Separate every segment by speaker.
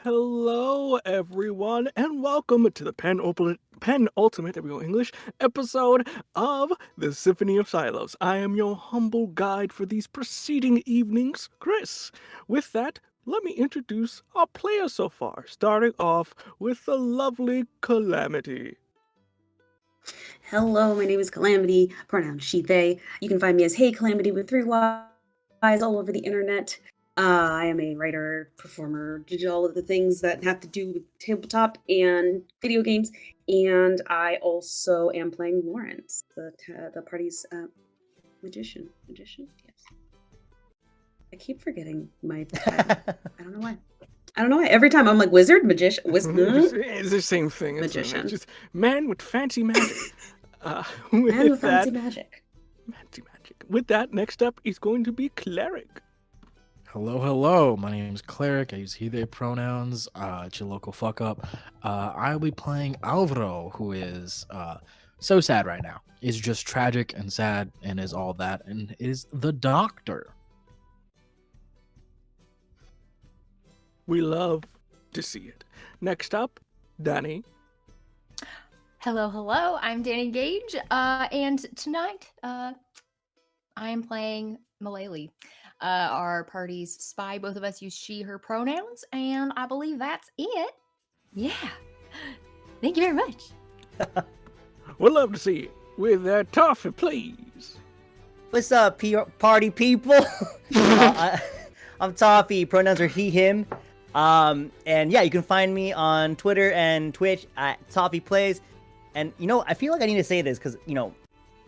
Speaker 1: Hello, everyone, and welcome to the penultimate, there we go, English, episode of the Symphony of Scylos. I am your humble guide for these preceding evenings, Chris. With that, let me introduce our players so far, starting off with the lovely Calamity.
Speaker 2: Hello, my name is Calamity, pronouns she, they. You can find me as Hey Calamity with 3 Y's all over the internet. I am a writer, performer, did all of the things that have to do with tabletop and video games. And I also am playing Lawrence, the party's magician. Magician? Yes. I keep forgetting my title. I don't know why. Every time I'm like wizard, magician,
Speaker 1: It's the same thing.
Speaker 2: magician.
Speaker 1: Just man with fancy magic.
Speaker 2: Man with fancy magic.
Speaker 1: Fancy magic. With that, next up is going to be Cleric.
Speaker 3: Hello. My name is Cleric. I use he, they pronouns. It's your local fuck up. I'll be playing Alvaro, who is so sad right now. Is just tragic and sad and is all that, and is the doctor.
Speaker 1: We love to see it. Next up, Danny.
Speaker 4: Hello. I'm Danny Gage, and tonight I am playing Malali, our party's spy. Both of us use she, her pronouns, and I believe that's it. Yeah. Thank you very much.
Speaker 1: We'd love to see it. With that toffee, please.
Speaker 5: What's up, party people? I'm Toffee. Pronouns are he, him. And yeah, you can find me on Twitter and Twitch at Toffee Plays. And, I feel like I need to say this because,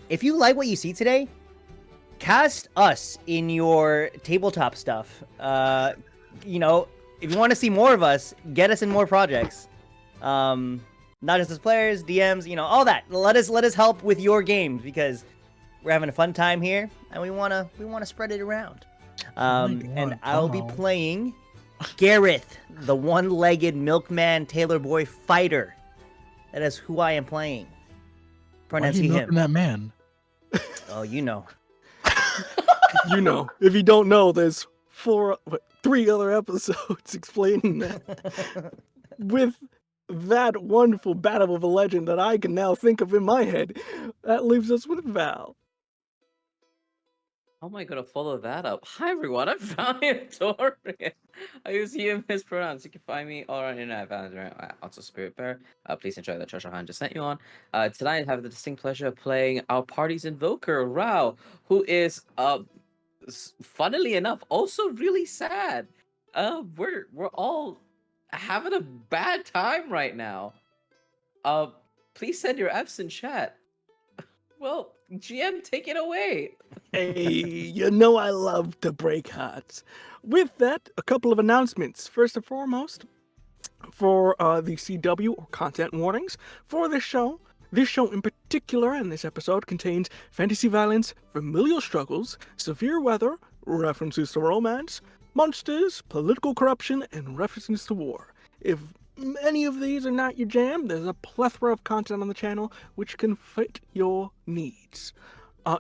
Speaker 5: if you like what you see today, cast us in your tabletop stuff. If you want to see more of us, get us in more projects. Not just as players, DMs, all that. Let us help with your games because we're having a fun time here and we want to spread it around. And I'll be playing Gareth, the one-legged milkman Taylor boy fighter. That is who I am playing. Pronouns he, him.
Speaker 3: That man.
Speaker 5: Oh, you know.
Speaker 1: If you don't know, there's 3 other episodes explaining that. With that wonderful battle of a legend that I can now think of in my head, that leaves us with Val.
Speaker 6: How am I going to follow that up? Hi, everyone. I'm Valedictorian. I use he and his pronouns. You can find me all around the internet. Valedictorian, also Spirit Bear. Please enjoy the treasure hunt just sent you on. Tonight, I have the distinct pleasure of playing our party's invoker, Rao, who is, funnily enough, also really sad. We're all having a bad time right now. Please send your Fs in chat. Well, GM, take it away.
Speaker 1: Hey, I love to break hearts. With that, a couple of announcements. First and foremost, for the CW or content warnings for this show in particular and this episode contains fantasy violence, familial struggles, severe weather, references to romance, monsters, political corruption, and references to war. If any of these are not your jam, there's a plethora of content on the channel which can fit your needs.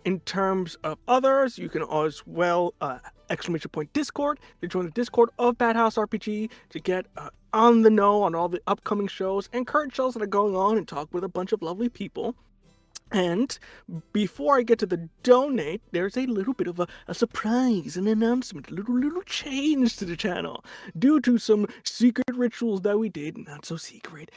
Speaker 1: In terms of others, you can as well Discord to join the Discord of Bad House RPG to get on the know on all the upcoming shows and current shows that are going on and talk with a bunch of lovely people. And before I get to the donate, there's a little bit of a surprise, an announcement, a little change to the channel. Due to some secret rituals that we did, not so secret,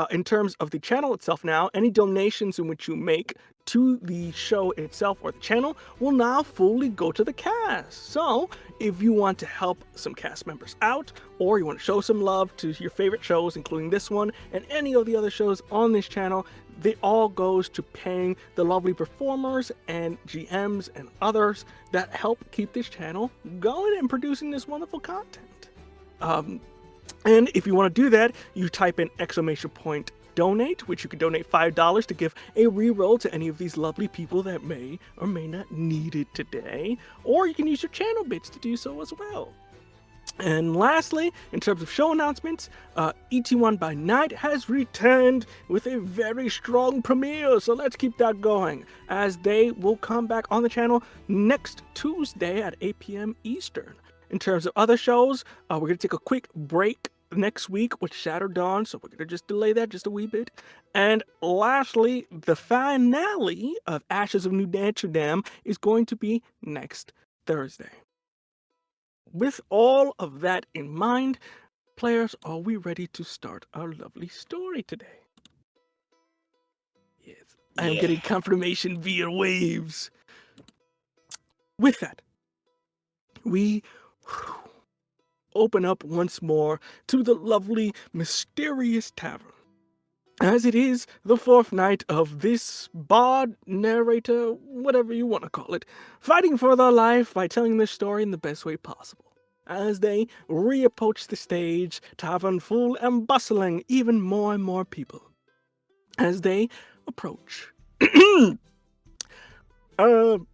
Speaker 1: in terms of the channel itself now, any donations in which you make to the show itself or the channel will now fully go to the cast. So, if you want to help some cast members out, or you want to show some love to your favorite shows, including this one and any of the other shows on this channel, they all goes to paying the lovely performers and GMs and others that help keep this channel going and producing this wonderful content. And if you want to do that, you type in !donate, which you can donate $5 to give a reroll to any of these lovely people that may or may not need it today, or you can use your channel bits to do so as well. And lastly, in terms of show announcements, ET1 by Night has returned with a very strong premiere, so let's keep that going, as they will come back on the channel next Tuesday at 8 p.m. Eastern. In terms of other shows, we're going to take a quick break next week with Shadow Dawn, so we're going to just delay that just a wee bit. And lastly, the finale of Ashes of New Amsterdam is going to be next Thursday. With all of that in mind, players, are we ready to start our lovely story today? Yes, I am getting confirmation via waves. With that, we open up once more to the lovely, mysterious tavern. As it is the fourth night of this bard, narrator, whatever you want to call it, fighting for their life by telling their story in the best way possible. As they reapproach the stage, tavern full and bustling, even more and more people. As they approach.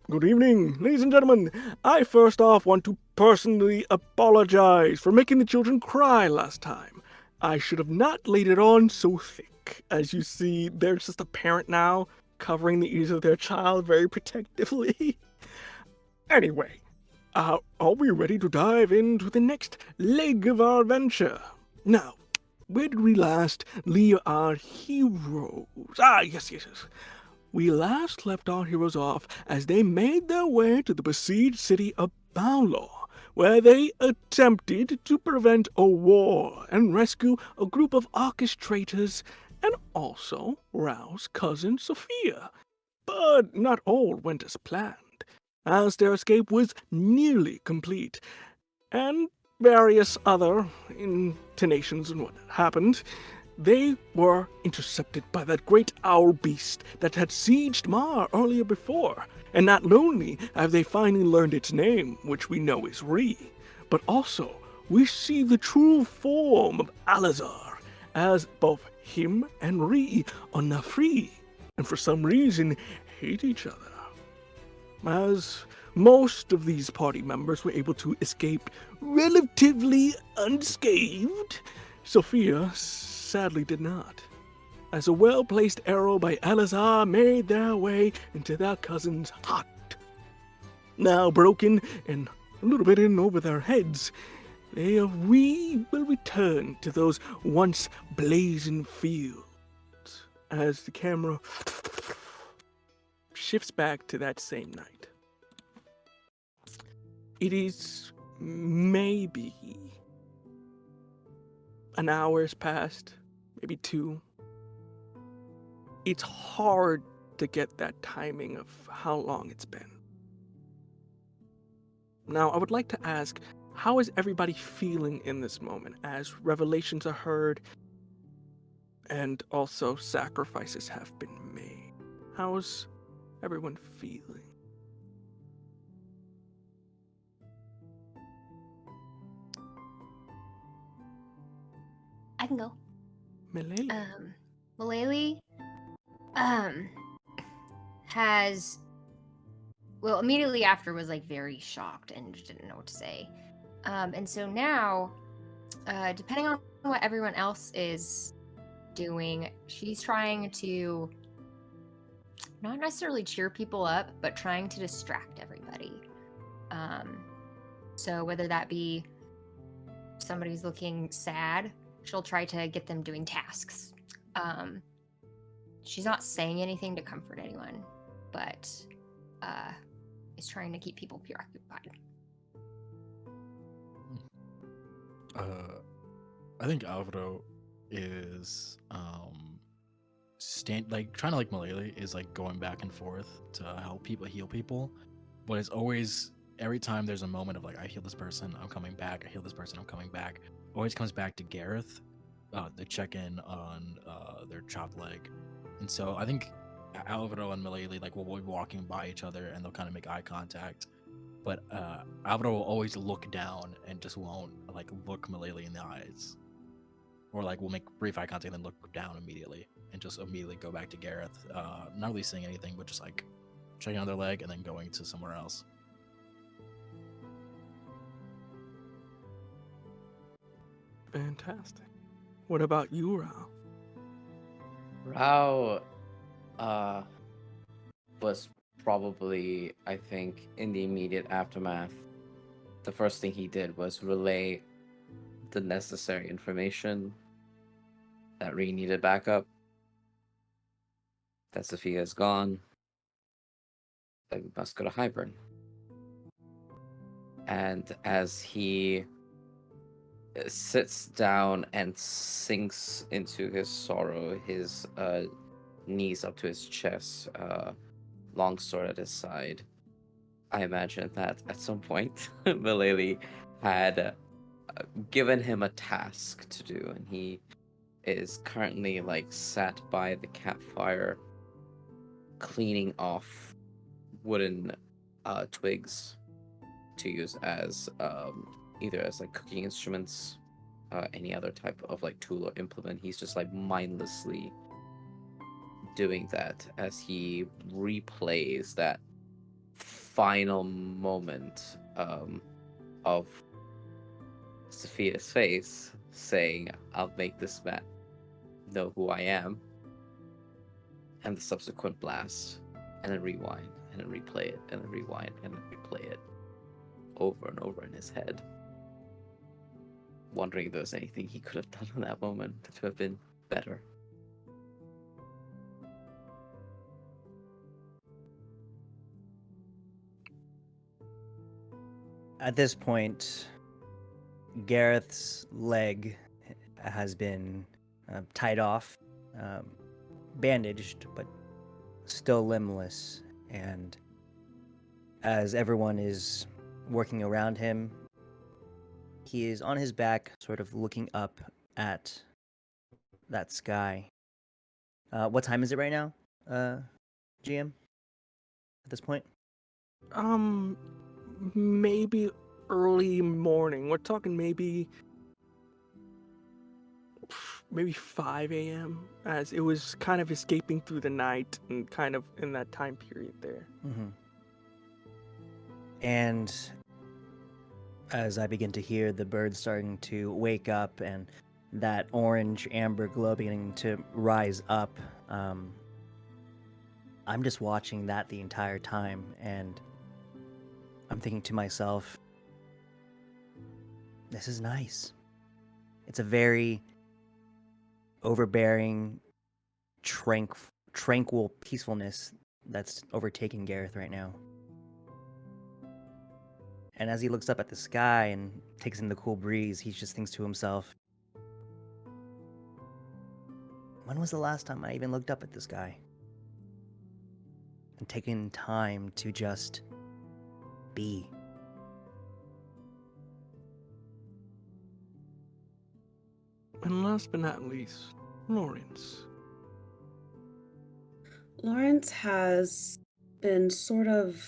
Speaker 1: Good evening, ladies and gentlemen. I first off want to personally apologize for making the children cry last time. I should have not laid it on so thick. As you see, there's just a parent now covering the ears of their child very protectively. Anyway, are we ready to dive into the next leg of our adventure? Now, where did we last leave our heroes? Yes. We last left our heroes off as they made their way to the besieged city of Baulor, where they attempted to prevent a war and rescue a group of Arcus traitors and also rouse cousin Sophia. But not all went as planned, as their escape was nearly complete, and various other intonations and what happened. They were intercepted by that great owl beast that had sieged Mar earlier before, and not only have they finally learned its name, which we know is Ree, but also we see the true form of Alazar, as both him and Ree are now free, and for some reason hate each other. As most of these party members were able to escape relatively unscathed, Sophia sadly did not, as a well-placed arrow by Alazar made their way into their cousin's heart. Now broken and a little bit in over their heads, we will return to those once blazing fields as the camera shifts back to that same night. It is maybe an hour has passed, maybe 2. It's hard to get that timing of how long it's been. Now, I would like to ask, how is everybody feeling in this moment as revelations are heard and also sacrifices have been made? How's everyone feeling?
Speaker 4: I can go.
Speaker 1: Milele.
Speaker 4: Malele, has, well, immediately after was like very shocked and just didn't know what to say. And so now, depending on what everyone else is doing, she's trying to not necessarily cheer people up, but trying to distract everybody. So whether that be somebody's looking sad, she'll try to get them doing tasks. She's not saying anything to comfort anyone, but is trying to keep people preoccupied.
Speaker 3: I think Alvaro is trying to like Malele is like going back and forth to help people heal people, but it's always every time there's a moment of like I heal this person, I'm coming back, I heal this person, I'm coming back, always comes back to Gareth, the check-in on their chopped leg. And so I think Alvaro and Malele like will be walking by each other and they'll kind of make eye contact, but Alvaro will always look down and just won't like look Malele in the eyes, or like we'll make brief eye contact and then look down immediately and just immediately go back to Gareth, not really saying anything but just like checking on their leg and then going to somewhere else.
Speaker 1: Fantastic. What about you, Rao?
Speaker 6: Rao was probably, I think, in the immediate aftermath, the first thing he did was relay the necessary information that Ree needed backup. That Sophia is gone. That we must go to Highburn. And as he sits down and sinks into his sorrow, his knees up to his chest, long sword at his side, I imagine that at some point, Maleli had given him a task to do, and he is currently sat by the campfire, cleaning off wooden twigs to use as either as cooking instruments, any other type of tool or implement. He's just mindlessly doing that as he replays that final moment of Sophia's face saying, "I'll make this man know who I am," and the subsequent blast, and then rewind, and then replay it, and then rewind, and then replay it over and over in his head, wondering if there was anything he could have done in that moment to have been better.
Speaker 5: At this point, Gareth's leg has been tied off, bandaged, but still limbless. And as everyone is working around him, he is on his back, sort of looking up at that sky. What time is it right now, GM? At this point?
Speaker 1: Maybe early morning. We're talking maybe 5 a.m. as it was kind of escaping through the night and kind of in that time period there.
Speaker 5: Mm-hmm. And as I begin to hear the birds starting to wake up and that orange amber glow beginning to rise up, I'm just watching that the entire time, and I'm thinking to myself, this is nice. It's a very overbearing, tranquil peacefulness that's overtaking Gareth right now. And as he looks up at the sky and takes in the cool breeze, he just thinks to himself, when was the last time I even looked up at the sky? And taken time to just be.
Speaker 1: And last but not least, Lawrence.
Speaker 2: Lawrence has been sort of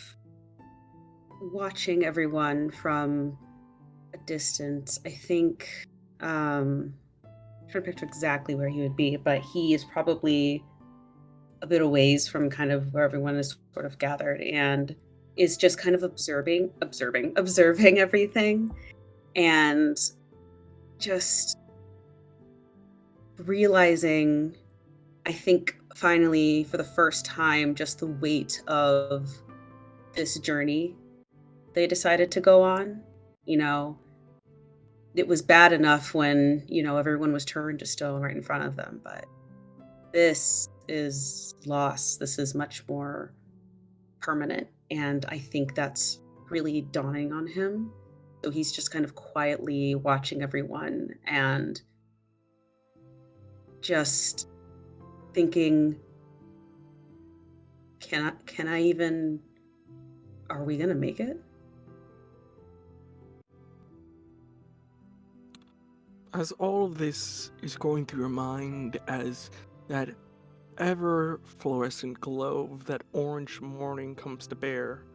Speaker 2: watching everyone from a distance. I think, trying to picture exactly where he would be, but he is probably a bit away from kind of where everyone is sort of gathered, and is just kind of observing everything, and just realizing, I think finally for the first time, just the weight of this journey they decided to go on. It was bad enough when, everyone was turned to stone right in front of them, but this is loss. This is much more permanent. And I think that's really dawning on him. So he's just kind of quietly watching everyone and just thinking, can I even, are we going to make it?
Speaker 1: As all of this is going through your mind, as that ever fluorescent glow of that orange morning comes to bear,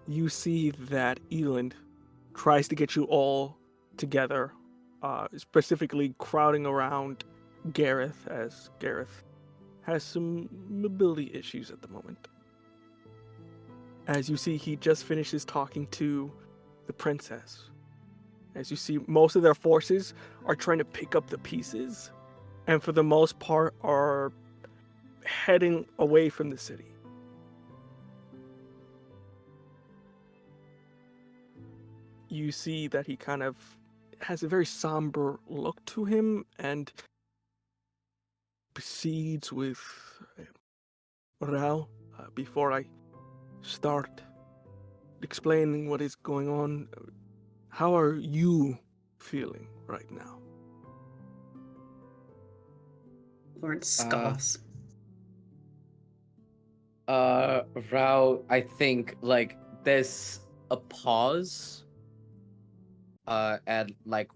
Speaker 1: you see that Eland tries to get you all together, specifically crowding around Gareth, as Gareth has some mobility issues at the moment. As you see, he just finishes talking to the princess. As you see, most of their forces are trying to pick up the pieces, and for the most part are heading away from the city. you see that he kind of has a very somber look to him and proceeds with, Rao, before I start explaining what is going on, how are you feeling right now?
Speaker 2: Lawrence scoffs.
Speaker 6: Rao, I think like there's a pause. And like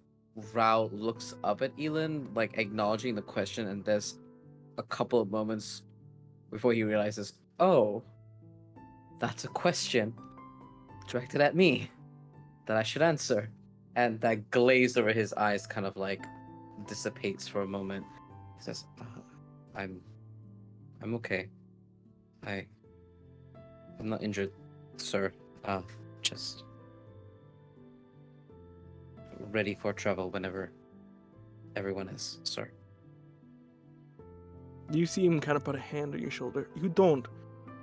Speaker 6: Rao looks up at Elin, like acknowledging the question, and there's a couple of moments before he realizes, oh, that's a question directed at me that I should answer. And that glaze over his eyes kind of like dissipates for a moment. He says, I'm okay. I'm not injured, sir. Just ready for travel whenever everyone is, sir.
Speaker 1: You see him kind of put a hand on your shoulder. You don't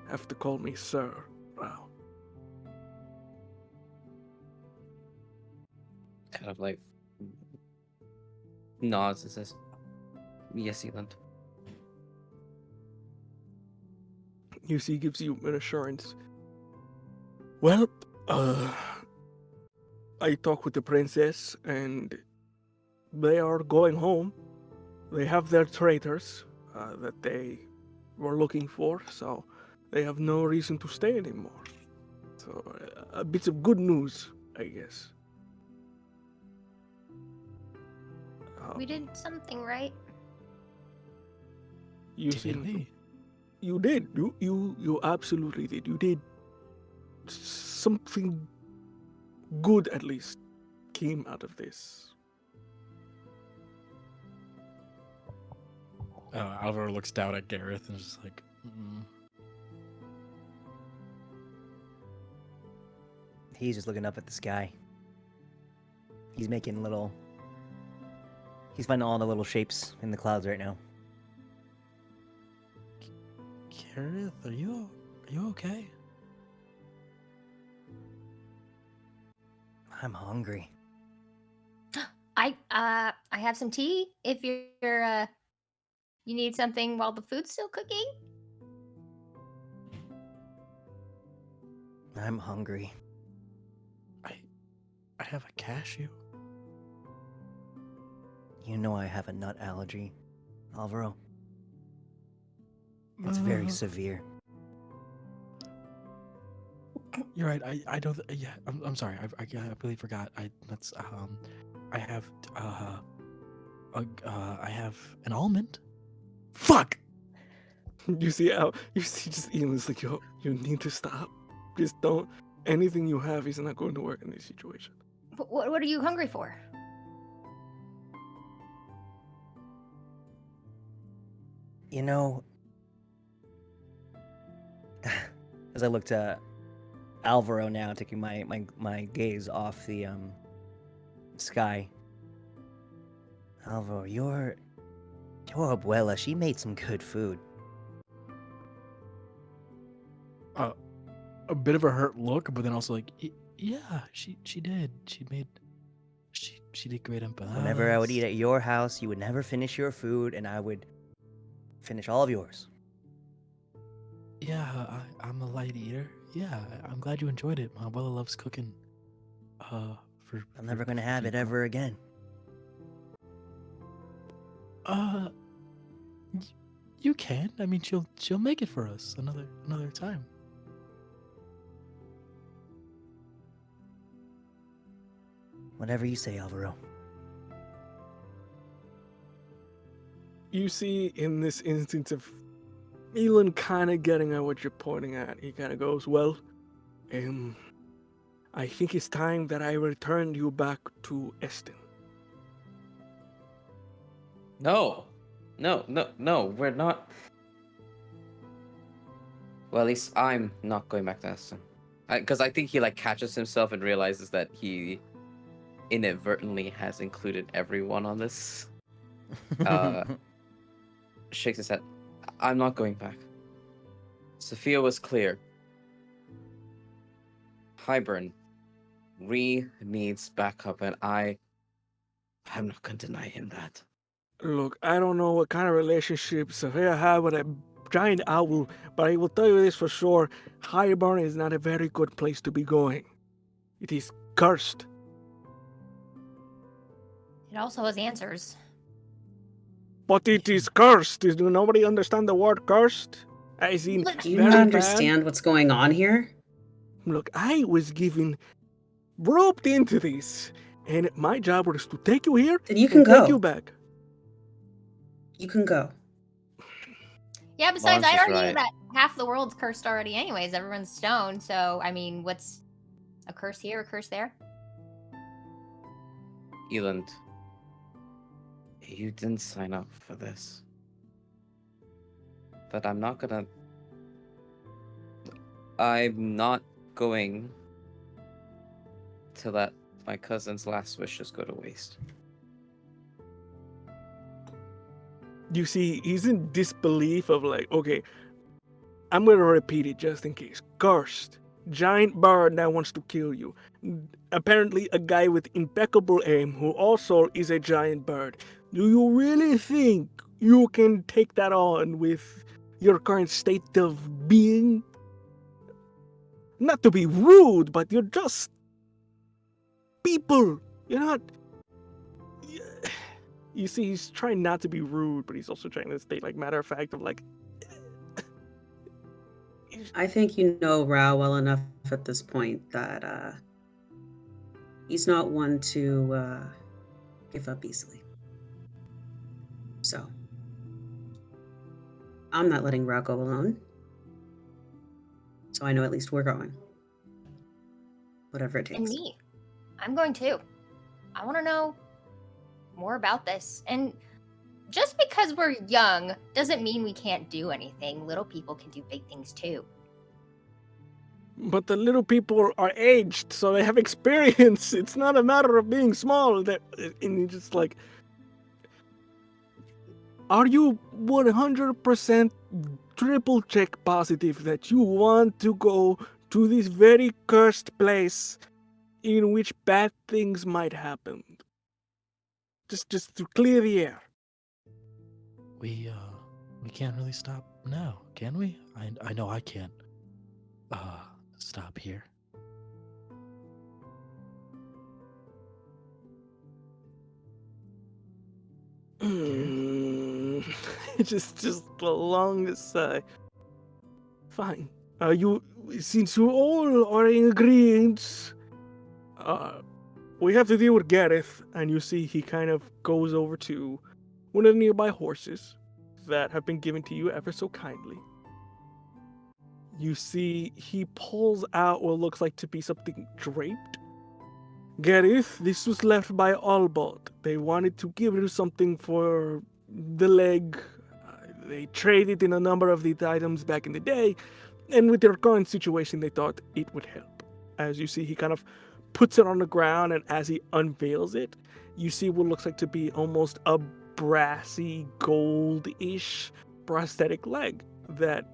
Speaker 1: have to call me sir, Rao.
Speaker 6: Kind of like nods and says, yes, Elin.
Speaker 1: You see, gives you an assurance. Well, I talked with the princess, and they are going home. They have their traitors that they were looking for, so they have no reason to stay anymore. So, a bit of good news, I guess.
Speaker 4: We did something right.
Speaker 1: You
Speaker 3: Did
Speaker 1: seem
Speaker 3: we?
Speaker 1: You did. You absolutely did. You did something good, at least, came out of this.
Speaker 3: Alvaro looks down at Gareth and is just like,
Speaker 5: He's just looking up at the sky. He's making little. He's finding all the little shapes in the clouds right now.
Speaker 3: Gareth, are you okay?
Speaker 5: I'm hungry.
Speaker 4: I have some tea if you're you need something while the food's still cooking.
Speaker 5: I'm hungry.
Speaker 3: I have a cashew.
Speaker 5: You know I have a nut allergy, Alvaro. It's very severe.
Speaker 3: You're right. I don't. Yeah. I'm sorry. I completely forgot. I have I have an almond. Fuck.
Speaker 1: You see just Ian's like, yo, you need to stop. Just don't. Anything you have is not going to work in this situation.
Speaker 4: What are you hungry for?
Speaker 5: You know, as I look to Alvaro now, taking my gaze off the sky. Alvaro, your abuela, she made some good food.
Speaker 3: A bit of a hurt look, but then also like, yeah, she did. She did great empanadas.
Speaker 5: Whenever I would eat at your house, you would never finish your food, and I would finish all of yours.
Speaker 3: Yeah, I'm a light eater. Yeah, I'm glad you enjoyed it. My abuela loves cooking.
Speaker 5: I'm never gonna have it ever again.
Speaker 3: You can. I mean, she'll make it for us another time.
Speaker 5: Whatever you say, Alvaro.
Speaker 1: You see in this instance of Elon kind of getting at what you're pointing at, he kind of goes, well, I think it's time that I returned you back to Eston.
Speaker 6: No, we're not. Well, at least I'm not going back to Aston. Because I think he like catches himself and realizes that he inadvertently has included everyone on this. Shakes his head. I'm not going back. Sophia was clear. Highburn Ree needs backup, and I'm not gonna deny him that.
Speaker 1: Look, I don't know what kind of relationship Sophia had with a giant owl, but I will tell you this for sure. Highburn is not a very good place to be going. It is cursed.
Speaker 4: It also has answers.
Speaker 1: But it is cursed. Does nobody understand the word cursed? As in,
Speaker 4: Look,
Speaker 2: Do you
Speaker 1: very
Speaker 2: not
Speaker 1: bad.
Speaker 2: understand what's going on here?
Speaker 1: Look, I was roped into this, and my job was to take you here
Speaker 2: Then you can
Speaker 1: and take
Speaker 2: go.
Speaker 1: you back.
Speaker 2: You can go.
Speaker 4: Yeah, besides,
Speaker 6: Lawrence
Speaker 4: I'd
Speaker 6: is
Speaker 4: argue
Speaker 6: right.
Speaker 4: that half the world's cursed already anyways. Everyone's stoned, so, I mean, what's a curse here, a curse there?
Speaker 6: Eland, you didn't sign up for this. But I'm not going to let my cousin's last wishes go to waste.
Speaker 1: You see, he's in disbelief of like, okay, I'm gonna repeat it just in case. Cursed. Giant bird that wants to kill you. Apparently a guy with impeccable aim who also is a giant bird. Do you really think you can take that on with your current state of being? Not to be rude, but you're just people. You're not. You see, he's trying not to be rude, but he's also trying to stay like matter of fact of like.
Speaker 2: I think you know Rao well enough at this point that he's not one to give up easily. So I'm not letting Rao go alone. So I know at least we're going. Whatever it takes.
Speaker 4: And me. I'm going too. I want to know more about this. And just because we're young doesn't mean we can't do anything. Little people can do big things too.
Speaker 1: But the little people are aged, so they have experience. It's not a matter of being small. And you just like, are you 100% triple check positive that you want to go to this very cursed place in which bad things might happen? Just to clear the air.
Speaker 3: We can't really stop now, can we? I know I can't stop here.
Speaker 1: just the longest sigh. Fine. Since you all are in agreement, we have to deal with Gareth, and you see he kind of goes over to one of the nearby horses that have been given to you ever so kindly. You see he pulls out what looks like to be something draped. Gareth, this was left by Albalt. They wanted to give you something for the leg. They traded in a number of these items back in the day, and with their current situation, they thought it would help. As you see, he kind of puts it on the ground, and as he unveils it, you see what looks like to be almost a brassy, gold-ish prosthetic leg that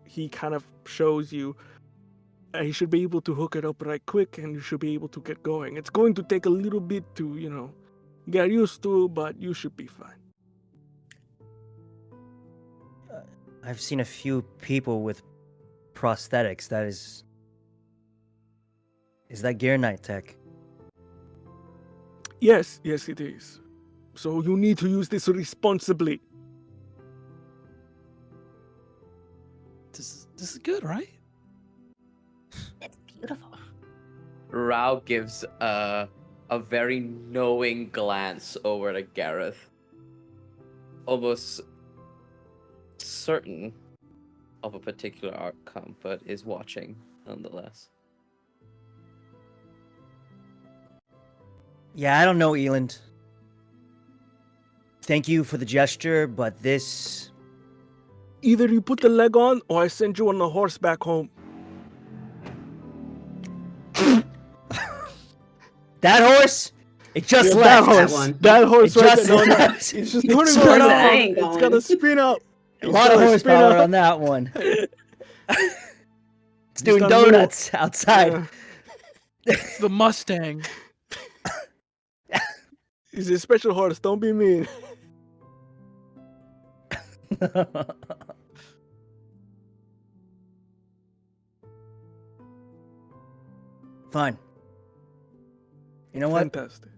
Speaker 1: he kind of shows you. He should be able to hook it up right quick, and you should be able to get going. It's going to take a little bit to, get used to, but you should be fine.
Speaker 5: I've seen a few people with prosthetics. Is that Gear Knight tech?
Speaker 1: Yes, it is. So you need to use this responsibly.
Speaker 3: This is good, right?
Speaker 4: It's beautiful.
Speaker 6: Rao gives a very knowing glance over to Gareth, almost certain of a particular outcome, but is watching nonetheless.
Speaker 5: Yeah, I don't know, Eland. Thank you for the gesture, but this...
Speaker 1: Either you put the leg on, or I send you on the horse back home.
Speaker 5: That horse? It just
Speaker 1: Yeah,
Speaker 5: left.
Speaker 1: that horse.
Speaker 2: one.
Speaker 1: That horse
Speaker 5: It
Speaker 1: right
Speaker 5: just
Speaker 1: there. No,
Speaker 5: left.
Speaker 1: it's just
Speaker 5: It
Speaker 1: turning
Speaker 5: just
Speaker 1: right
Speaker 5: left.
Speaker 1: on.
Speaker 2: Ain't
Speaker 1: It's got
Speaker 2: going.
Speaker 1: to spin up.
Speaker 5: A lot of horsepower on that one. It's doing
Speaker 1: done a little-
Speaker 5: donuts outside.
Speaker 1: Yeah.
Speaker 3: It's the Mustang.
Speaker 1: He's a special horse. Don't be mean.
Speaker 5: Fine. You know what?
Speaker 1: Fantastic.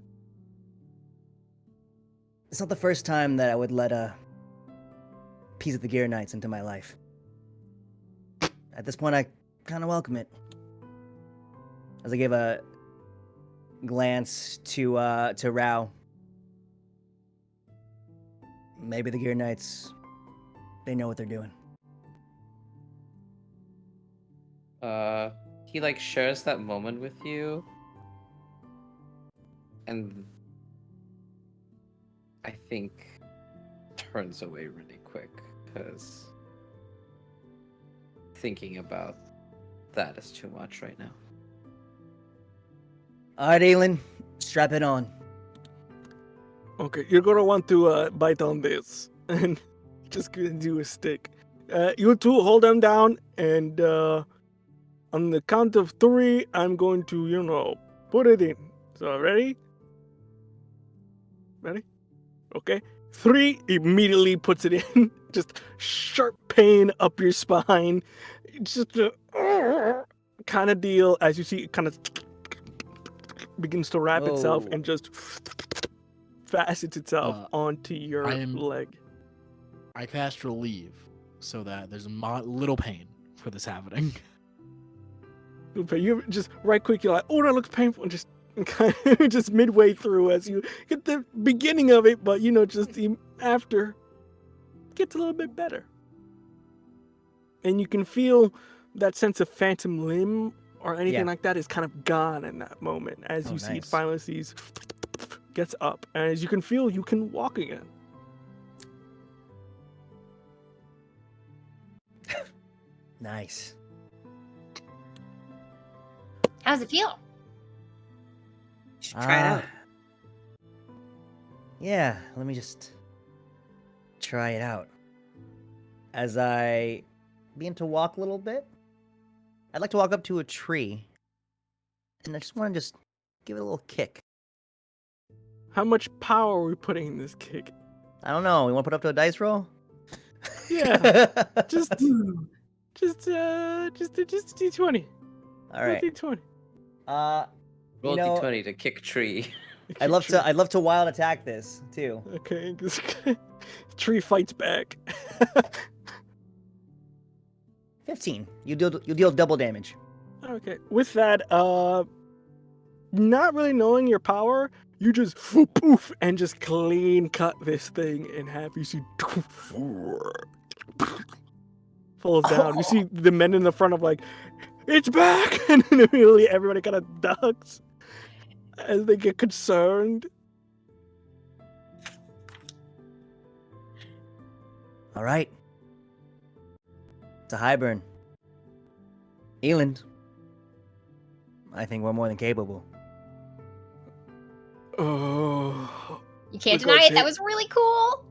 Speaker 5: It's not the first time that I would let a piece of the Gear Knights into my life. At this point, I kind of welcome it. As I give a glance to Rao. Maybe the Gear Knights, they know what they're doing.
Speaker 6: He like shares that moment with you, and I think turns away really quick because thinking about that is too much right now.
Speaker 5: All right, Aelin, strap it on.
Speaker 1: Okay, you're gonna want to bite on this and just gonna do a stick. You two hold them down, and on the count of 3, I'm going to, put it in. So ready? Ready? Okay. 3 immediately puts it in. Just sharp pain up your spine. Just a kind of deal as you see it kind of begins to wrap itself
Speaker 5: Whoa.
Speaker 1: and just facets itself onto your
Speaker 3: I am-
Speaker 1: leg.
Speaker 3: I cast relieve so that there's little pain for this happening.
Speaker 1: But you just right quick, you're like, oh, that looks painful, and just kind of just midway through as you get the beginning of it, but just after gets a little bit better, and you can feel that sense of phantom limb or anything
Speaker 5: Yeah.
Speaker 1: like that is kind of gone in that moment as
Speaker 5: Oh,
Speaker 1: you see it
Speaker 5: nice.
Speaker 1: finally gets up, and as you can feel, you can walk again.
Speaker 5: Nice.
Speaker 4: How's it feel?
Speaker 2: You should try it out.
Speaker 5: Yeah, let me just try it out. As I begin to walk a little bit, I'd like to walk up to a tree, and I just want to just give it a little kick.
Speaker 1: How much power are we putting in this kick?
Speaker 5: I don't know. You want to put up to a dice roll?
Speaker 1: Yeah, just D20.
Speaker 5: All right.
Speaker 1: D20.
Speaker 6: Roll
Speaker 5: know-
Speaker 6: d20 to kick tree.
Speaker 5: I'd love to wild attack this too.
Speaker 1: Okay, this tree fights back.
Speaker 5: 15. You deal double damage.
Speaker 1: Okay, with that, not really knowing your power, you just poof and just clean cut this thing in half. You see, falls down. You see the men in the front of like, it's back, and then immediately everybody kind of ducks as they get concerned.
Speaker 5: All right. It's a Highburn. Eland. I think we're more than capable.
Speaker 1: Oh,
Speaker 4: You can't
Speaker 1: Look,
Speaker 4: deny it.
Speaker 1: okay.
Speaker 4: That was really cool.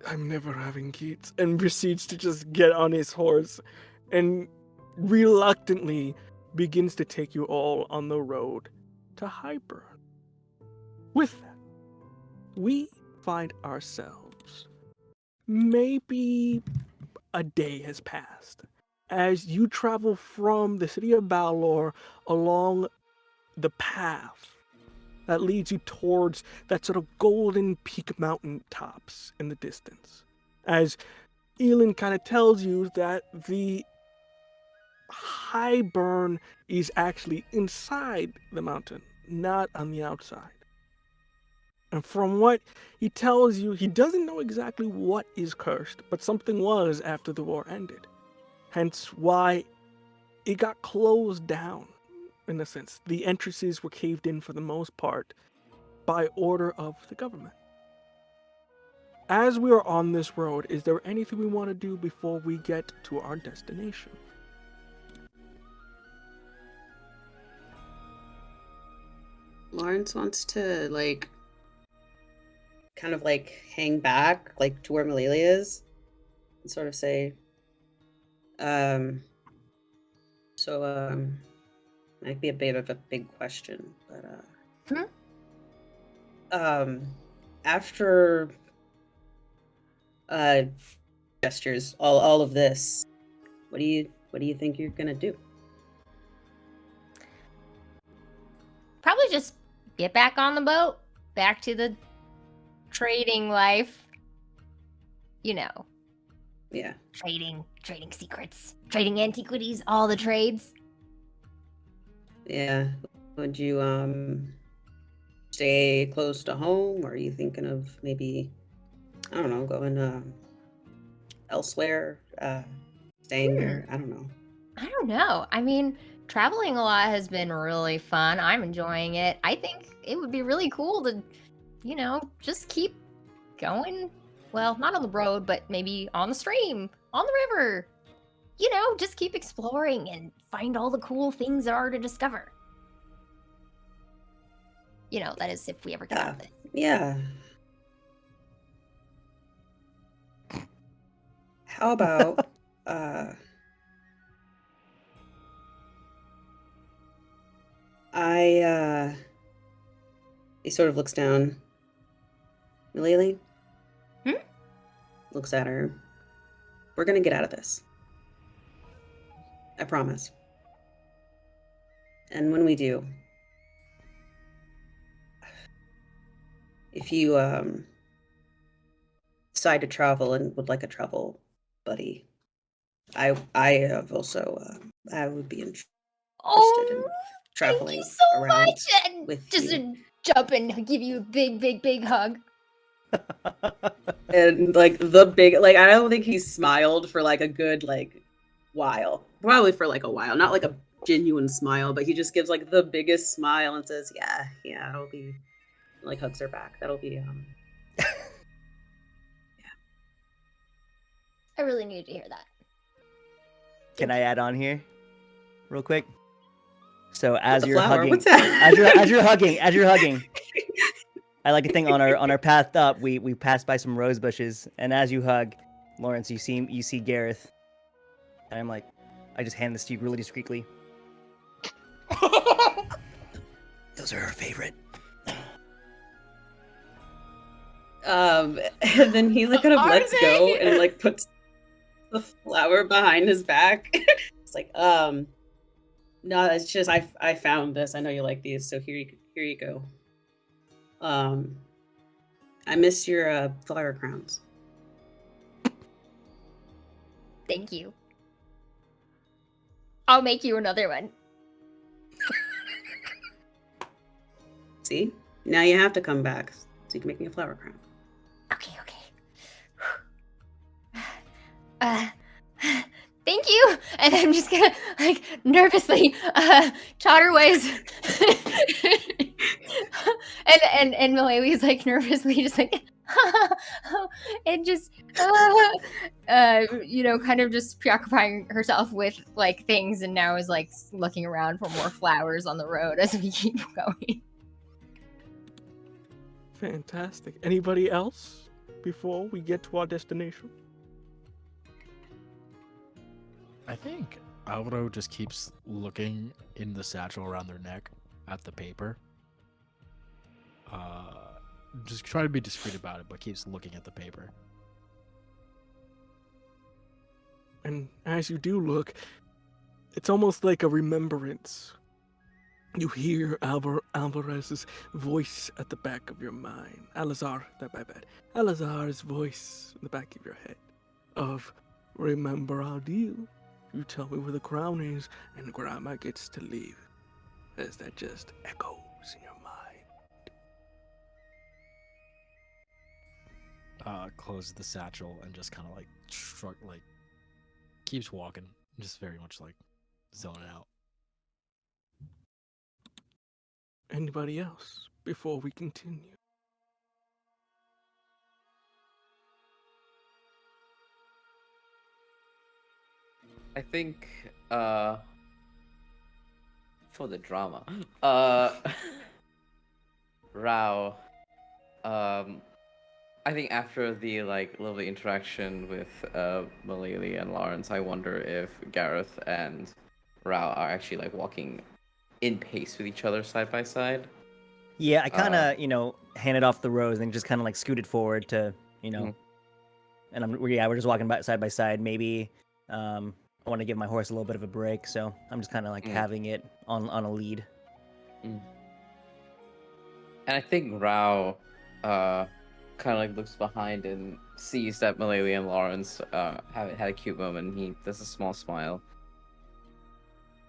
Speaker 1: I'm never having Keats, and proceeds to just get on his horse and reluctantly begins to take you all on the road to Highburn. With that, we find ourselves, maybe a day has passed as you travel from the city of Balor along the path that leads you towards that sort of golden peak mountain tops in the distance. As Elin kind of tells you that the Highburn is actually inside the mountain, not on the outside. And from what he tells you, he doesn't know exactly what is cursed, but something was after the war ended. Hence why it got closed down, in a sense. The entrances were caved in for the most part by order of the government. As we are on this road, is there anything we want to do before we get to our destination?
Speaker 2: Lawrence wants to kind of hang back to where Malili is and sort of say, Might be a bit of a big question, but after gestures, all of this, what do you think you're gonna do?
Speaker 4: Probably just get back on the boat, back to the trading life. You know,
Speaker 2: Yeah.
Speaker 4: trading secrets, trading antiquities, all the trades.
Speaker 2: Yeah. Would you stay close to home, or are you thinking of maybe, I don't know, going elsewhere, staying there? I don't know.
Speaker 4: I don't know. I mean, traveling a lot has been really fun. I'm enjoying it. I think it would be really cool to, just keep going. Well, not on the road, but maybe on the stream, on the river. Just keep exploring and find all the cool things there are to discover. That is if we ever get out of it.
Speaker 2: Yeah. How about he sort of looks down. Lily? Looks at her. We're gonna get out of this. I promise. And when we do, if you decide to travel and would like a travel buddy, I have also I would be interested in traveling
Speaker 4: thank you so
Speaker 2: around
Speaker 4: much. And
Speaker 2: with
Speaker 4: just
Speaker 2: you.
Speaker 4: jump and give you a big, big, big hug.
Speaker 2: And like the big, like, I don't think he smiled for like a good while, probably for like a while, not like a genuine smile, but he just gives like the biggest smile and says, yeah, it'll be, like, hugs her back. That'll be
Speaker 4: I really needed to hear that.
Speaker 5: Can I add on here, real quick? So as
Speaker 2: the
Speaker 5: you're
Speaker 2: flower?
Speaker 5: hugging,
Speaker 2: What's that?
Speaker 5: as you're hugging, I like to think on our path up, we pass by some rose bushes, and as you hug, Lawrence, you see Gareth, and I'm like, I just hand this to you really discreetly. Those are her favorite.
Speaker 2: And then he like kind of
Speaker 4: Are
Speaker 2: lets
Speaker 4: they?
Speaker 2: go and like puts the flower behind his back. It's like, no, it's just I found this. I know you like these, so here you go. I miss your flower crowns.
Speaker 4: Thank you. I'll make you another one.
Speaker 2: See? Now you have to come back so you can make me a flower crown.
Speaker 4: Okay. Thank you. And I'm just gonna like nervously Chotterways and Malali's like nervously just like and just kind of just preoccupying herself with like things, and now is like looking around for more flowers on the road as we keep going.
Speaker 1: Fantastic. Anybody else before we get to our destination?
Speaker 3: I think Alvaro just keeps looking in the satchel around their neck at the paper. Just try to be discreet about it, but keeps looking at the paper.
Speaker 1: And as you do look, it's almost like a remembrance. You hear Alvarez's voice at the back of your mind. Alazar's voice in the back of your head of, remember our deal. You tell me where the crown is, and Grandma gets to leave. As that just echoes in your mind.
Speaker 3: Closes the satchel and just kind of like keeps walking, just very much like zoning out.
Speaker 1: Anybody else before we continue?
Speaker 6: I think for the drama, Rao, I think after the lovely interaction with Malili and Lawrence, I wonder if Gareth and Rao are actually walking in pace with each other side by side.
Speaker 5: Yeah, I kind of, handed off the rose and just kind of like scooted forward to,
Speaker 6: Mhm.
Speaker 5: and we're just walking side by side. Maybe I want to give my horse a little bit of a break, so I'm just kind of like
Speaker 6: Mm.
Speaker 5: having it on a lead.
Speaker 6: And I think Rao kind of like looks behind and sees that Malay and Lawrence have had a cute moment. And he does a small smile,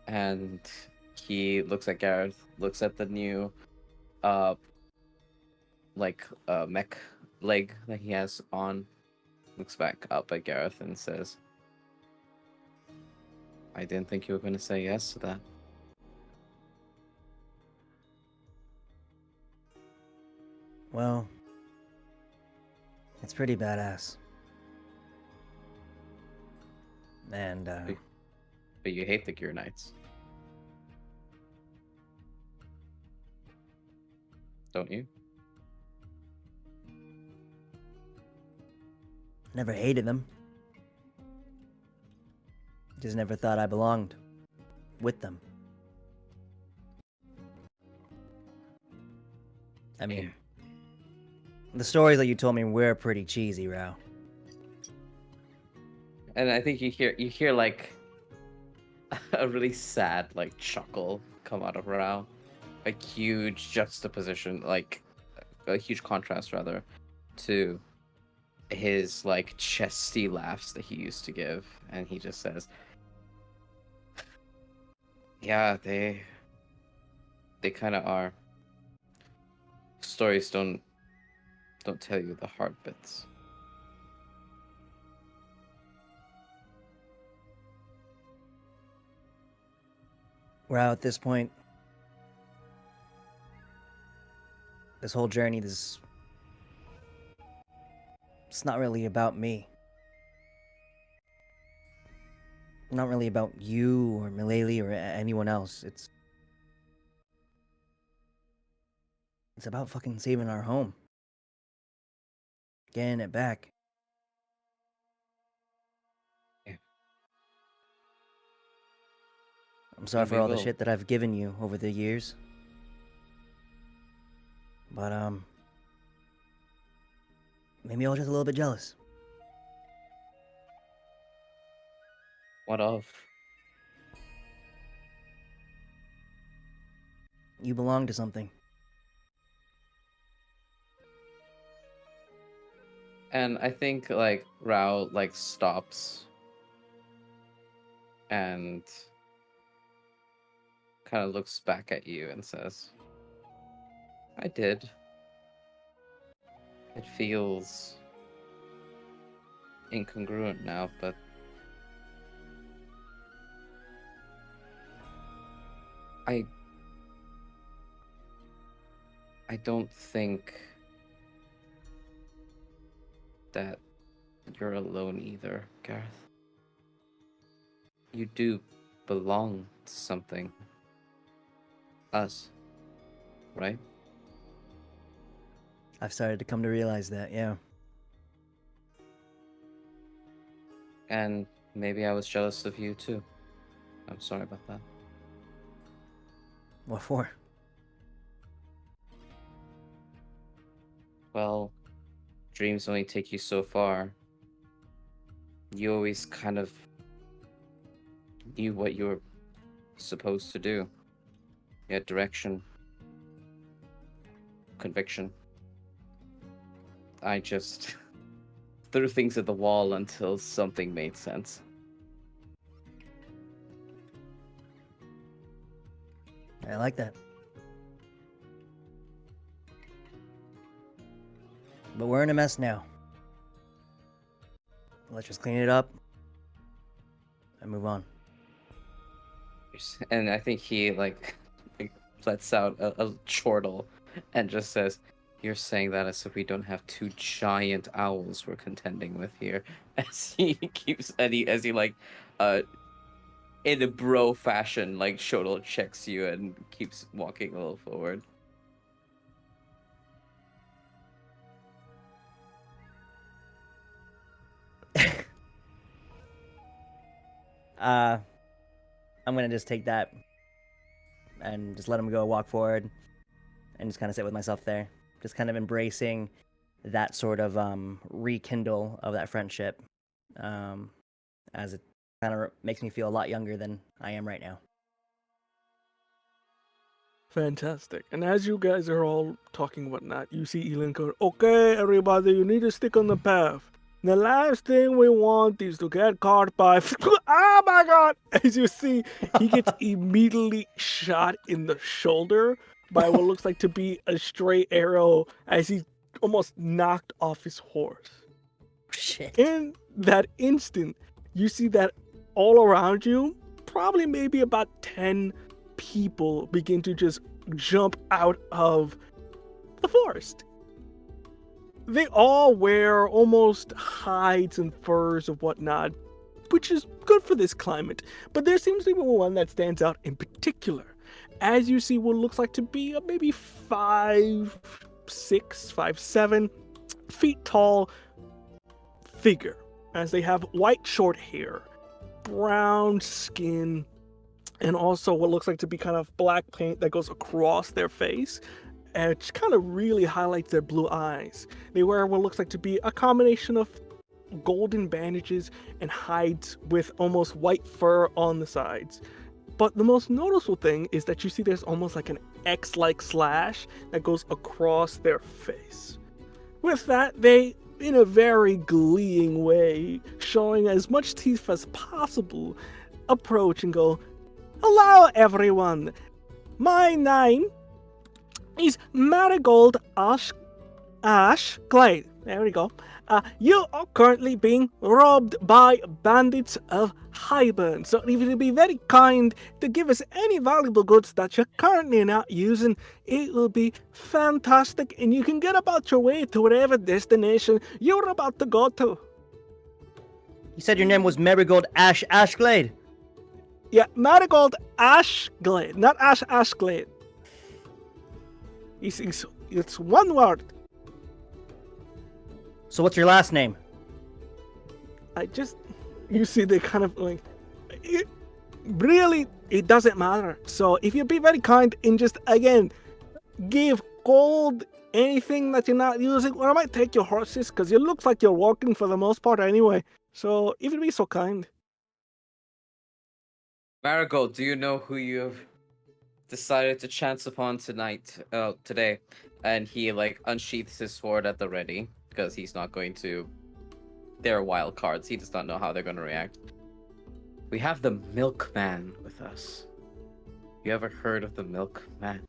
Speaker 6: and he looks at Gareth, looks at the new mech leg that he has on, looks back up at Gareth and says, "I didn't think you were going to say yes to that."
Speaker 5: Well, it's pretty badass. And
Speaker 6: But you hate the Gear Knights, don't you?
Speaker 5: never hated them. Just never thought I belonged with them. I mean, the stories that you told me were pretty cheesy, Rao.
Speaker 6: And I think you hear like a really sad like chuckle come out of Rao. A huge juxtaposition, like a huge contrast rather, to his like chesty laughs that he used to give, and he just says, "Yeah, they kind of are. Stories don't tell you the hard bits."
Speaker 5: Rao, at this point, this whole journey, it's not really about me. Not really about you or Mileli or anyone else. It's about fucking saving our home. Getting it back.
Speaker 6: Yeah.
Speaker 5: I'm sorry
Speaker 6: And
Speaker 5: for
Speaker 6: we
Speaker 5: all the
Speaker 6: will.
Speaker 5: shit that I've given you over the years. But maybe I was just a little bit jealous.
Speaker 6: What of?
Speaker 5: You belong to something.
Speaker 6: And I think like Rao like stops and kind of looks back at you and says, "I did. It feels incongruent now, but I don't think that you're alone either, Gareth. You do belong to something. Us, right?"
Speaker 5: I've started to come to realize that, yeah.
Speaker 6: And maybe I was jealous of you too. I'm sorry about that.
Speaker 5: What for?
Speaker 6: Well, dreams only take you so far. You always kind of knew what you were supposed to do. You had direction, conviction. I just threw things at the wall until something made sense.
Speaker 5: I like that. But we're in a mess now. Let's just clean it up and move on.
Speaker 6: And I think he like lets out a chortle and just says, "You're saying that as if we don't have two giant owls we're contending with here." As he keeps as he like in a bro fashion, like Shodel checks you and keeps walking a little forward.
Speaker 5: I'm gonna just take that and just let him go walk forward and just kind of sit with myself there, just kind of embracing that sort of rekindle of that friendship, as it kind of makes me feel a lot younger than I am right now.
Speaker 1: Fantastic. And as you guys are all talking and whatnot, you see Elin go, okay, everybody, you need to stick on the path. The last thing we want is to get caught by... oh my god! As you see, he gets immediately shot in the shoulder by what looks like to be a stray arrow as he's almost knocked off his horse.
Speaker 5: Shit.
Speaker 1: In that instant, you see that all around you, probably maybe about 10 people begin to just jump out of the forest. They all wear almost hides and furs and whatnot, which is good for this climate. But there seems to be one that stands out in particular. As you see what looks like to be a maybe 5'6", 5'7" feet tall figure. As they have white short hair, brown skin, and also what looks like to be kind of black paint that goes across their face. And it kind of really highlights their blue eyes. They wear what looks like to be a combination of golden bandages and hides with almost white fur on the sides. But the most noticeable thing is that you see there's almost like an X-like slash that goes across their face. With that, they, in a very gleeing way, showing as much teeth as possible, approach and go, hello everyone, my name is Marigold Ash Glade. There we go. You are currently being robbed by bandits of Highburn. So if you'd be very kind to give us any valuable goods that you're currently not using, it will be fantastic. And you can get about your way to whatever destination you're about to go to.
Speaker 5: You said your name was Marigold Ashglade.
Speaker 1: Yeah, Marigold Ashglade, not Ashglade. It's one word.
Speaker 5: So what's your last name?
Speaker 1: You see, they kind of like, it doesn't matter. So if you be very kind and just, again, give gold, anything that you're not using, or I might take your horses, because it looks like you're walking for the most part anyway. So if you'd be so kind.
Speaker 6: Marigold, do you know who you have decided to chance upon today? And he like unsheaths his sword at the ready because he's not going to. They're wild cards. He does not know how they're going to react. We have the Milkman with us. You ever heard of the Milkman?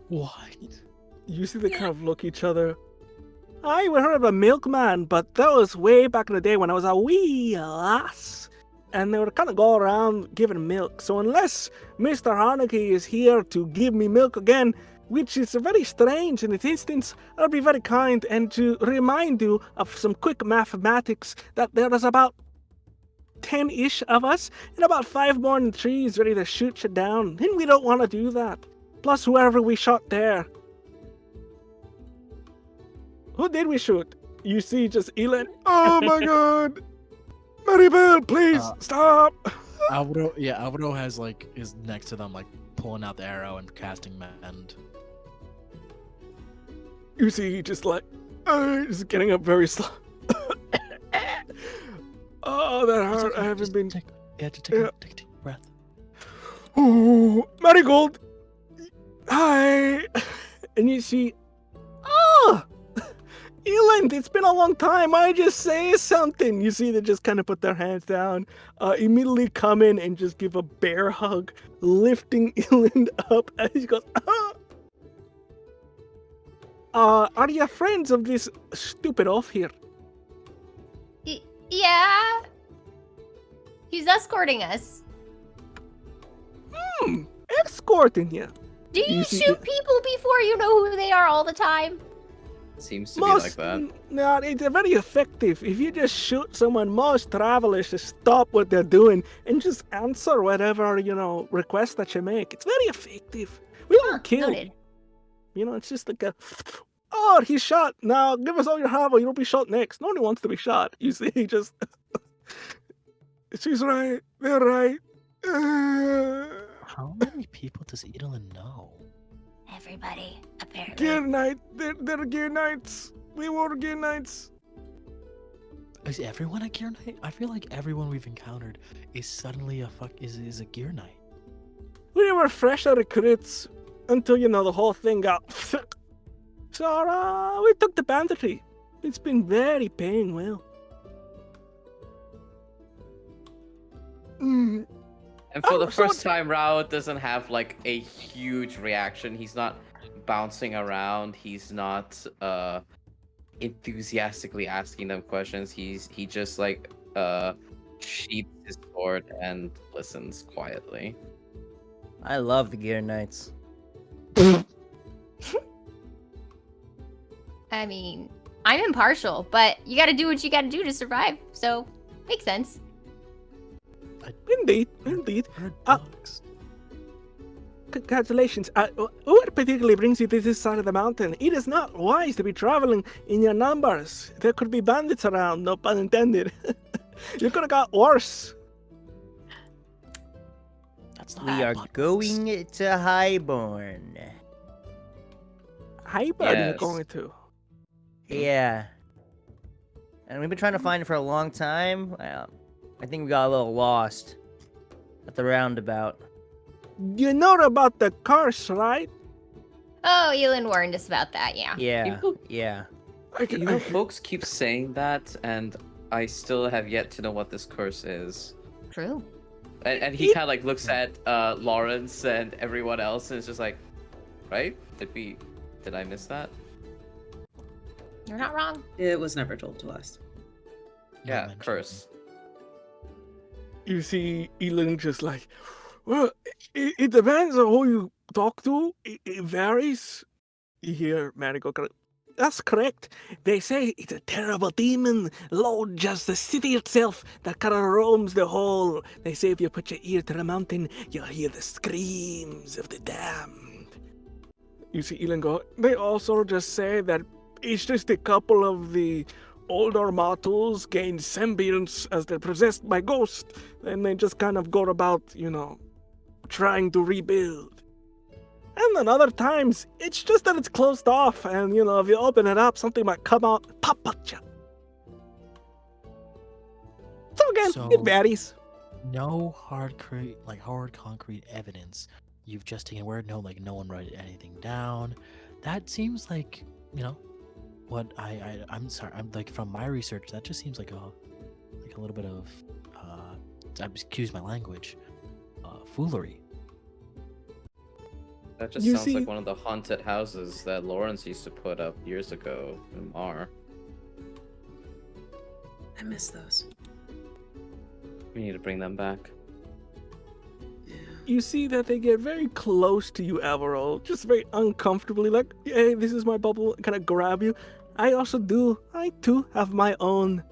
Speaker 1: What? You see they kind of look each other. I even heard of a milkman, but that was way back in the day when I was a wee lass. And they would kind of go around giving milk. So unless Mr. Haneke is here to give me milk again, which is very strange in this instance, I'll be very kind and to remind you of some quick mathematics that there is about 10-ish of us and about 5 more in the trees ready to shoot you down. And we don't want to do that. Plus whoever we shot there. Who did we shoot? You see just Elin. Oh my god! Maribel, please stop!
Speaker 3: Alvaro has is next to them, pulling out the arrow and casting mend.
Speaker 1: You see, he just just getting up very slow. Oh, that hurt. I haven't been.
Speaker 3: Take a deep breath.
Speaker 1: Oh, Marigold. Hi. And you see, Elend, it's been a long time. I just say something. You see, they just kind of put their hands down, immediately come in and just give a bear hug, lifting Elend up as he goes, are you friends of this stupid oaf here?
Speaker 4: Yeah. He's escorting us.
Speaker 1: Escorting you.
Speaker 4: Do you shoot people before you know who they are all the time?
Speaker 6: Seems to be like that.
Speaker 1: No, it's very effective. If you just shoot someone, most travelers just stop what they're doing and just answer whatever, request that you make. It's very effective. We don't kill.
Speaker 4: Noted.
Speaker 1: It's just like he's shot. Now give us all you have or you'll be shot next. No one wants to be shot. You see, she's right. They're right.
Speaker 3: How many people does Edelin know?
Speaker 4: Everybody, apparently.
Speaker 1: Gear Knight. They're Gear Knights. We were Gear Knights.
Speaker 3: Is everyone a Gear Knight? I feel like everyone we've encountered is suddenly is a Gear Knight.
Speaker 1: We were fresher recruits until, the whole thing got... So, we took the banditry. It's been very paying well. Mm,
Speaker 6: And for
Speaker 1: Oh,
Speaker 6: the
Speaker 1: so
Speaker 6: first time, Rao doesn't have like a huge reaction. He's not bouncing around. He's not enthusiastically asking them questions. He just like sheaths his sword and listens quietly.
Speaker 5: I love the Gear Knights.
Speaker 4: I mean, I'm impartial, but you gotta do what you gotta do to survive, so makes sense.
Speaker 1: Indeed.
Speaker 3: Bird
Speaker 1: Uh,
Speaker 3: dogs.
Speaker 1: Congratulations. What particularly brings you to this side of the mountain? It is not wise to be traveling in your numbers. There could be bandits around, no pun intended. You could have got worse.
Speaker 3: That's not
Speaker 5: We
Speaker 3: how
Speaker 5: are
Speaker 3: buttons.
Speaker 5: going to Highburn.
Speaker 1: Highburn you're
Speaker 6: Yes.
Speaker 1: going to.
Speaker 5: Yeah. And we've been trying to find it for a long time. Well, I think we got a little lost at the roundabout.
Speaker 1: You know about the curse, right?
Speaker 4: Oh, Elin warned us about that, yeah.
Speaker 5: Yeah,
Speaker 6: People-
Speaker 5: yeah.
Speaker 6: Folks keep saying that, and I still have yet to know what this curse is.
Speaker 4: True.
Speaker 6: And he kind of like looks at Lawrence and everyone else, and is just like, right? Did I miss that?
Speaker 4: You're not wrong.
Speaker 2: It was never told to us.
Speaker 3: Not
Speaker 6: Yeah,
Speaker 3: mentioned.
Speaker 6: curse.
Speaker 1: You see Elin just like, well, it depends on who you talk to. It varies. You hear Marigold go, that's correct. They say it's a terrible demon, Lord, just the city itself that kind of roams the whole. They say if you put your ear to the mountain, you'll hear the screams of the damned. You see Elin go, they also just say that it's just a couple of the older mortals gain semblance as they're possessed by ghosts, and they just kind of go about, trying to rebuild. And then other times, it's just that it's closed off, and if you open it up, something might come out, pop at you. So again,
Speaker 3: So-
Speaker 1: it varies.
Speaker 3: No hard concrete evidence. You've just taken word. No, no one wrote anything down. That seems like what I'm sorry. I'm like from my research. That just seems like a little bit of excuse my language, foolery.
Speaker 6: That just
Speaker 1: You
Speaker 6: sounds
Speaker 1: see-
Speaker 6: like one of the haunted houses that Lawrence used to put up years ago in Mar.
Speaker 2: I miss those.
Speaker 6: We need to bring them back.
Speaker 2: Yeah.
Speaker 1: You see that they get very close to you, Alvaro, just very uncomfortably, like, hey, this is my bubble, kind of grab you. I too have my own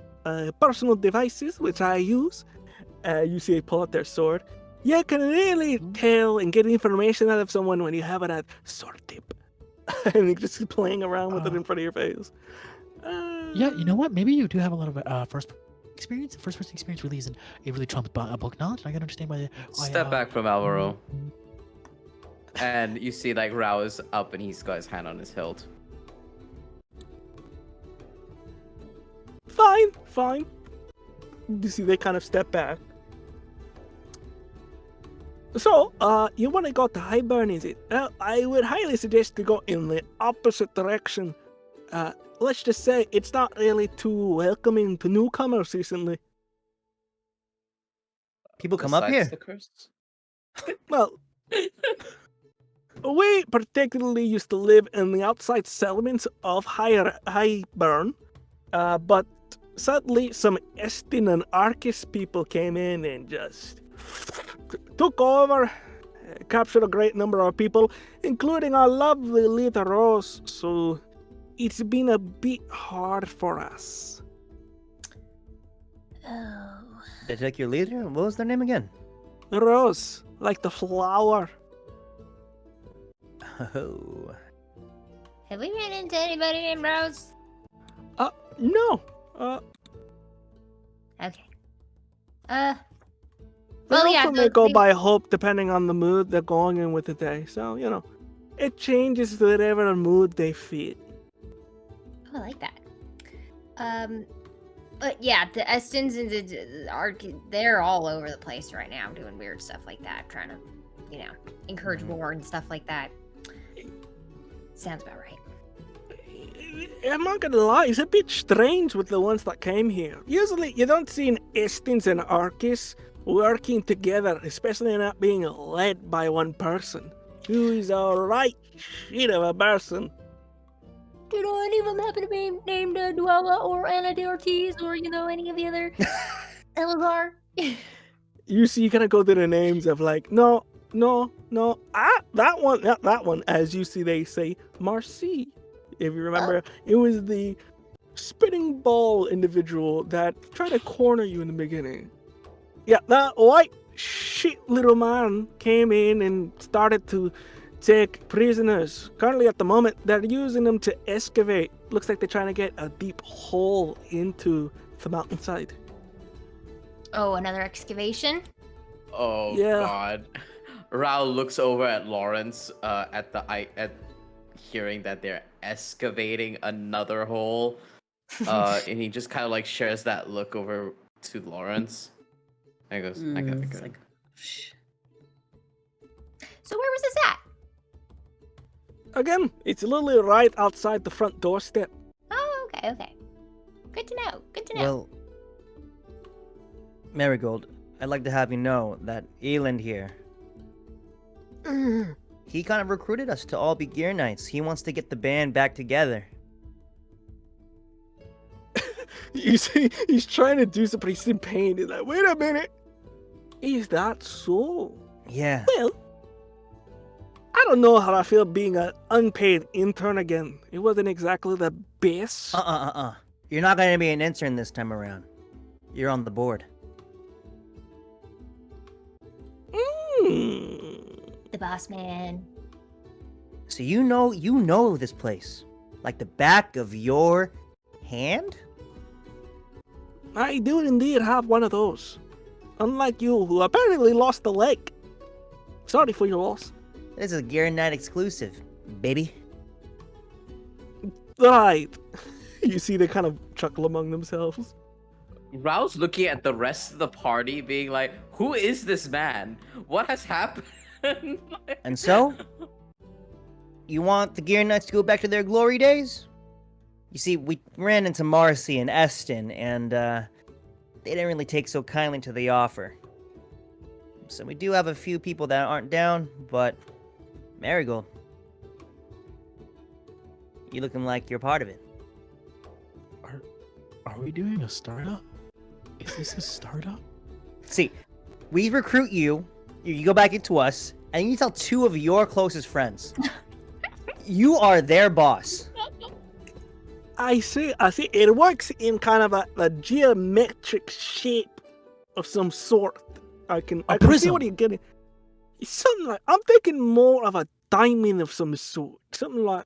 Speaker 1: personal devices, which I use. You see they pull out their sword. You can really tell and get information out of someone when you have it at sword tip. And you just keep playing around with it in front of your face.
Speaker 3: Yeah, you know what? Maybe you do have a lot of first person experience really isn't it really trumps book knowledge. I can understand why.
Speaker 6: Step back from Alvaro. And you see like Rao is up and he's got his hand on his hilt.
Speaker 1: Fine. You see they kind of step back. So, you want to go to Highburn, is it? I would highly suggest to go in the opposite direction. Let's just say it's not really too welcoming to newcomers recently.
Speaker 5: People come up
Speaker 6: Besides
Speaker 5: here.
Speaker 6: the curse?
Speaker 1: Well, we particularly used to live in the outside settlements of Highburn, but sadly some Estin and Arcus people came in and just took over, captured a great number of people, including our lovely little Rose, so it's been a bit hard for us.
Speaker 4: Oh.
Speaker 5: They take your leader? What was their name again?
Speaker 1: Rose, like the flower.
Speaker 5: Oh.
Speaker 4: Have we ran into anybody named Rose?
Speaker 1: No.
Speaker 4: Okay.
Speaker 1: They
Speaker 4: Well, yeah,
Speaker 1: also may go
Speaker 4: they-
Speaker 1: by hope depending on the mood they're going in with the day. So, it changes to whatever mood they fit.
Speaker 4: Oh, I like that. But yeah, the Estons and they're all over the place right now doing weird stuff like that, trying to, encourage war and stuff like that. Sounds about right.
Speaker 1: I'm not gonna lie, it's a bit strange with the ones that came here. Usually, you don't see an Estins and Arcus working together, especially not being led by one person. Who is a right shit of a person.
Speaker 4: Do any of them happen to be named Duella or Anna de Ortiz or, any of the other Elazar?
Speaker 1: You see, you kind of go to the names of like, no, that one, as you see, they say Marcy. If you remember, it was the spitting ball individual that tried to corner you in the beginning. Yeah, that white shit little man came in and started to take prisoners. Currently, at the moment, they're using them to excavate. Looks like they're trying to get a deep hole into the mountainside.
Speaker 4: Oh, another excavation?
Speaker 6: Oh
Speaker 1: Yeah.
Speaker 6: God. Raul looks over at Lawrence at hearing that they're excavating another hole. And he just kind of like shares that look over to Lawrence. And he goes, I gotta be
Speaker 2: It's
Speaker 6: good.
Speaker 2: like, shh.
Speaker 4: So where was this at?
Speaker 1: Again, it's literally right outside the front doorstep.
Speaker 4: Oh, okay. Good to know.
Speaker 5: Well, Marigold, I'd like to have you know that Eland here, he kind of recruited us to all be Gear Knights. He wants to get the band back together.
Speaker 1: You see, he's trying to do something, but he's in pain. He's like, wait a minute. Is that so?
Speaker 5: Yeah.
Speaker 1: Well, I don't know how I feel being an unpaid intern again. It wasn't exactly the best.
Speaker 5: You're not going to be an intern this time around. You're on the board.
Speaker 4: The boss man.
Speaker 5: So you know this place. Like the back of your hand?
Speaker 1: I do indeed have one of those. Unlike you, who apparently lost a leg. Sorry for your loss.
Speaker 5: This is a Gear Knight exclusive, baby.
Speaker 1: Right. You see, they kind of chuckle among themselves.
Speaker 6: Raul's looking at the rest of the party, being like, who is this man? What has happened?
Speaker 5: And so? You want the Gear Knights to go back to their glory days? You see, we ran into Marcy and Eston, and they didn't really take so kindly to the offer. So we do have a few people that aren't down, but Marigold, you looking like you're part of it.
Speaker 3: Are we doing a startup? Is this a startup?
Speaker 5: See, we recruit you, you go back into us, and you tell two of your closest friends. You are their boss.
Speaker 1: I see. It works in kind of a geometric shape of some sort. I can see
Speaker 3: prism.
Speaker 1: what you're getting. It's something like, I'm thinking more of a diamond of some sort. Something like,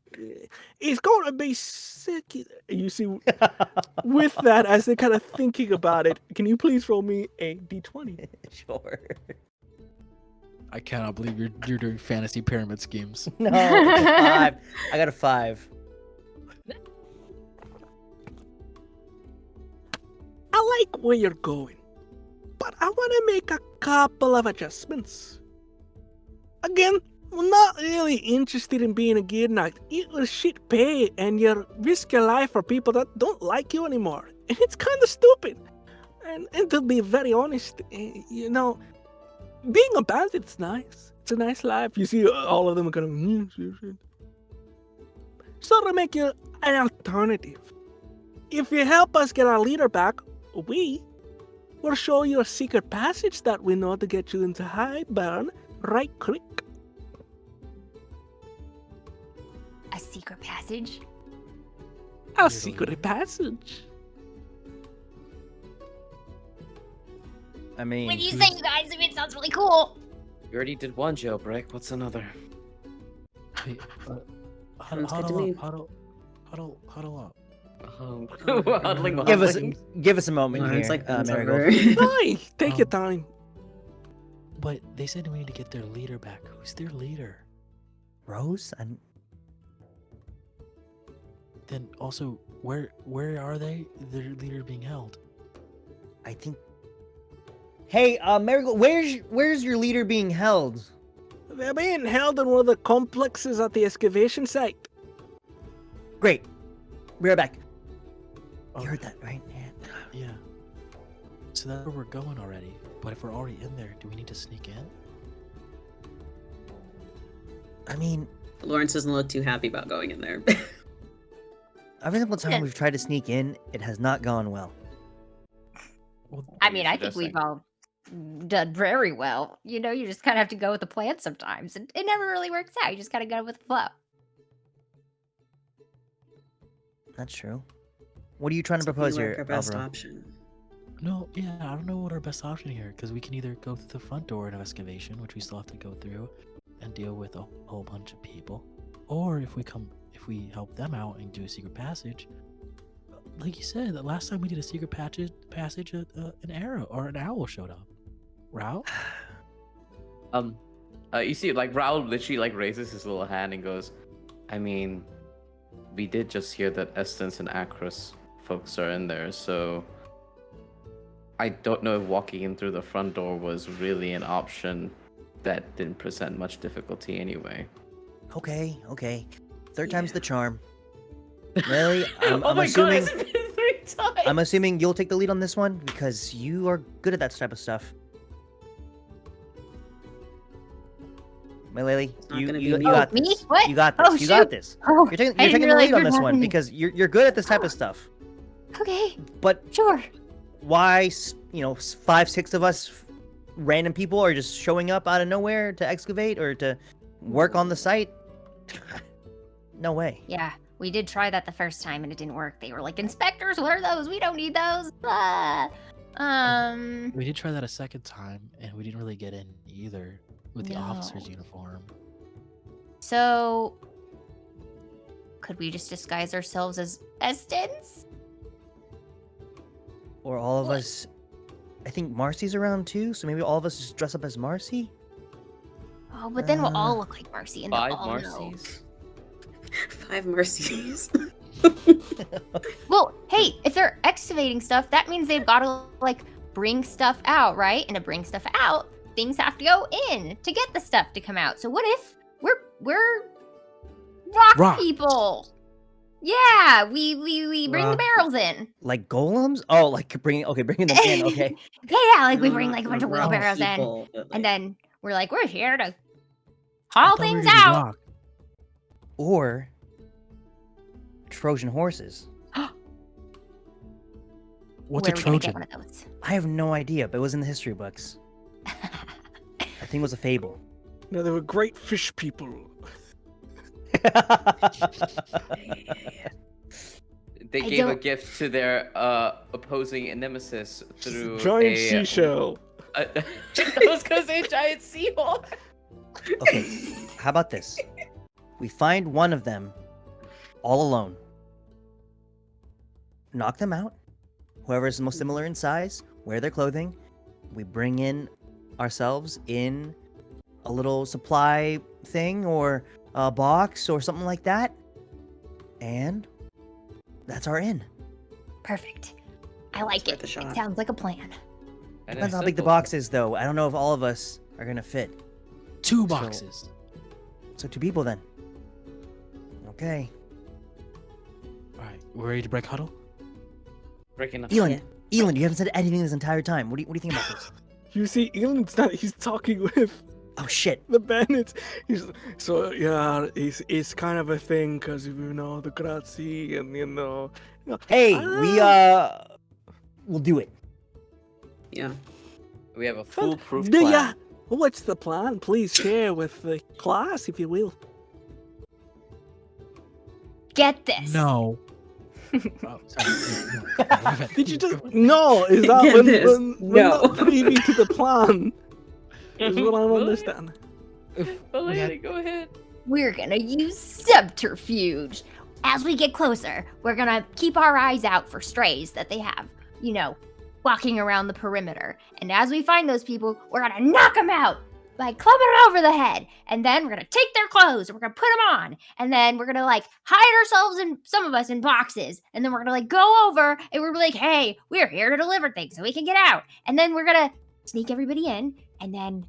Speaker 1: it's going to be sick. You see, with that, as they're kind of thinking about it, can you please roll me a d20?
Speaker 5: Sure.
Speaker 3: I cannot believe you're doing fantasy pyramid schemes.
Speaker 5: No, it's a 5. I got a 5.
Speaker 1: I like where you're going, but I want to make a couple of adjustments. Again, I'm not really interested in being a gear knight. It will shit pay, and you risk your life for people that don't like you anymore. And it's kind of stupid. And to be very honest, being a bandit's nice. It's a nice life. You see, all of them are kind of. So to make you an alternative, if you help us get our leader back, we will show you a secret passage that we know to get you into Highburn right quick.
Speaker 4: A secret passage?
Speaker 1: A secret passage.
Speaker 5: I mean,
Speaker 4: When you say you guys, it sounds really cool.
Speaker 6: You already did one jailbreak. What's another?
Speaker 3: Hey,
Speaker 2: Sounds good to me.
Speaker 3: Huddle up.
Speaker 6: We're huddling.
Speaker 5: give us a moment
Speaker 2: Lawrence,
Speaker 5: here,
Speaker 2: like, bends
Speaker 5: Marigold.
Speaker 2: over.
Speaker 1: Hi, take your time.
Speaker 3: But they said we need to get their leader back. Who's their leader?
Speaker 5: Rose?
Speaker 3: Then also, where are they? Their leader being held.
Speaker 5: I think. Hey, Marigold, where's your leader being held?
Speaker 1: They're being held in one of the complexes at the excavation site.
Speaker 5: Great. Be right back.
Speaker 3: Oh,
Speaker 5: You heard that, right?
Speaker 3: yeah. So that's where we're going already. But if we're already in there, do we need to sneak in?
Speaker 5: I mean,
Speaker 2: Lawrence doesn't look too happy about going in there.
Speaker 5: every single
Speaker 4: Yeah.
Speaker 5: time we've tried to sneak in, it has not gone well.
Speaker 3: Well,
Speaker 4: I
Speaker 6: What are
Speaker 4: mean,
Speaker 6: you
Speaker 4: I think we've
Speaker 6: suggesting?
Speaker 4: all done very well. You know, you just kind of have to go with the plan sometimes. And it never really works out. You just gotta go with the flow.
Speaker 5: That's true. What are you trying to
Speaker 2: So we
Speaker 5: propose
Speaker 2: like
Speaker 5: here,
Speaker 2: our best
Speaker 5: Alvaro?
Speaker 2: option.
Speaker 3: no, yeah, I don't know what our best option here, because we can either go through the front door of excavation, which we still have to go through, and deal with a whole bunch of people, or if we help them out and do a secret passage, like you said, the last time we did a secret passage, an arrow or an owl showed up. Raul?
Speaker 6: You see, like Raul literally like raises his little hand and goes, I mean, we did just hear that Estens and Acros folks are in there, so I don't know if walking in through the front door was really an option that didn't present much difficulty anyway.
Speaker 5: Okay. Third time's the charm. Really? I'm
Speaker 6: oh my
Speaker 5: assuming.
Speaker 6: god, it's been 3 times!
Speaker 5: I'm assuming you'll take the lead on this one because you are good at that type of stuff. My lady,
Speaker 2: not
Speaker 5: you
Speaker 2: gonna be
Speaker 5: you
Speaker 2: me.
Speaker 5: got
Speaker 4: Me?
Speaker 5: this.
Speaker 4: What?
Speaker 5: You got this.
Speaker 4: Oh,
Speaker 5: You got
Speaker 4: shoot.
Speaker 5: this.
Speaker 4: Oh,
Speaker 5: You're taking
Speaker 4: I
Speaker 5: the
Speaker 4: didn't realize
Speaker 5: lead on
Speaker 4: you were
Speaker 5: this one
Speaker 4: talking.
Speaker 5: because you're good at this type of stuff.
Speaker 4: Okay,
Speaker 5: But
Speaker 4: sure.
Speaker 5: why, 5, 6 of us random people are just showing up out of nowhere to excavate or to work on the site? No way.
Speaker 4: Yeah, we did try that the first time and it didn't work. They were like, inspectors, what are those? We don't need those. Ah.
Speaker 3: We did try that a second time, and we didn't really get in either with the officer's
Speaker 4: No.
Speaker 3: uniform.
Speaker 4: So, could we just disguise ourselves as Estens?
Speaker 5: Or all of
Speaker 4: What?
Speaker 5: us. I think Marcy's around too, so maybe all of us just dress up as Marcy?
Speaker 4: Oh, but then we'll
Speaker 5: Uh,
Speaker 4: all look like Marcy and they'll
Speaker 6: 5
Speaker 4: all know.
Speaker 6: Marcies.
Speaker 2: 5 mercies.
Speaker 4: Well, hey, if they're excavating stuff, that means they've got to like bring stuff out, right? And to bring stuff out, things have to go in to get the stuff to come out. So what if we're rock
Speaker 3: Rocks.
Speaker 4: people? Yeah, we bring the
Speaker 5: Rock.
Speaker 4: barrels in.
Speaker 5: Like golems? Oh, like bringing them in. Okay.
Speaker 4: Yeah, like we bring like a bunch of
Speaker 2: Rock
Speaker 4: wheelbarrows in,
Speaker 2: people, but,
Speaker 4: and
Speaker 2: like,
Speaker 4: then we're like, we're here to
Speaker 3: I
Speaker 4: haul
Speaker 3: thought we were
Speaker 4: things
Speaker 3: gonna be
Speaker 4: out.
Speaker 3: rock.
Speaker 5: Or Trojan horses.
Speaker 3: What's
Speaker 4: Where
Speaker 3: a
Speaker 4: are we gonna get
Speaker 3: Trojan?
Speaker 4: one of those?
Speaker 5: I have no idea, but it was in the history books. I think it was a fable.
Speaker 1: No, they were great fish people.
Speaker 6: They
Speaker 4: I
Speaker 6: gave a
Speaker 4: don't-
Speaker 6: gift to their opposing nemesis through
Speaker 1: Giant
Speaker 6: a...
Speaker 1: seashell.
Speaker 6: I was gonna say a giant seahorse.
Speaker 5: Okay, how about this? We find one of them all alone. Knock them out. Whoever is the most similar in size, wear their clothing. We bring in ourselves in a little supply thing or a box or something like that. And that's our inn.
Speaker 4: Perfect. I like
Speaker 2: It's worth
Speaker 4: it.
Speaker 2: a shot.
Speaker 4: It sounds like a plan.
Speaker 6: And
Speaker 5: Depends
Speaker 6: it's
Speaker 5: how big the
Speaker 6: simple.
Speaker 5: box is, though. I don't know if all of us are gonna fit.
Speaker 3: 2 boxes.
Speaker 5: So 2 people then. Okay.
Speaker 3: All right, we're ready to break huddle.
Speaker 6: Breaking up.
Speaker 5: Elon, Elon, you haven't said anything this entire time. What do you think about this?
Speaker 1: You see, Elan's not. He's talking with
Speaker 5: Oh shit.
Speaker 1: the bandits. Yeah, it's kind of a thing because the Grazi and
Speaker 5: Hey, we we'll do it.
Speaker 2: Yeah.
Speaker 6: We have a foolproof
Speaker 1: Yeah,
Speaker 6: plan.
Speaker 1: yeah. What's the plan? Please share with the class, if you will.
Speaker 4: Get this.
Speaker 3: No. Oh, sorry. No.
Speaker 1: Did you just no? Is that
Speaker 2: Get
Speaker 1: when,
Speaker 2: this.
Speaker 1: when
Speaker 2: No.
Speaker 1: not privy to the plan? Is what I'm
Speaker 6: Really?
Speaker 1: understanding.
Speaker 6: Oh,
Speaker 3: We had-
Speaker 6: lady, go ahead.
Speaker 4: We're gonna use subterfuge. As we get closer, we're gonna keep our eyes out for strays that they have, walking around the perimeter. And as we find those people, we're gonna knock them out by clubbing them over the head. And then we're gonna take their clothes and we're gonna put them on. And then we're gonna like hide ourselves in, some of us, in boxes. And then we're gonna like go over and we're like, hey, we're here to deliver things so we can get out. And then we're gonna sneak everybody in. And then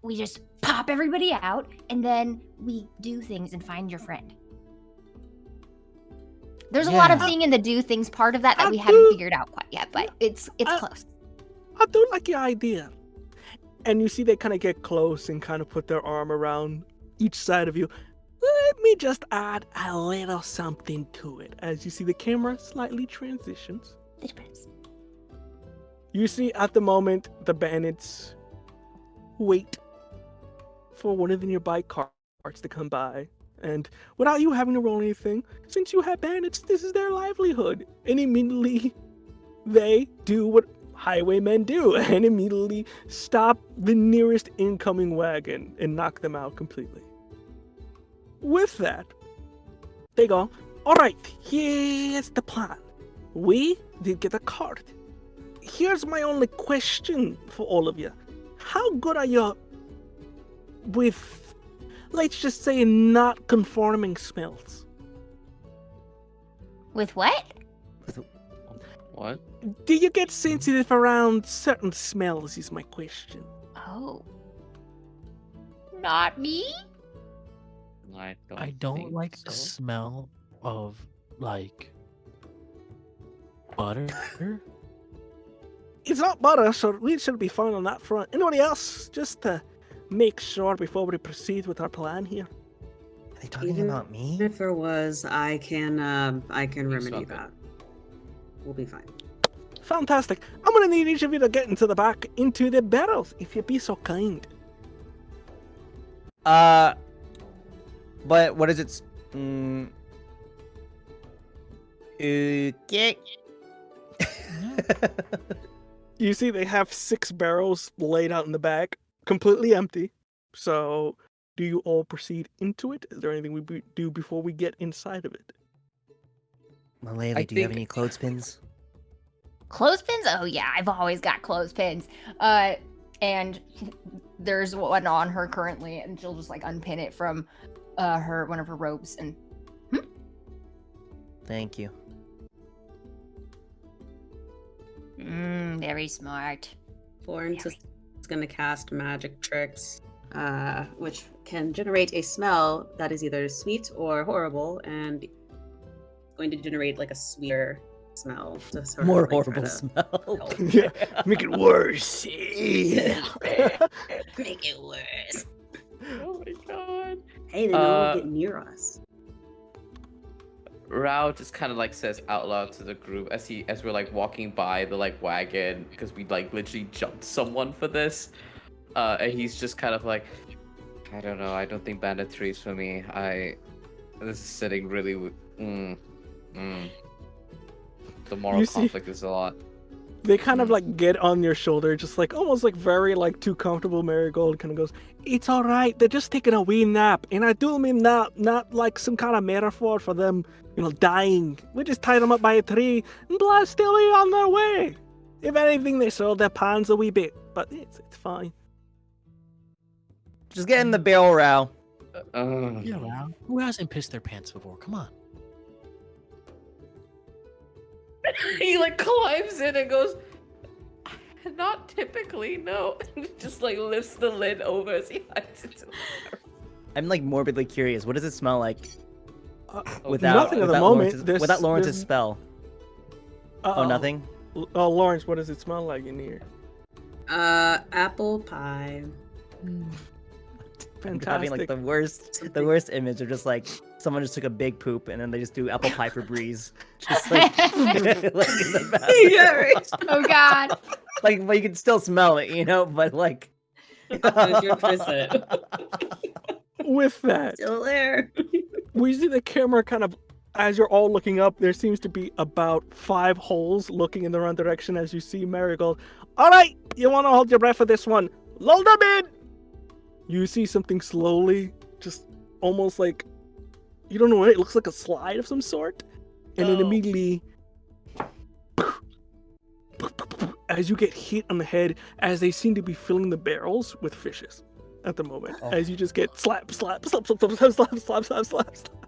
Speaker 4: we just pop everybody out. And then we do things and find your friend. There's a lot of thing in the do things part of that we haven't figured out quite yet, but it's close.
Speaker 1: I do like your idea. And you see they kind of get close and kind of put their arm around each side of you. Let me just add a little something to it. As you see the camera slightly transitions.
Speaker 4: It depends.
Speaker 1: You see at the moment the bandits wait for one of the nearby carts to come by. And without you having to roll anything, since you have bandits, this is their livelihood. And immediately they do what highwaymen do and immediately stop the nearest incoming wagon and knock them out completely. With that, they go, all right, here's the plan. We did get a cart. Here's my only question for all of you. How good are you with, let's just say, not conforming smells?
Speaker 4: With what?
Speaker 6: What?
Speaker 1: Do you get sensitive around certain smells is my question.
Speaker 4: Oh. Not me?
Speaker 3: I don't
Speaker 6: think
Speaker 3: like the
Speaker 6: so.
Speaker 3: smell of like butter.
Speaker 1: It's not butter, so we should be fine on that front. Anybody else? Just to make sure before we proceed with our plan here.
Speaker 5: Are they talking
Speaker 2: Even
Speaker 5: about me?
Speaker 2: If there was, I can remedy
Speaker 6: something.
Speaker 2: that. We'll be fine.
Speaker 1: Fantastic. I'm gonna need each of you to get into the back, into the barrels, if you'd be so kind.
Speaker 5: But what is it? Okay.
Speaker 1: You see they have 6 barrels laid out in the back, completely empty. So, do you all proceed into it? Is there anything we do before we get inside of it?
Speaker 5: Malele, do you have any clothespins?
Speaker 4: Clothespins? Oh yeah, I've always got clothespins. And there's one on her currently, and she'll just like unpin it from one of her robes and
Speaker 5: Thank you.
Speaker 4: very smart.
Speaker 2: Florence is going to cast magic tricks, which can generate a smell that is either sweet or horrible, and going to generate like a sweeter smell. To sort
Speaker 5: More
Speaker 2: of, like,
Speaker 5: horrible
Speaker 2: try
Speaker 5: smell.
Speaker 1: Yeah, make it worse.
Speaker 2: to make it worse.
Speaker 6: Oh my god.
Speaker 2: Hey, they know will get near us.
Speaker 6: Rao just kind of like says out loud to the group as we're like walking by the like wagon, because we like literally jumped someone for this, and he's just kind of like, I don't know, I don't think banditry is for me. This is sitting really the moral
Speaker 1: You see-
Speaker 6: conflict is a lot.
Speaker 1: They kind of like get on your shoulder, just like almost like very like too comfortable. Marigold kind of goes, "It's all right. They're just taking a wee nap, and I do mean that, not like some kind of metaphor for them, dying. We just tied them up by a tree, and blast still on their way. If anything, they sold their pans a wee bit, but it's fine."
Speaker 5: Just get in the barrel, Row.
Speaker 3: Yeah, wow. Who hasn't pissed their pants before? Come on.
Speaker 6: He like climbs in and goes, not typically, no. Just like lifts the lid over as he hides into the
Speaker 5: I'm like morbidly curious. What does it smell like
Speaker 1: Nothing at the moment.
Speaker 5: without Lawrence's spell?
Speaker 1: Uh-oh.
Speaker 5: Oh, nothing?
Speaker 1: Oh, Lawrence, what does it smell like in here?
Speaker 2: Apple pie.
Speaker 5: I'm
Speaker 1: Fantastic.
Speaker 5: having like the worst image of just like someone just took a big poop and then they just do apple pie for breeze. Just like, like in the bathroom.
Speaker 2: Yeah, right.
Speaker 4: Oh god.
Speaker 5: Like, but you can still smell it, but like.
Speaker 2: 100%.
Speaker 1: With that,
Speaker 2: Still there.
Speaker 1: we see the camera kind of, as you're all looking up, there seems to be about 5 holes looking in the wrong direction as you see Marigold. All right, you want to hold your breath for this one. Load them in! You see something slowly, just almost like, you don't know what it looks like, a slide of some sort. And then
Speaker 6: No.
Speaker 1: immediately, as you get hit on the head, as they seem to be filling the barrels with fishes at the moment.
Speaker 5: Oh.
Speaker 1: As you just get slap, slap, slap, slap, slap, slap, slap, slap, slap, slap, slap.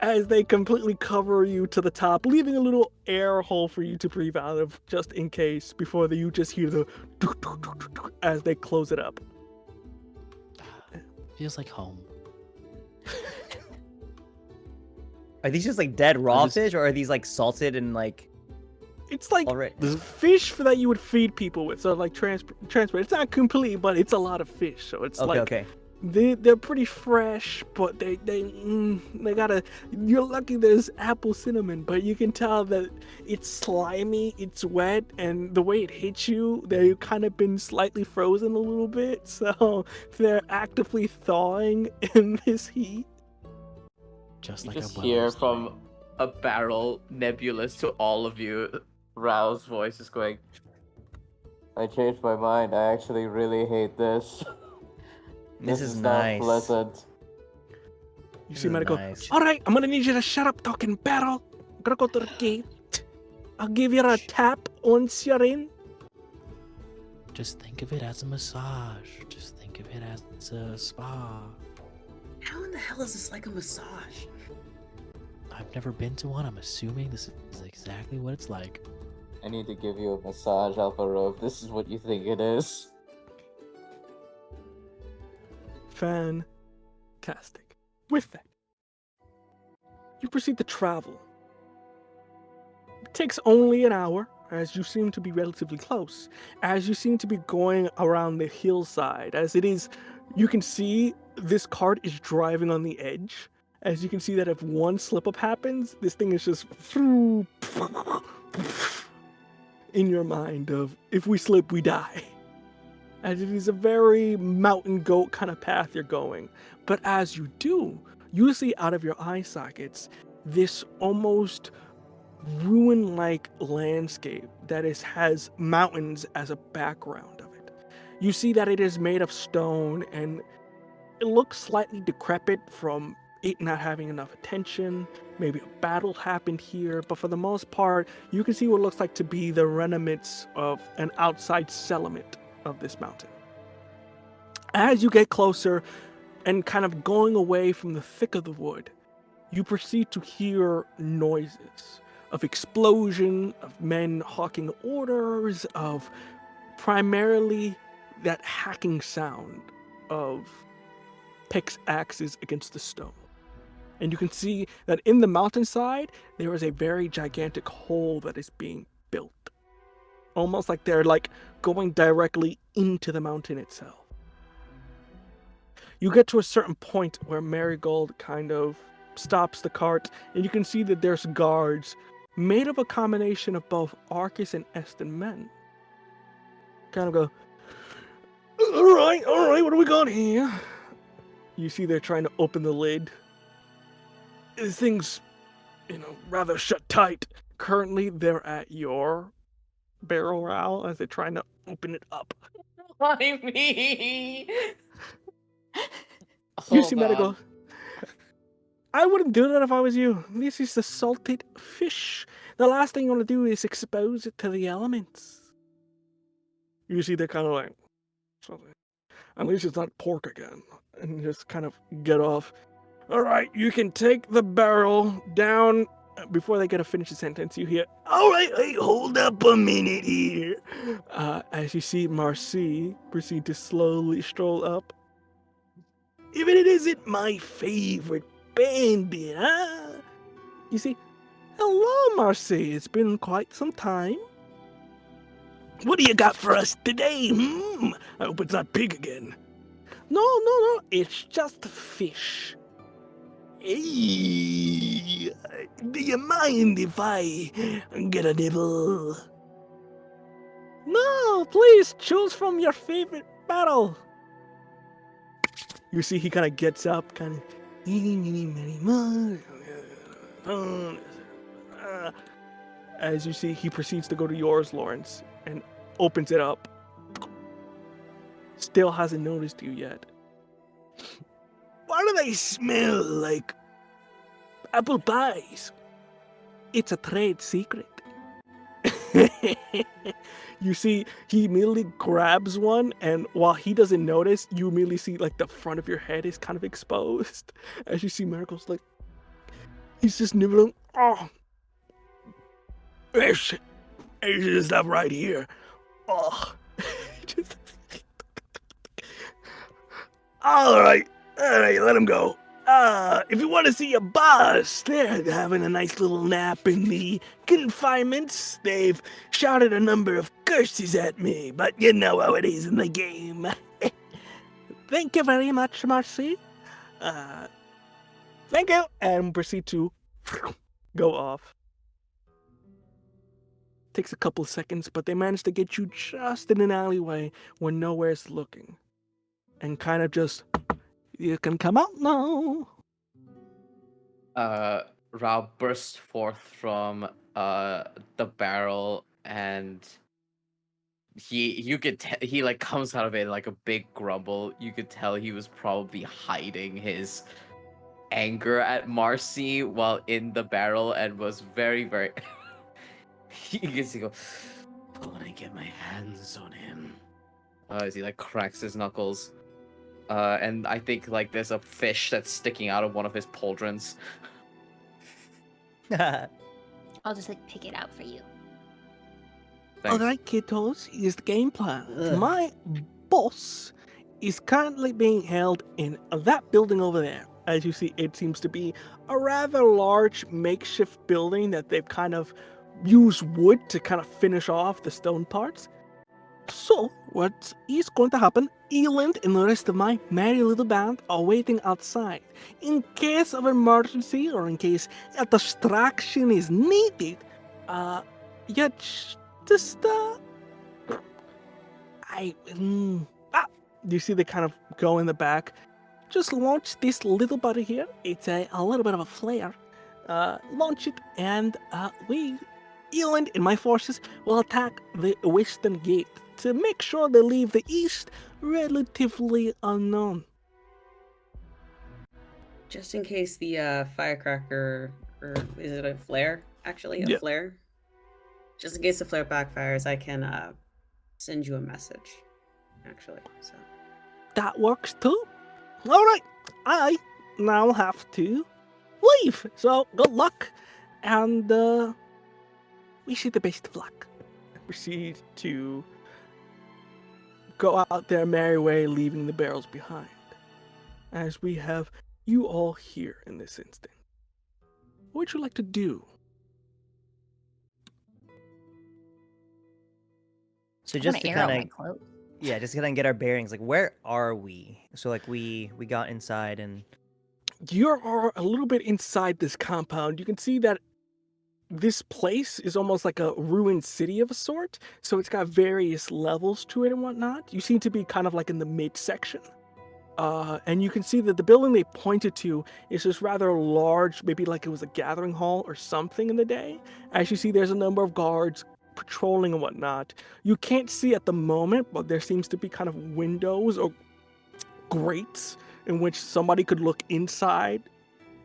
Speaker 1: As they completely cover you to the top, leaving a little air hole for you to breathe out of just in case, before you just hear the as they close it up.
Speaker 3: Feels like home.
Speaker 5: Are these just like dead raw
Speaker 3: just-
Speaker 5: fish, or are these like salted and like
Speaker 1: It's like
Speaker 5: already?
Speaker 1: fish that you would feed people with, so like transport. It's not complete, but it's a lot of fish, so it's
Speaker 5: Okay,
Speaker 1: like
Speaker 5: okay.
Speaker 1: they're pretty fresh, but they gotta. You're lucky there's apple cinnamon, but you can tell that it's slimy, it's wet, and the way it hits you, they've kind of been slightly frozen a little bit, so they're actively thawing in this heat.
Speaker 3: Just
Speaker 6: You
Speaker 3: like
Speaker 6: just
Speaker 3: a
Speaker 6: hear
Speaker 3: Willows
Speaker 6: from a barrel nebulous to all of you, Rao's voice is going, I changed my mind. I actually really hate this.
Speaker 5: This is
Speaker 6: not
Speaker 5: nice.
Speaker 6: pleasant.
Speaker 1: You
Speaker 5: This
Speaker 1: see
Speaker 5: is
Speaker 1: Medical.
Speaker 5: nice.
Speaker 1: All right, I'm gonna need you to shut up, talking barrel. I'm gonna go to the gate. I'll give you a tap once you're in.
Speaker 3: Just think of it as a massage. Just think of it as a spa.
Speaker 2: How in the hell is this like a massage?
Speaker 3: I've never been to one. I'm assuming this is exactly what it's like.
Speaker 6: I need to give you a massage, Alvaro, if this is what you think it is.
Speaker 1: Fantastic. With that, you proceed to travel. It takes only an hour, as you seem to be relatively close, as you seem to be going around the hillside, as it is, you can see this cart is driving on the edge. As you can see that if one slip-up happens, this thing is just in your mind of, if we slip, we die. As it is a very mountain goat kind of path you're going. But as you do, you see out of your eye sockets this almost ruin-like landscape that has mountains as a background of it. You see that it is made of stone, and it looks slightly decrepit from it not having enough attention. Maybe a battle happened here, but for the most part, you can see what looks like to be the remnants of an outside settlement of this mountain. As you get closer and kind of going away from the thick of the wood, you proceed to hear noises of explosion, of men hawking orders, of primarily that hacking sound of pickaxes against the stone. And you can see that in the mountainside, there is a very gigantic hole that is being built. Almost like they're like going directly into the mountain itself. You get to a certain point where Marigold kind of stops the cart, and you can see that there's guards made of a combination of both Arcus and Eston men. Kind of go, all right, what do we got here? You see they're trying to open the lid. This thing's, rather shut tight. Currently, they're at your barrel row as they're trying to open it up.
Speaker 6: Why me?
Speaker 1: You see
Speaker 6: Hold
Speaker 1: Medical.
Speaker 6: on.
Speaker 1: I wouldn't do that if I was you. This is the salted fish. The last thing you want to do is expose it to the elements. You see they're kind of like, something. At least it's not pork again. And just kind of get off. All right, you can take the barrel down. Before they get to finish the sentence, you hear, all right, hey, hold up a minute here. As you see Marcy proceed to slowly stroll up. Even it isn't my favorite bandit, huh? You see, hello, Marcy. It's been quite some time. What do you got for us today? I hope it's not pig again. No. It's just fish. Hey, do you mind if I get a nibble? No, please choose from your favorite barrel. You see he kind of gets up, kind of. As you see, he proceeds to go to yours, Lawrence, and opens it up. Still hasn't noticed you yet. Why do they smell like apple pies? It's a trade secret. You see, he immediately grabs one, and while he doesn't notice, you immediately see like the front of your head is kind of exposed. As you see Miracle's like, he's just nibbling. Oh, there's this stuff right here. Oh, just, all right, let him go. If you want to see your boss, they're having a nice little nap in the confinements. They've shouted a number of curses at me, but you know how it is in the game. Thank you very much, Marcy. Thank you, and proceed to go off. Takes a couple of seconds, but they manage to get you just in an alleyway when nowhere's looking. And kind of just, you can come out now.
Speaker 6: Rao bursts forth from the barrel, and he like comes out of it like a big grumble. You could tell he was probably hiding his anger at Marcy while in the barrel, and was very, very. You can see go. But when I get my hands on him, as he like cracks his knuckles, and I think like there's a fish that's sticking out of one of his pauldrons.
Speaker 4: I'll just like pick it out for you.
Speaker 6: Thanks.
Speaker 1: Alright, kiddos, here's the game plan.
Speaker 5: Ugh.
Speaker 1: My boss is currently being held in that building over there. As you see, it seems to be a rather large makeshift building that they've kind of used wood to kind of finish off the stone parts. So, what is going to happen, Eland and the rest of my merry little band are waiting outside. In case of emergency or in case a distraction is needed, you just, you see they kind of go in the back. Just launch this little buddy here. It's a little bit of a flare. Launch it, and Eland and my forces will attack the western gate to make sure they leave the east relatively unknown.
Speaker 2: Just in case the firecracker, or is it a flare? Actually, a
Speaker 1: Yeah.
Speaker 2: flare. Just in case the flare backfires, I can send you a message. Actually, so
Speaker 1: That works too. Alright, I now have to leave. So good luck, and wish you the best of luck. And proceed to go out their merry way, leaving the barrels behind. As we have you all here in this instant. What would you like to do?
Speaker 5: So
Speaker 4: I
Speaker 5: just
Speaker 4: want
Speaker 5: to
Speaker 4: to air out
Speaker 5: kind
Speaker 4: my
Speaker 5: of
Speaker 4: cloak.
Speaker 5: just to kind of get our bearings, like where are we? So like we got inside and
Speaker 1: You're a little bit inside this compound. You can see that this place is almost like a ruined city of a sort. So it's got various levels to it and whatnot. You seem to be kind of like in the midsection. And you can see that the building they pointed to is just rather large, maybe like it was a gathering hall or something in the day. As you see, there's a number of guards patrolling and whatnot. You can't see at the moment, but there seems to be kind of windows or grates in which somebody could look inside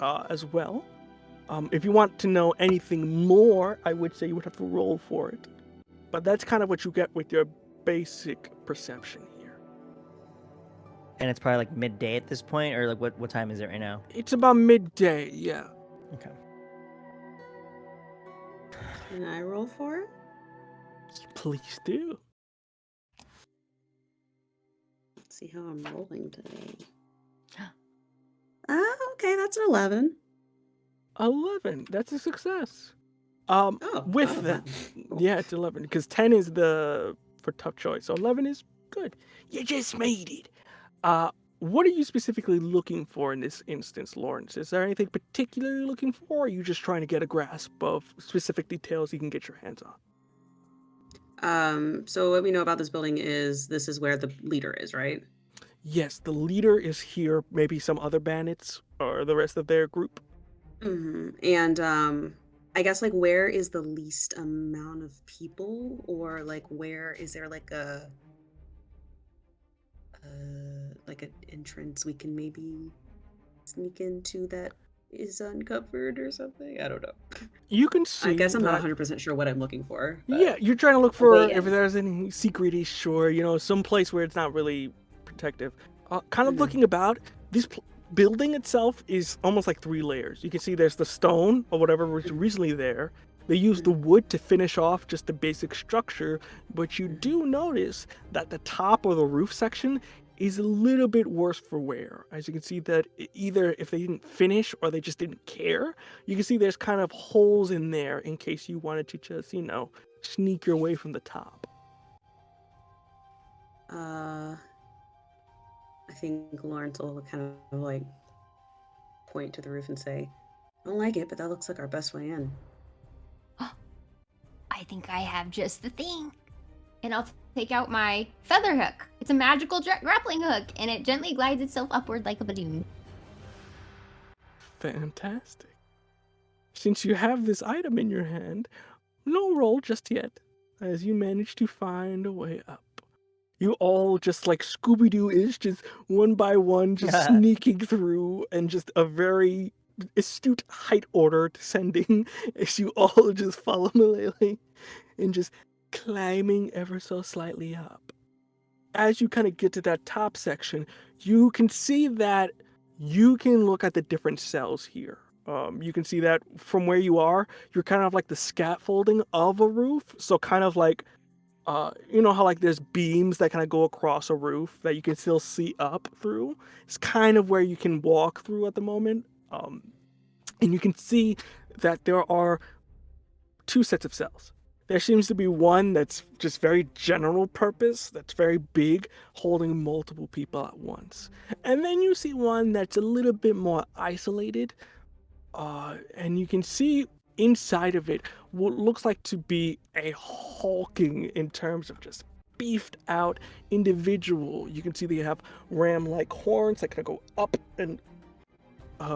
Speaker 1: as well. If you want to know anything more, I would say you would have to roll for it. But that's kind of what you get with your basic perception here.
Speaker 5: it's probably like midday at this point, or like what time is it right now?
Speaker 1: It's about midday, yeah.
Speaker 5: Okay.
Speaker 2: can I roll for it?
Speaker 1: Please do.
Speaker 2: Let's see how I'm rolling today. Okay, that's an 11.
Speaker 1: 11. That's a success.
Speaker 2: Oh,
Speaker 1: With that,
Speaker 2: cool.
Speaker 1: yeah, it's 11 because 10 is the for tough choice. So 11 is good. You just made it. What are you specifically looking for in this instance, Lawrence? Is there anything particularly looking for, or are you just trying to get a grasp of specific details you can get your hands on?
Speaker 2: So what we know about this building is this is where the leader is, right?
Speaker 1: Yes, the leader is here, maybe some other bandits or the rest of their group.
Speaker 2: And I guess like where is the least amount of people, or like where is there like an entrance we can maybe sneak into that is uncovered or something. I don't know.
Speaker 1: You can see.
Speaker 2: I guess I'm not
Speaker 1: that-
Speaker 2: 100% sure what I'm looking for.
Speaker 1: Yeah,
Speaker 2: But
Speaker 1: you're trying to look
Speaker 2: a way
Speaker 1: for if
Speaker 2: in.
Speaker 1: there's any secret shore, some place where it's not really protective. Kind of
Speaker 2: Mhm.
Speaker 1: looking about, this building itself is almost like 3 layers. You can see there's the stone or whatever was recently there. They used the wood to finish off just the basic structure, but you do notice that the top or the roof section is a little bit worse for wear. As you can see that either if they didn't finish or they just didn't care, you can see there's kind of holes in there in case you wanted to just, sneak your way from the top.
Speaker 2: I think Lawrence will kind of like point to the roof and say, I don't like it, but that looks like our best way in.
Speaker 4: I think I have just the thing. And I'll take out my feather hook. It's a magical grappling hook, and it gently glides itself upward like a balloon.
Speaker 1: Fantastic. Since you have this item in your hand, no roll just yet, as you manage to find a way up. You all just like Scooby-Doo is, just one by one, just sneaking through, and just a very astute height order descending as you all just follow Malele and just climbing ever so slightly up. As you kind of get to that top section, you can see that you can look at the different cells here. You can see that from where you are, you're kind of like the scaffolding of a roof. So kind of like, you know how like there's beams that kind of go across a roof that you can still see up through? It's kind of where you can walk through at the moment. And you can see that there are 2 sets of cells. There seems to be one that's just very general purpose, that's very big, holding multiple people at once. And then you see one that's a little bit more isolated, and you can see inside of it what looks like to be a hulking in terms of just beefed out individual. You can see they have ram-like horns that kind of go up and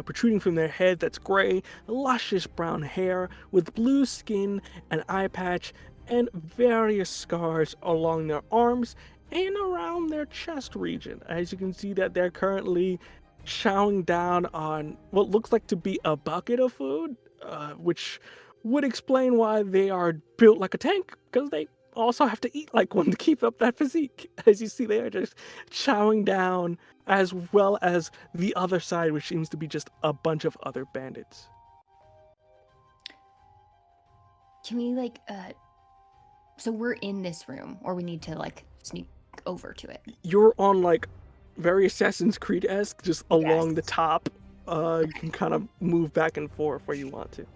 Speaker 1: protruding from their head that's gray, luscious brown hair with blue skin, an eye patch, and various scars along their arms and around their chest region. As you can see that they're currently chowing down on what looks like to be a bucket of food, which would explain why they are built like a tank, because they also have to eat like one to keep up that physique. As you see, they are just chowing down, as well as the other side, which seems to be just a bunch of other bandits.
Speaker 4: Can we so we're in this room, or we need to sneak over to it?
Speaker 1: You're on like very Assassin's Creed-esque, just along the top. You can kind of move back and forth where you want to.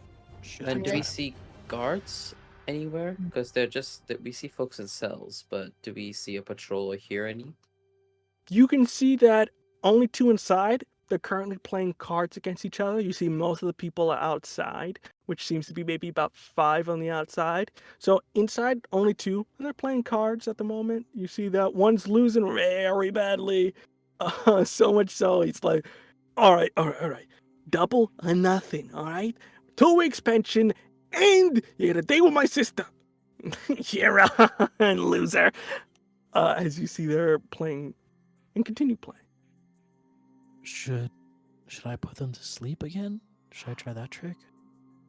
Speaker 6: And do we see guards anywhere? Because they're just that we see folks in cells, but do we see a patrol or hear any?
Speaker 1: You can see that only 2 inside. They're currently playing cards against each other. You see most of the people are outside, which seems to be maybe about 5 on the outside. So inside, only 2, and they're playing cards at the moment. You see that one's losing very badly. So much so, he's like, all right. Double or nothing, all right? 2 weeks pension, and you get a date with my sister. You're on, loser. As you see, they're playing and continue playing.
Speaker 3: Should I put them to sleep again? Should I try that trick?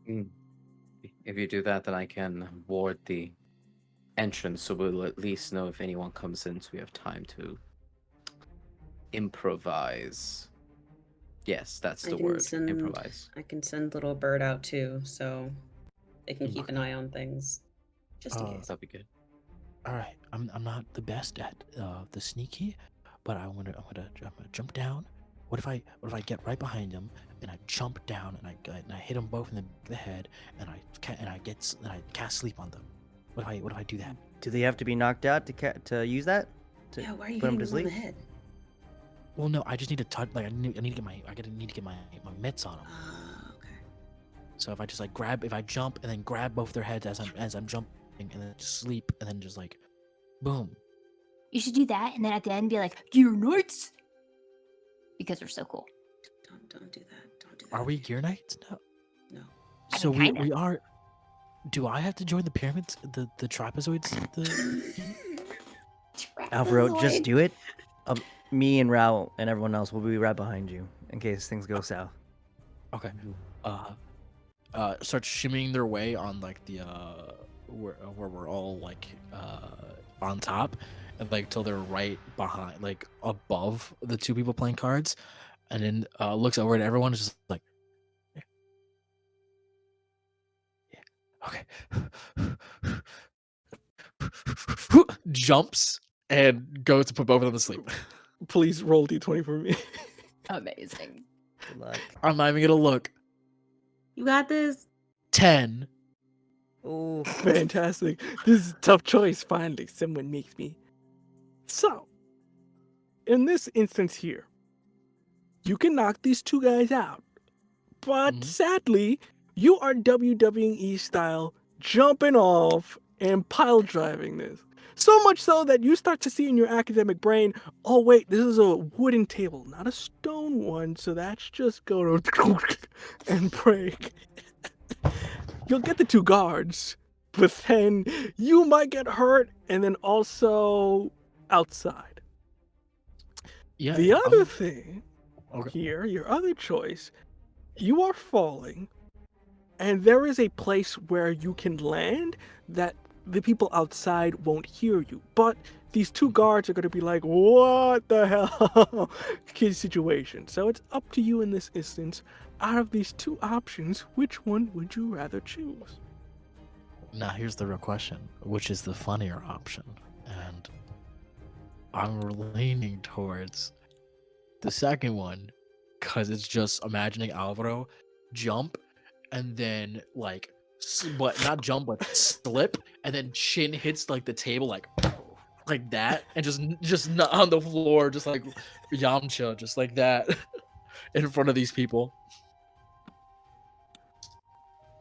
Speaker 6: If you do that, then I can ward the entrance, so we'll at least know if anyone comes in, so we have time to improvise. Yes, that's the word. Improvise.
Speaker 2: I can send little bird out too, so they can keep an eye on things, just in case.
Speaker 6: That'd be good.
Speaker 3: All right, I'm not the best at the sneaky, but I'm gonna jump down. What if I get right behind him and I jump down and I hit them both in the head and I cast sleep on them? What if I do that?
Speaker 5: Do they have to be knocked out to use that?
Speaker 2: Yeah, why are you
Speaker 5: put 'em
Speaker 2: hitting
Speaker 5: to
Speaker 2: them on the
Speaker 5: sleep?
Speaker 2: head?
Speaker 3: Well, no, I just need to touch. Like I need to get my mitts on them.
Speaker 2: Okay.
Speaker 3: So if I just if I jump and then grab both their heads as I'm jumping and then just sleep and then just boom.
Speaker 4: You should do that, and then at the end be like, "Gear Knights," because they're so cool.
Speaker 2: Don't do that. Don't do that.
Speaker 3: Are we gear knights? No.
Speaker 2: No.
Speaker 3: So
Speaker 4: I mean,
Speaker 3: we are. Do I have to join the pyramids? The trapezoids?
Speaker 5: Alvaro, just do it. Me and Raul and everyone else will be right behind you in case things go south.
Speaker 3: Okay. Start shimmying their way on like the where we're all like on top, and like till they're right behind, like above the two people playing cards, and then looks over at everyone, is just like, okay. Jumps and goes to put both of them to sleep.
Speaker 1: Please roll d20 for me.
Speaker 4: Amazing.
Speaker 5: Good luck.
Speaker 3: I'm not even gonna look.
Speaker 2: You got this.
Speaker 3: 10.
Speaker 5: Ooh.
Speaker 1: Fantastic. This is a tough choice. Finally, someone makes me. So, in this instance here, you can knock these two guys out. But
Speaker 3: Mhm.
Speaker 1: sadly, you are WWE style jumping off and pile driving this. So much so that you start to see in your academic brain, oh wait, this is a wooden table, not a stone one, so that's just going to and break. You'll get the two guards, but then you might get hurt and then also outside.
Speaker 3: Yeah.
Speaker 1: The other
Speaker 3: I'm-
Speaker 1: thing
Speaker 3: okay.
Speaker 1: here, your other choice, you are falling, and there is a place where you can land that the people outside won't hear you. But these two guards are going to be like, what the hell? Kid situation. So it's up to you in this instance. Out of these two options, which one would you rather choose?
Speaker 3: Now here's the real question: which is the funnier option? And I'm leaning towards the second one, because it's just imagining Alvaro jump and then like but not jump but slip, and then chin hits like the table like that, and just not on the floor, just like Yamcha, just like that in front of these people.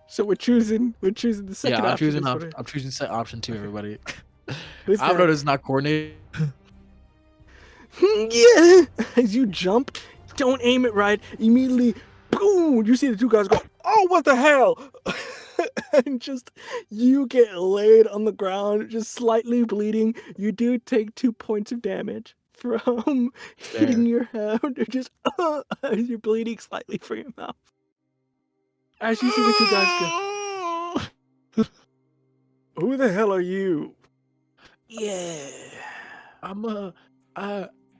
Speaker 1: So we're choosing the second
Speaker 3: Yeah, I'm
Speaker 1: option.
Speaker 3: choosing
Speaker 1: is what it-
Speaker 3: I'm choosing option 2, everybody.
Speaker 1: Who's
Speaker 3: Alvaro
Speaker 1: that?
Speaker 3: is not coordinated.
Speaker 1: Yeah. As you jump, don't aim it right. Immediately, boom! You see the two guys go, oh, what the hell? And just you get laid on the ground, just slightly bleeding. You do take 2 points of damage from hitting
Speaker 3: Fair.
Speaker 1: your head, or just as you're bleeding slightly from your mouth. As you see the two guys go, who the hell are you? Yeah.
Speaker 3: I'm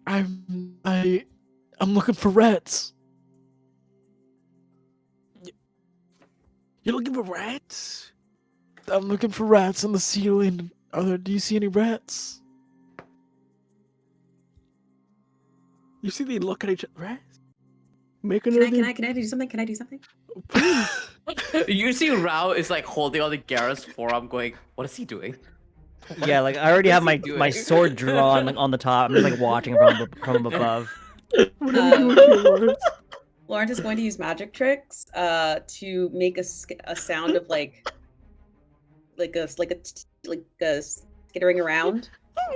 Speaker 3: I'm looking for rats.
Speaker 1: You're looking for rats?
Speaker 3: I'm looking for rats on the ceiling. Do you see any rats?
Speaker 1: You see they look at each other. Rats? Make
Speaker 2: Can
Speaker 1: another.
Speaker 2: I do something? Can I do something?
Speaker 1: Please.
Speaker 6: You see Rao is like holding on to Gareth's forearm going, what is he doing?
Speaker 5: Yeah, like I already
Speaker 6: What
Speaker 5: have
Speaker 6: is
Speaker 5: my
Speaker 6: he doing?
Speaker 5: my sword drawn like on the top. I'm just like watching from above.
Speaker 1: What are we doing here, Lawrence?
Speaker 2: Lawrence is going to use magic tricks to make a sound of like a skittering around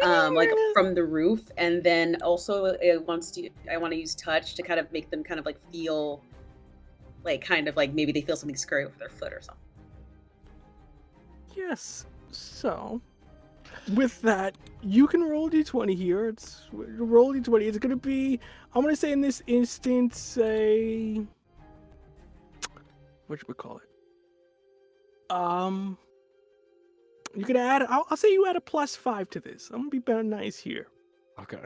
Speaker 2: like from the roof, and then also I want to use touch to kind of make them kind of like feel like kind of like maybe they feel something scurry over their foot or something.
Speaker 1: Yes. So, with that, you can roll d20 here. Roll d20. It's gonna be. I'm gonna say in this instance a. What should we call it? You can add. I'll say you add a +5 to this. I'm gonna be better nice here.
Speaker 3: Okay.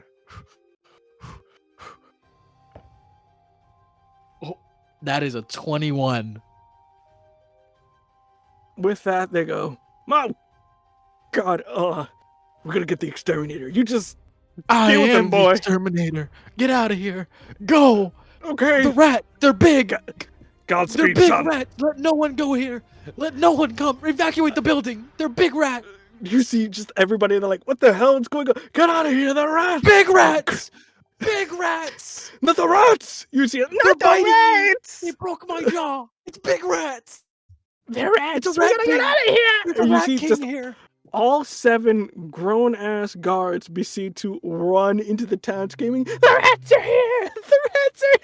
Speaker 3: Oh, that is a 21.
Speaker 1: With that, they go. Oh, God. We're gonna get the exterminator. You just.
Speaker 3: I
Speaker 1: Deal with them,
Speaker 3: am
Speaker 1: boy.
Speaker 3: the exterminator. Get out of here. Go.
Speaker 1: Okay.
Speaker 3: The rat. They're big. They're
Speaker 1: Godspeed,
Speaker 3: big
Speaker 1: son.
Speaker 3: rats. Let no one go here. Let no one come. Evacuate the building. They're big rat.
Speaker 1: You see just everybody, they're like, what the hell is going on? Get out of here, the rats!
Speaker 3: Big rats. Big rats.
Speaker 1: Not the rats! You see it?
Speaker 3: They're
Speaker 1: Not the
Speaker 3: biting me.
Speaker 1: rats!
Speaker 3: They broke my jaw. It's big rats.
Speaker 1: They're rats!
Speaker 3: It's a
Speaker 1: We
Speaker 3: rat
Speaker 1: gotta get
Speaker 3: king.
Speaker 1: out of here!
Speaker 3: There's a
Speaker 1: And you
Speaker 3: rat
Speaker 1: see
Speaker 3: king
Speaker 1: just
Speaker 3: here.
Speaker 1: all 7 grown-ass guards proceed to run into the town screaming, the rats are here! The rats are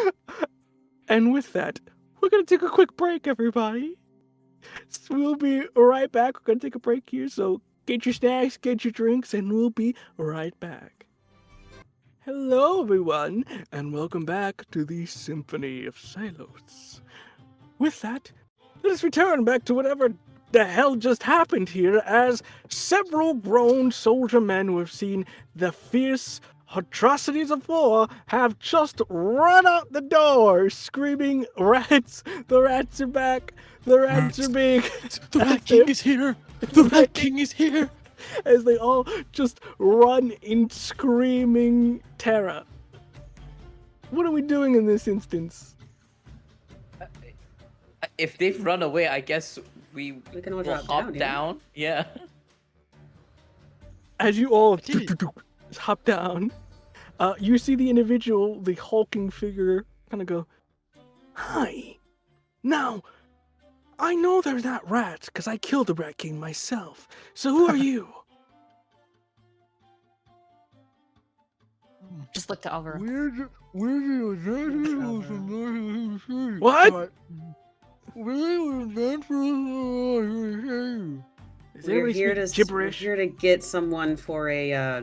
Speaker 1: here! And with that, we're gonna take a quick break, everybody. So we'll be right back. We're gonna take a break here, so get your snacks, get your drinks, and we'll be right back. Hello, everyone, and welcome back to the Symphony of Scylos. With that, let us return back to whatever the hell just happened here, as several grown soldier men who have seen the fierce atrocities of war have just run out the door, screaming, "Rats! The rats are back! The rats are big!"
Speaker 3: The Rat King is here! The Rat King is here!
Speaker 1: As they all just run in screaming terror. What are we doing in this instance?
Speaker 6: If they've run away, I guess we
Speaker 2: can all
Speaker 6: will
Speaker 2: drop
Speaker 6: hop
Speaker 2: down, yeah.
Speaker 6: down. Yeah.
Speaker 1: As you all
Speaker 3: did it.
Speaker 1: hop down, you see the individual, the hulking figure, kind of go, "Hi. Now, I know they're not rats, because I killed the Rat King myself. So who are you?"
Speaker 4: Just look to Alvaro.
Speaker 1: What? Is
Speaker 2: We're
Speaker 1: everybody
Speaker 2: here
Speaker 1: speak
Speaker 2: to we're
Speaker 1: gibberish?
Speaker 2: here to get someone for a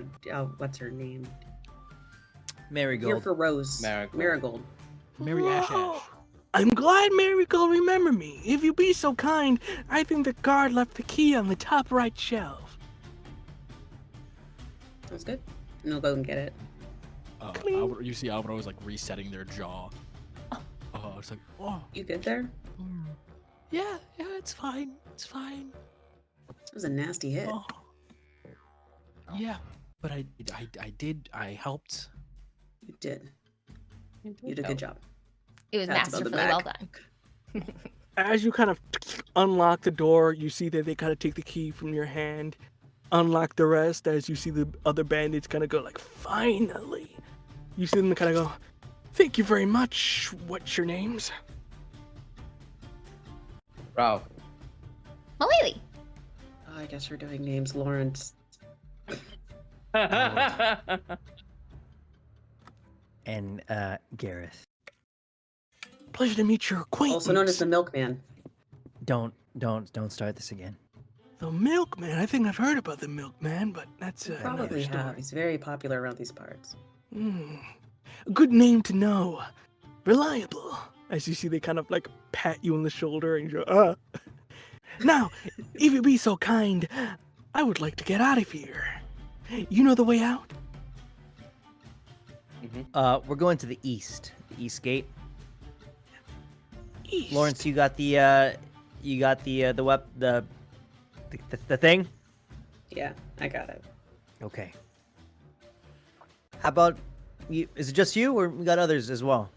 Speaker 2: what's her name? Here
Speaker 5: Marigold.
Speaker 2: for Rose.
Speaker 6: Marigold.
Speaker 2: Marigold.
Speaker 3: Mary Ash
Speaker 1: Whoa.
Speaker 3: Ash.
Speaker 1: I'm glad Marigold remember me. If you be so kind, I think the guard left the key on the top right shelf.
Speaker 2: Sounds good. And we'll go and get it.
Speaker 1: Cling.
Speaker 3: You see Alvaro is like resetting their jaw. It's like, oh,
Speaker 2: You good there?
Speaker 3: yeah, it's fine. It's fine.
Speaker 2: That was a nasty hit.
Speaker 3: Oh. Yeah, but I helped.
Speaker 2: You did. You did a good job.
Speaker 4: It was
Speaker 2: Pats on the
Speaker 4: masterfully well
Speaker 2: back.
Speaker 4: done.
Speaker 1: As you kind of unlock the door, you see that they kind of take the key from your hand, unlock the rest. As you see the other bandits kind of go like, "Finally!" You see them kind of go, "Thank you very much. What's your names?"
Speaker 6: Bro.
Speaker 4: Malili.
Speaker 2: Oh, I guess we're doing names. Lawrence.
Speaker 5: And Gareth.
Speaker 1: Pleasure to meet your acquaintance.
Speaker 2: Also known as the Milkman.
Speaker 5: Don't start this again.
Speaker 1: The Milkman. I think I've heard about the Milkman, but that's
Speaker 2: You
Speaker 1: another
Speaker 2: probably
Speaker 1: story.
Speaker 2: have. He's very popular around these parts.
Speaker 1: A good name to know. Reliable. As you see, they kind of like pat you on the shoulder and you go, Now, if you be so kind, I would like to get out of here. You know the way out?
Speaker 5: We're going to the east gate.
Speaker 1: East.
Speaker 5: Lawrence, you got the thing.
Speaker 2: Yeah, I got it.
Speaker 5: Okay. How about you? Is it just you, or we got others as well?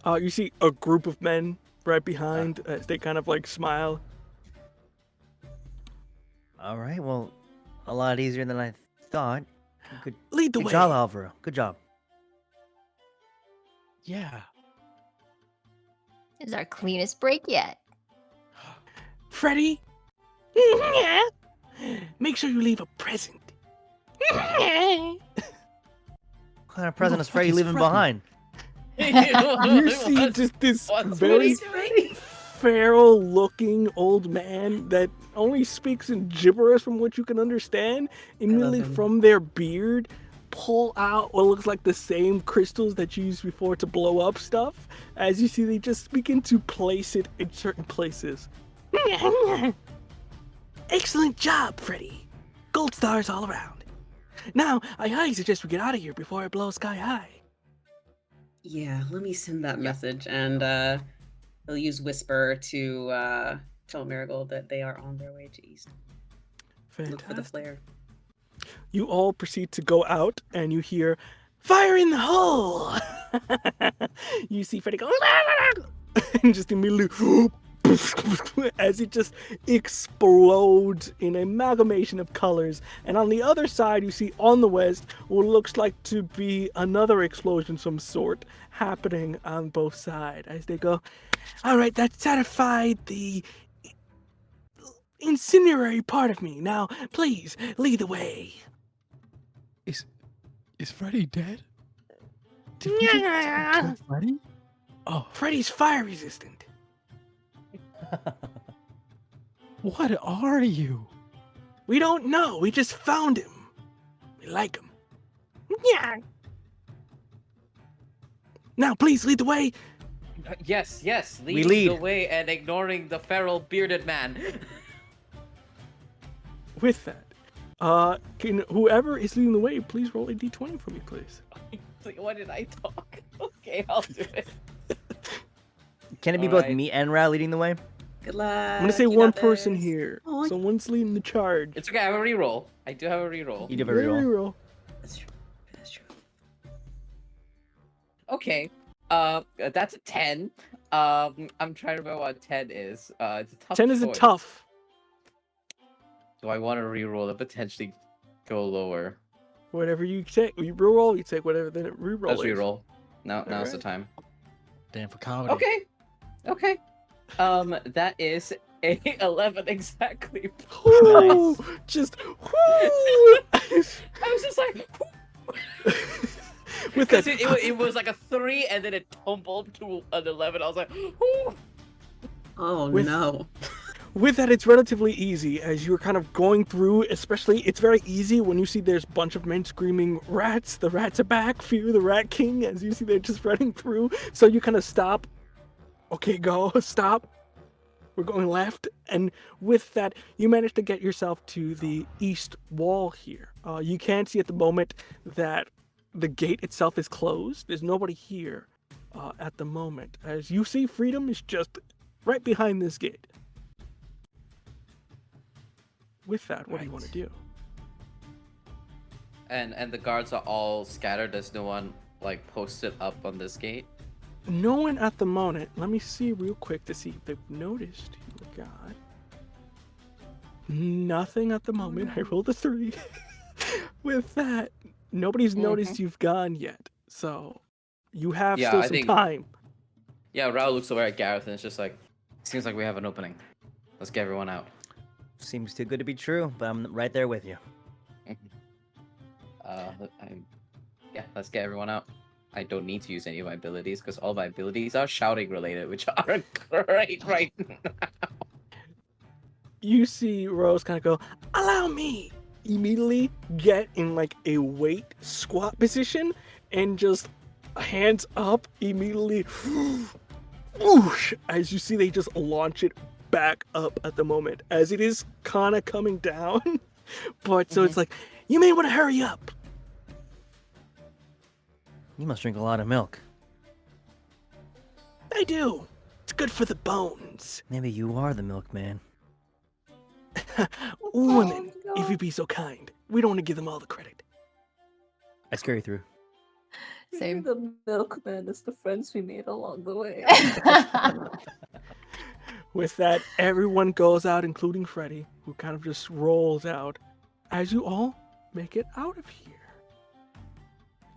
Speaker 1: You see a group of men right behind as they kind of like smile.
Speaker 5: All right. Well, a lot easier than I thought. Good,
Speaker 1: Lead the
Speaker 5: good
Speaker 1: way.
Speaker 5: job, Alvaro. Good job.
Speaker 3: Yeah.
Speaker 4: This is our cleanest break yet.
Speaker 1: Freddy? Make sure you leave a present.
Speaker 5: What kind of present is Freddy
Speaker 3: fuck is
Speaker 5: leaving
Speaker 3: Freddy?
Speaker 5: behind?
Speaker 1: You see just this
Speaker 6: What's
Speaker 1: very
Speaker 6: Freddy?
Speaker 1: feral looking old man that only speaks in gibberish from what you can understand, immediately
Speaker 2: him.
Speaker 1: from their beard pull out what looks like the same crystals that you used before to blow up stuff. As you see, they just begin to place it in certain places. Excellent job, Freddy. Gold stars all around. Now, I highly suggest we get out of here before it blows sky high.
Speaker 2: Yeah, let me send that message, and they'll use Whisper to tell Marigold that they are on their way to East. Look for the
Speaker 1: Fantastic.
Speaker 2: flare.
Speaker 1: You all proceed to go out, and you hear, "Fire in the hole!" You see Freddy go, and just immediately, as it just explodes in an amalgamation of colors. And on the other side, you see on the west what looks like to be another explosion of some sort happening on both sides. As they go, "All right, that satisfied the incendiary part of me. Now, please, lead the way."
Speaker 3: Is Freddy dead? Did we just kill Freddy? Oh,
Speaker 1: Freddy's fire resistant.
Speaker 3: what are you?
Speaker 1: We don't know. We just found him. We like him. Yeah. Now, please lead the way.
Speaker 6: Yes,
Speaker 5: We
Speaker 6: leading
Speaker 5: lead.
Speaker 6: the way and ignoring the feral bearded man.
Speaker 1: With that, can whoever is leading the way please roll a d20 for me, please?
Speaker 6: What did I talk? Okay, I'll do it.
Speaker 5: Can it be both
Speaker 6: Alright.
Speaker 5: me and Ra leading the way?
Speaker 2: Good luck.
Speaker 1: I'm gonna say
Speaker 2: you
Speaker 1: one
Speaker 2: got
Speaker 1: person
Speaker 2: this.
Speaker 1: here.
Speaker 2: Oh,
Speaker 1: Someone's leading the charge.
Speaker 6: It's okay, I have a reroll. I do have a reroll.
Speaker 5: You do have a reroll.
Speaker 1: Reroll.
Speaker 2: That's true. That's true.
Speaker 6: Okay. That's a 10. I'm trying to remember what 10 is. It's a tough
Speaker 1: 10 is a
Speaker 6: choice.
Speaker 1: tough.
Speaker 6: Do I want to reroll and potentially go lower?
Speaker 1: Whatever you take, you reroll. You take whatever the reroll
Speaker 6: Let's
Speaker 1: is.
Speaker 6: reroll. Now's the
Speaker 1: Alright.
Speaker 6: time.
Speaker 3: Damn for comedy.
Speaker 6: Okay. That is a 11 exactly.
Speaker 1: Ooh, just whoo.
Speaker 6: I was just like,
Speaker 1: With
Speaker 6: because
Speaker 1: that,
Speaker 6: it was like a 3 and then it tumbled to an 11. I was like, Whoo!
Speaker 2: Oh
Speaker 1: With-
Speaker 2: no.
Speaker 1: with that, it's relatively easy as you're kind of going through. Especially, it's very easy when you see there's a bunch of men screaming, "Rats! The rats are back! Fear the Rat King!" As you see, they're just running through. So you kind of stop. Okay, go. Stop. We're going left. And with that, you manage to get yourself to the east wall here. You can see at the moment that the gate itself is closed. There's nobody here at the moment. As you see, freedom is just right behind this gate. With that, what do you want to do?
Speaker 6: And the guards are all scattered. There's no one like posted up on this gate.
Speaker 1: No one at the moment. Let me see real quick to see if they've noticed you got. Nothing at the moment. I rolled a 3. With that, nobody's noticed you've gone yet. So you have
Speaker 6: Yeah,
Speaker 1: still
Speaker 6: I
Speaker 1: some
Speaker 6: think-
Speaker 1: time.
Speaker 6: Yeah, Raul looks over at Gareth and it's just like, seems like we have an opening. Let's get everyone out.
Speaker 5: Seems too good to be true, but I'm right there with you.
Speaker 6: Yeah, let's get everyone out. I don't need to use any of my abilities because all my abilities are shouting related, which aren't great right now.
Speaker 1: You see Rose kind of go, "Allow me!" Immediately get in like a weight squat position and just hands up immediately. Whoosh, as you see, they just launch it back up at the moment as it is kind of coming down. But so it's like, you may want to hurry up.
Speaker 5: You must drink a lot of milk.
Speaker 1: I do. It's good for the bones.
Speaker 5: Maybe you are the milkman.
Speaker 1: Women, if you be so kind. We don't want to give them all the credit.
Speaker 5: I scurry through.
Speaker 4: Same.
Speaker 7: The milkman is the friends we made along the way.
Speaker 1: With that, everyone goes out, including Freddy, who kind of just rolls out as you all make it out of here.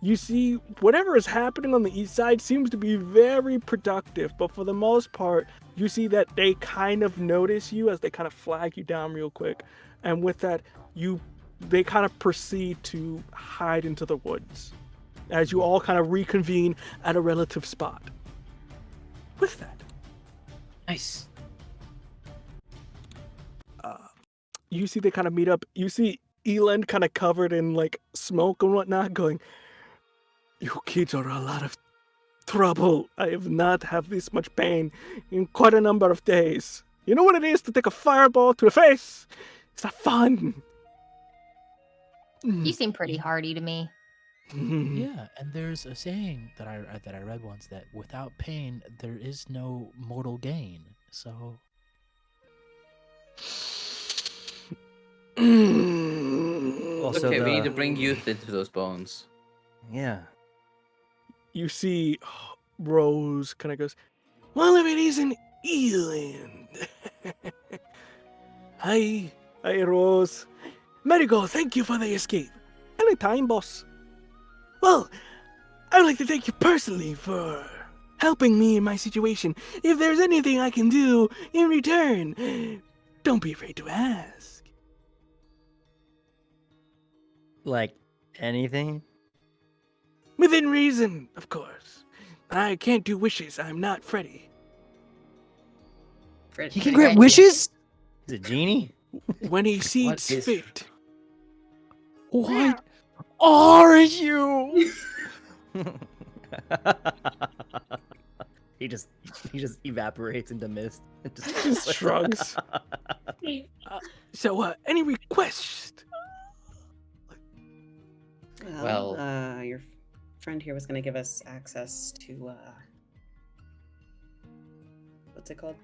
Speaker 1: You see, whatever is happening on the east side seems to be very productive, but for the most part, you see that they kind of notice you as they kind of flag you down real quick. And with that, they kind of proceed to hide into the woods as you all kind of reconvene at a relative spot. With that,
Speaker 6: Nice.
Speaker 1: you see they kind of meet up. You see Eland kind of covered in like smoke and whatnot going, "You kids are a lot of trouble. I have not had this much pain in quite a number of days. You know what it is to take a fireball to the face? It's not fun."
Speaker 4: You seem pretty hardy to me.
Speaker 3: Yeah, and there's a saying that I read once that without pain there is no mortal gain. So
Speaker 5: Also,
Speaker 6: Okay, we need
Speaker 5: the-
Speaker 6: to bring youth into those bones.
Speaker 5: Yeah.
Speaker 1: You see Rose kind of goes, "Well, if it isn't Eland." Hi, Rose. Marigold, thank you for the escape. Anytime, boss. Well, I'd like to thank you personally for helping me in my situation. If there's anything I can do in return, don't be afraid to ask.
Speaker 5: Like anything?
Speaker 1: Within reason, of course. I can't do wishes. I'm not Freddy.
Speaker 2: Fred,
Speaker 5: He can
Speaker 2: Freddy-
Speaker 5: grant wishes? He's a genie?
Speaker 1: When he sees
Speaker 6: is-
Speaker 1: fit.
Speaker 3: what are you?
Speaker 5: he just evaporates into mist.
Speaker 1: Just shrugs. So, any request?
Speaker 6: Well-
Speaker 2: Your friend here was going to give us access to what's it called?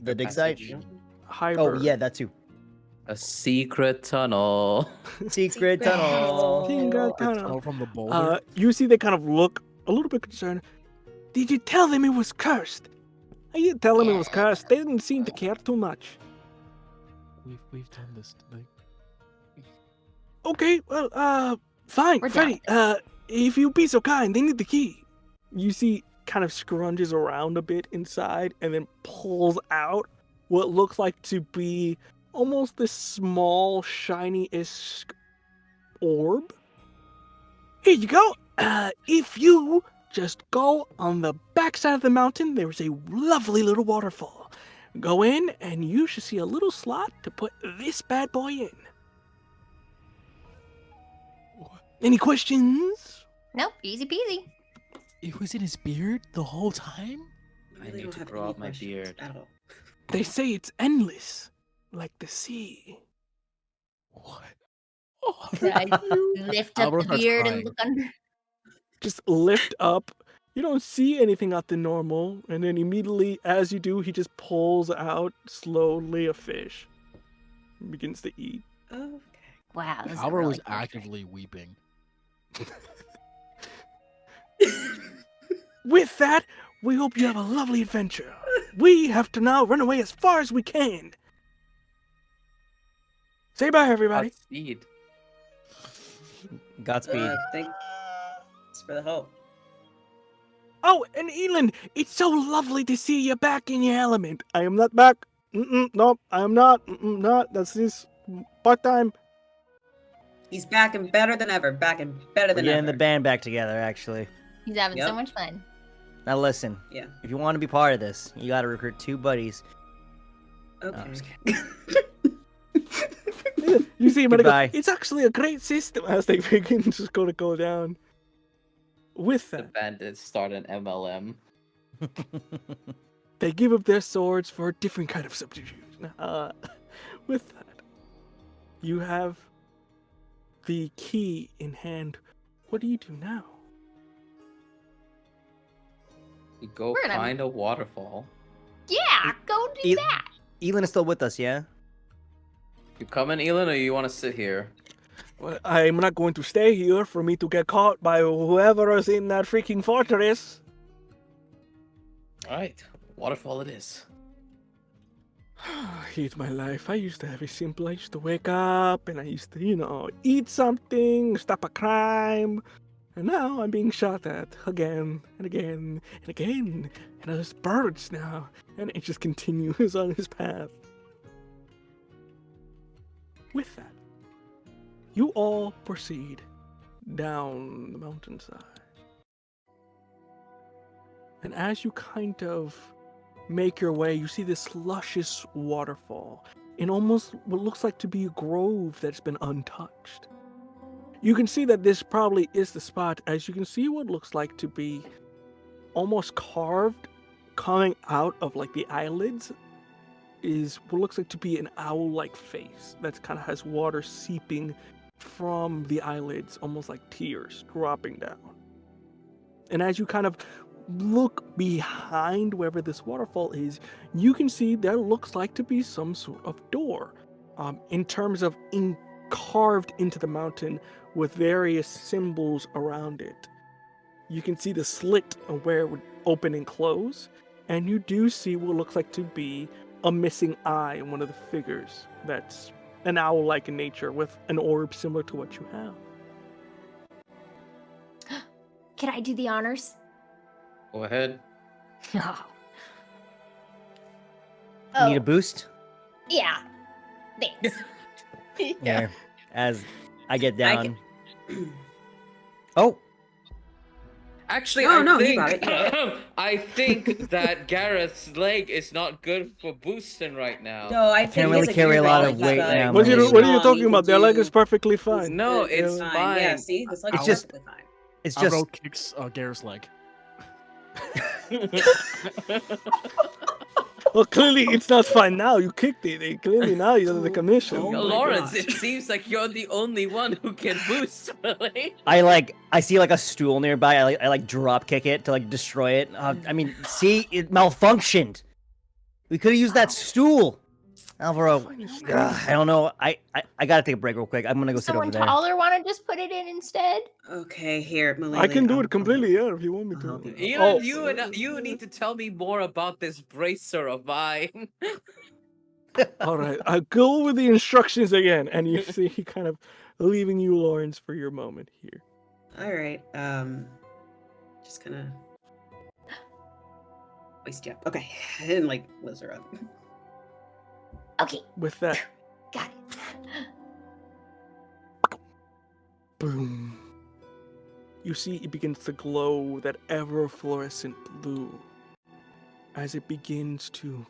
Speaker 5: The dig site?
Speaker 6: Passage.
Speaker 1: Highburn.
Speaker 5: Oh yeah, that too.
Speaker 6: A secret tunnel.
Speaker 5: Secret tunnel.
Speaker 1: Secret
Speaker 3: Tunnel
Speaker 1: tunnel.
Speaker 3: from the boulder.
Speaker 1: You see they kind of look a little bit concerned. Did you tell them it was cursed? I didn't tell them it was cursed. They didn't seem to care too much.
Speaker 3: We've done this.
Speaker 1: Okay, well, fine,
Speaker 4: We're
Speaker 1: Freddy. If you be so kind, they need the key. You see, kind of scrunches around a bit inside and then pulls out what looks like to be almost this small, shiny-ish orb. Here you go. If you just go on the backside of the mountain, there's a lovely little waterfall. Go in, and you should see a little slot to put this bad boy in. Any questions?
Speaker 4: Nope, easy peasy.
Speaker 3: It was in his beard the whole time?
Speaker 6: I
Speaker 2: Really
Speaker 6: need
Speaker 2: don't
Speaker 6: to
Speaker 2: have
Speaker 6: grow
Speaker 2: any
Speaker 6: out my
Speaker 2: questions
Speaker 6: beard.
Speaker 2: at all.
Speaker 1: They say it's endless, like the sea.
Speaker 3: What?
Speaker 4: I lift up
Speaker 3: Alvaro
Speaker 4: the
Speaker 3: starts
Speaker 4: beard
Speaker 3: crying.
Speaker 4: and look under.
Speaker 1: Just lift up. You don't see anything out the normal, and then immediately, as you do, he just pulls out slowly a fish. And begins to eat.
Speaker 2: Okay.
Speaker 4: Wow, this is
Speaker 3: Alvaro
Speaker 4: really
Speaker 3: was
Speaker 4: cool.
Speaker 3: actively weeping.
Speaker 1: With that, we hope you have a lovely adventure. We have to now run away as far as we can. Say bye, everybody.
Speaker 6: Godspeed.
Speaker 5: Godspeed.
Speaker 2: Thanks for the help.
Speaker 1: Oh, and Elin, it's so lovely to see you back in your element. I am not back. No, I am not. Not. That's this part-time.
Speaker 2: He's back and better than ever. Back and better
Speaker 5: We're
Speaker 2: than
Speaker 5: getting
Speaker 2: ever.
Speaker 5: the band back together, actually.
Speaker 4: He's having so
Speaker 2: Yep.
Speaker 4: much fun.
Speaker 5: Now listen,
Speaker 2: Yeah.
Speaker 5: if you want to be part of this, you got to recruit 2 buddies.
Speaker 2: Okay.
Speaker 5: I'm just
Speaker 1: You see him and I go,
Speaker 5: Goodbye.
Speaker 1: it's actually a great system as they begin to go down. With
Speaker 6: The
Speaker 1: that,
Speaker 6: bandits start an MLM.
Speaker 1: they give up their swords for a different kind of subterfuge. With that, you have the key in hand. What do you do now?
Speaker 6: You go
Speaker 4: We're gonna-
Speaker 6: find a waterfall.
Speaker 4: Yeah, go do
Speaker 5: El-
Speaker 4: that.
Speaker 5: Elin is still with us, yeah?
Speaker 6: You coming, Elin, or you want to sit here?
Speaker 1: Well, I'm not going to stay here for me to get caught by whoever is in that freaking fortress.
Speaker 6: Alright, waterfall it is.
Speaker 1: I hate my life. I used to have it simple. I used to wake up and I used to, eat something, stop a crime. And now I'm being shot at again and again and again. And there's birds now. And it just continues on his path. With that, you all proceed down the mountainside. And as you kind of make your way, you see this luscious waterfall in almost what looks like to be a grove that's been untouched. You can see that this probably is the spot, as you can see what looks like to be almost carved coming out of like the eyelids is what looks like to be an owl-like face that kind of has water seeping from the eyelids, almost like tears dropping down. And as you kind of look behind wherever this waterfall is, you can see there looks like to be some sort of door in terms of carved into the mountain with various symbols around it. You can see the slit of where it would open and close, and you do see what looks like to be a missing eye in one of the figures that's an owl-like in nature with an orb similar to what you have.
Speaker 4: Can I do the honors?
Speaker 6: Go ahead.
Speaker 4: Oh.
Speaker 5: Need a boost?
Speaker 4: Yeah. Thanks.
Speaker 5: Here, as I get
Speaker 2: I
Speaker 5: down. Oh,
Speaker 6: Actually,
Speaker 2: No,
Speaker 6: I
Speaker 2: no, you
Speaker 6: think
Speaker 2: got it, you got
Speaker 6: I think that Gareth's leg is not good for boosting right now.
Speaker 2: No, I
Speaker 5: can't really carry a lot of weight now,
Speaker 1: What
Speaker 5: man.
Speaker 1: are you talking about? Their leg is perfectly fine.
Speaker 6: No,
Speaker 1: They-
Speaker 6: it's
Speaker 1: they're-
Speaker 6: fine.
Speaker 2: Yeah, see, this
Speaker 5: It's just-
Speaker 2: perfectly fine.
Speaker 5: It's just
Speaker 3: Avro kicks Garrett's leg.
Speaker 1: Well, clearly it's not fine now. You kicked it. Clearly now you're the commission.
Speaker 2: Oh my
Speaker 6: Lawrence,
Speaker 2: gosh.
Speaker 6: it seems like you're the only one who can boost. Really?
Speaker 5: I see like a stool nearby. I drop kick it to like destroy it. I mean, see, it malfunctioned. We could have used that stool. Alvaro, I don't know. I gotta take a break real quick. I'm gonna go sit over
Speaker 4: Someone
Speaker 5: there.
Speaker 4: taller want to just put it in instead?
Speaker 2: Okay, here, Malay.
Speaker 1: I can do it completely, yeah, if you want me
Speaker 2: I'll
Speaker 1: to.
Speaker 2: help you.
Speaker 6: Elon, you need to tell me more about this bracer of mine.
Speaker 1: All right, I'll go over the instructions again, and you see kind of leaving you, Lawrence, for your moment here.
Speaker 2: All right. Just kind of waist you up. Okay, and like lift her up.
Speaker 4: Okay,
Speaker 1: With that,
Speaker 4: got it.
Speaker 1: boom, you see it begins to glow that ever fluorescent blue as it begins to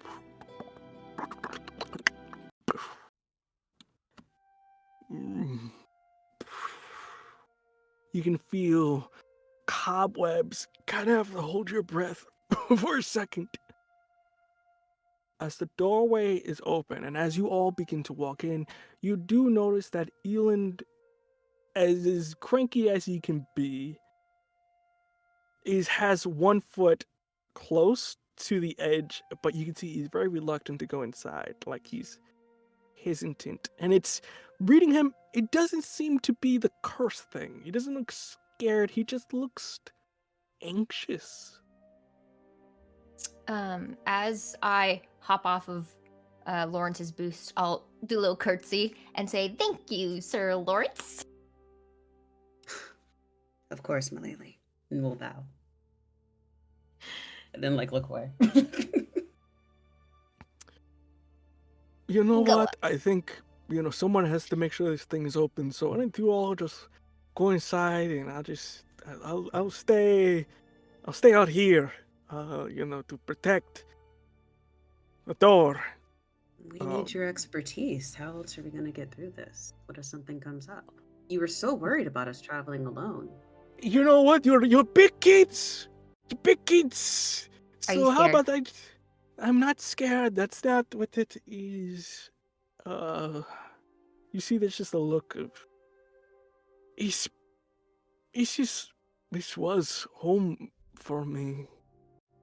Speaker 1: you can feel cobwebs. Kind of have to hold your breath for a second as the doorway is open, and as you all begin to walk in, you do notice that Eland, as cranky as he can be, has one foot close to the edge, but you can see he's very reluctant to go inside, like he's hesitant. And it's reading him, it doesn't seem to be the curse thing. He doesn't look scared, he just looks anxious.
Speaker 4: As I hop off of Lawrence's boost, I'll do a little curtsy and say, "Thank you, Sir Lawrence."
Speaker 2: Of course, Malay. And we'll bow. And then like look away.
Speaker 1: You know
Speaker 4: Go
Speaker 1: what? I think, someone has to make sure this thing is open, so why don't you all just go inside and I'll stay out here, to protect the door.
Speaker 2: We need your expertise. How else are we gonna get through this? What if something comes up? You were so worried about us traveling alone.
Speaker 1: You know what? You're big kids. You're big kids.
Speaker 4: Are you
Speaker 1: So how
Speaker 4: scared?
Speaker 1: about I'm not scared. That's not what it is. You see, there's just a look of. It's just. This was home for me.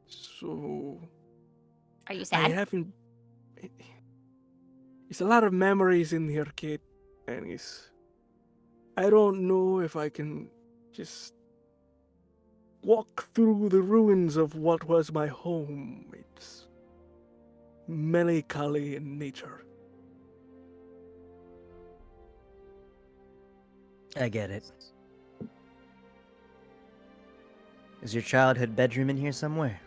Speaker 1: So.
Speaker 4: Are you
Speaker 1: I
Speaker 4: sad?
Speaker 1: haven't. It's a lot of memories in here, kid. And I don't know if I can just walk through the ruins of what was my home. It's melancholy in nature.
Speaker 5: I get it. Is your childhood bedroom in here somewhere?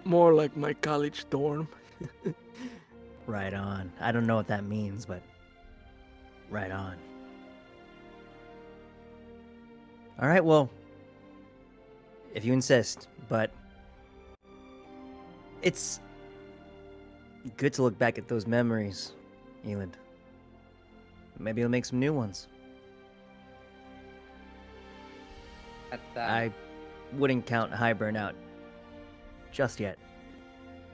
Speaker 1: More like my college dorm.
Speaker 5: Right on. I don't know what that means, but right on. All right, well, if you insist, but it's good to look back at those memories, Eland. Maybe you'll make some new ones.
Speaker 6: At that,
Speaker 5: I wouldn't count Highburn out just yet.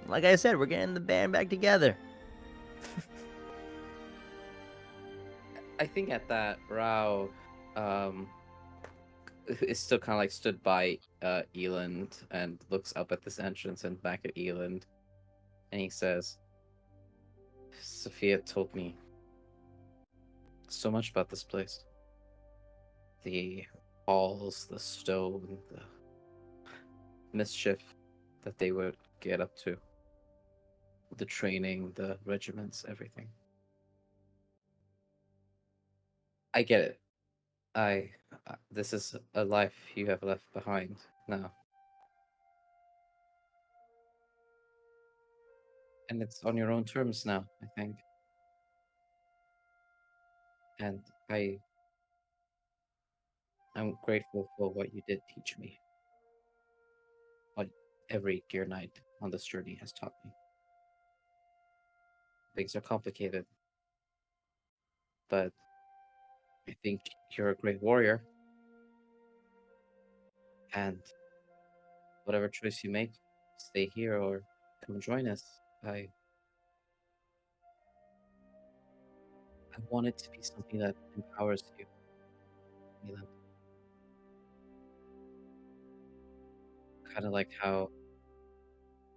Speaker 5: Like I said, we're getting the band back together.
Speaker 6: I think at that, Rao is still kind of like stood by Eland and looks up at this entrance and back at Eland, and he says, "Sophia told me so much about this place. The halls, the stone, the mischief that they would get up to, the training, the regiments, everything. I get it. This is a life you have left behind now. And it's on your own terms now, I think. And I'm grateful for what you did teach me. What every Gear Knight on this journey has taught me. Things are complicated, but I think you're a great warrior, And whatever choice you make, stay here or come join us. I want it to be something that empowers you, Milan. Kind of like how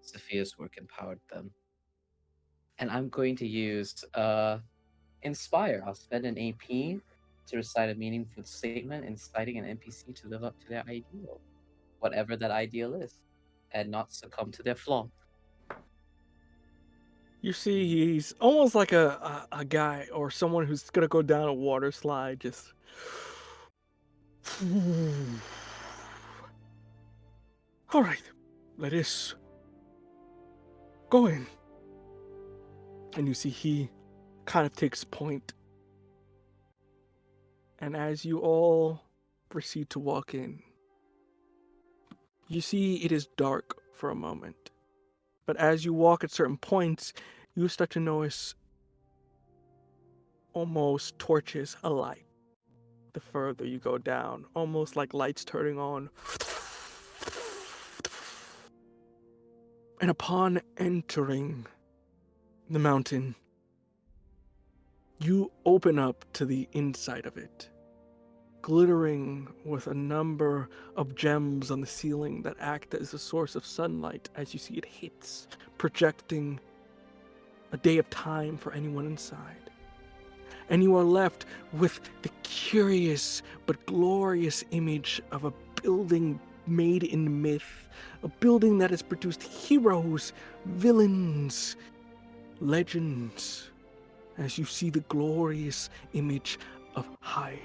Speaker 6: Sophia's work empowered them. And I'm going to use inspire. I'll spend an AP to recite a meaningful statement inciting an NPC to live up to their ideal, whatever that ideal is, and not succumb to their flaw.
Speaker 1: You see, he's almost like a guy or someone who's gonna go down a water slide, just. All right, let us go in. And you see, he kind of takes point. And as you all proceed to walk in, you see it is dark for a moment. But as you walk at certain points, you start to notice almost torches alight the further you go down, almost like lights turning on. And upon entering the mountain, you open up to the inside of it, glittering with a number of gems on the ceiling that act as a source of sunlight as you see it hits, projecting a day of time for anyone inside. And you are left with the curious but glorious image of a building made in myth, a building that has produced heroes, villains, legends, as you see the glorious image of Highburn.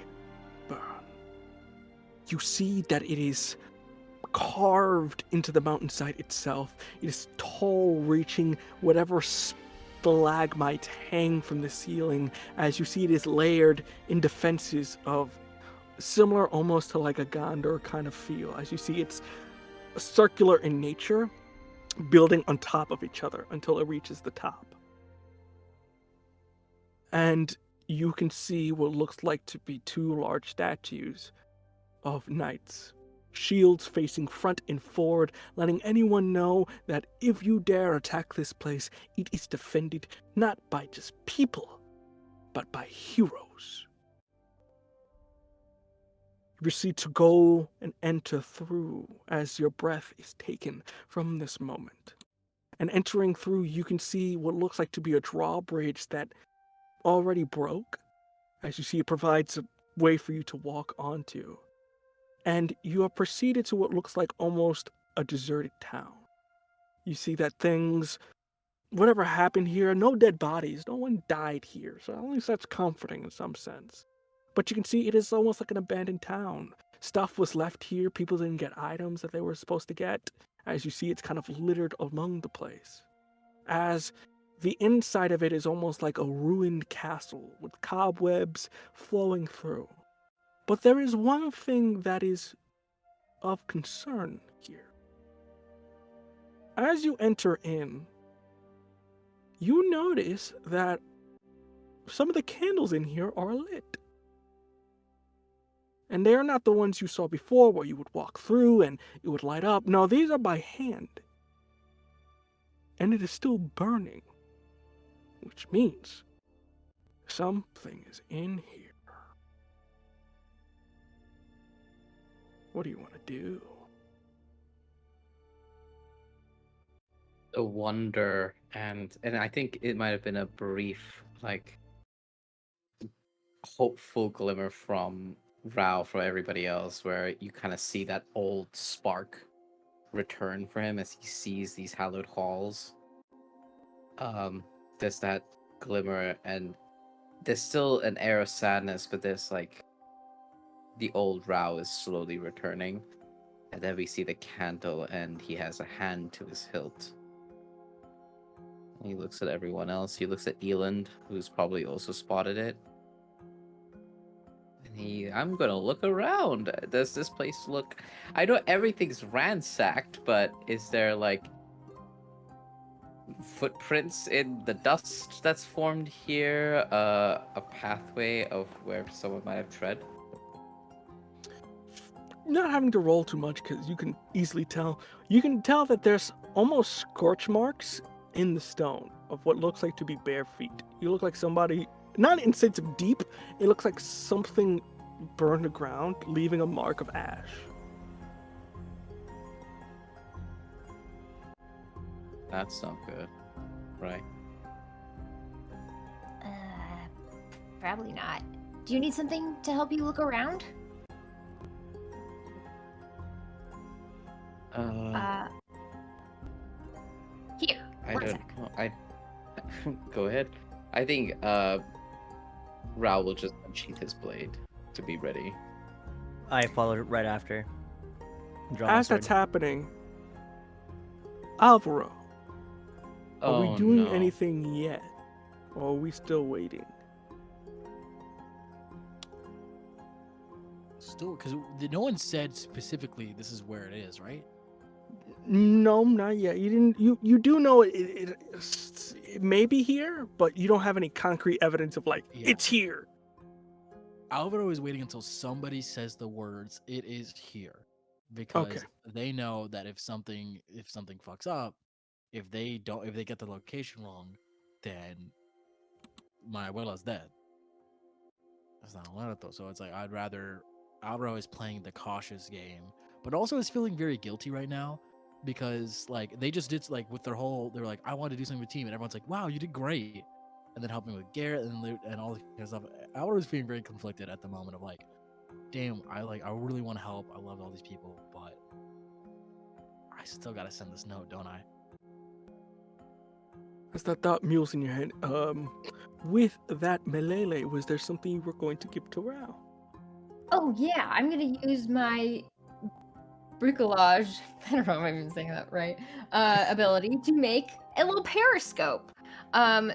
Speaker 1: You see that it is carved into the mountainside itself. It is tall, reaching whatever stalagmites hang from the ceiling. As you see, it is layered in defenses of similar almost to like a Gondor kind of feel. As you see, it's circular in nature, building on top of each other until it reaches the top. And you can see what looks like to be two large statues of knights, shields facing front and forward, letting anyone know that if you dare attack this place, it is defended not by just people, but by heroes. You proceed to go and enter through as your breath is taken from this moment. And entering through, you can see what looks like to be a drawbridge that already broke. As you see, it provides a way for you to walk onto. And you are proceeded to what looks like almost a deserted town. You see that things, whatever happened here, no dead bodies, no one died here, so at least that's comforting in some sense. But you can see it is almost like an abandoned town. Stuff was left here, people didn't get items that they were supposed to get. As you see, it's kind of littered among the place. As the inside of it is almost like a ruined castle with cobwebs flowing through. But there is one thing that is of concern here. As you enter in, you notice that some of the candles in here are lit. And they are not the ones you saw before where you would walk through and it would light up. No, these are by hand. And it is still burning, which means something is in here. What do you want to do?
Speaker 6: The wonder and I think it might have been a brief, like, hopeful glimmer from Rao for everybody else, where you kind of see that old spark return for him as he sees these hallowed halls. There's that glimmer, and there's still an air of sadness, but there's like the old Rao is slowly returning, and then we see the candle, and he has a hand to his hilt. And he looks at everyone else. He looks at Eland, who's probably also spotted it. And I'm gonna look around. Does this place look? I know everything's ransacked, but is there like footprints in the dust that's formed here? A pathway of where someone might have tread?
Speaker 1: not having to roll too much because you can easily tell. You can tell that there's almost scorch marks in the stone of what looks like to be bare feet. You look like somebody, not in sense of deep, it looks like something burned the ground, leaving a mark of ash.
Speaker 6: That's not good, right?
Speaker 4: Probably not. Do you need something to help you look around? Here.
Speaker 6: I
Speaker 4: one
Speaker 6: don't
Speaker 4: sec.
Speaker 6: know. I go ahead. I think Raoul will just unsheath his blade to be ready.
Speaker 5: I followed right after. Draw my
Speaker 1: As that's
Speaker 5: sword.
Speaker 1: happening, Alvaro, are we
Speaker 6: Oh,
Speaker 1: doing
Speaker 6: no.
Speaker 1: anything yet? Or are we still waiting?
Speaker 3: Still, because no one said specifically this is where it is, right?
Speaker 1: No, not yet. You didn't. You do know it may be here, but you don't have any concrete evidence of like
Speaker 3: Yeah.
Speaker 1: it's here.
Speaker 3: Alvaro is waiting until somebody says the words "it is here," because they know that if something fucks up, if they get the location wrong, then my abuela's dead. That's not muerto. So it's like I'd rather Alvaro is playing the cautious game, but also is feeling very guilty right now because like they just did like with their whole they're like I want to do something with the team and everyone's like wow you did great, and then helping with Garrett and all this kind of stuff. Alvaro is feeling very conflicted at the moment of like, damn, I really want to help. I love all these people, but I still gotta send this note, don't I?
Speaker 1: As that thought mules in your head, with that Melele, was there something you were going to give to Rao?
Speaker 4: Oh yeah, I'm gonna use my bricolage. I don't know if I'm even saying that right. Ability to make a little periscope.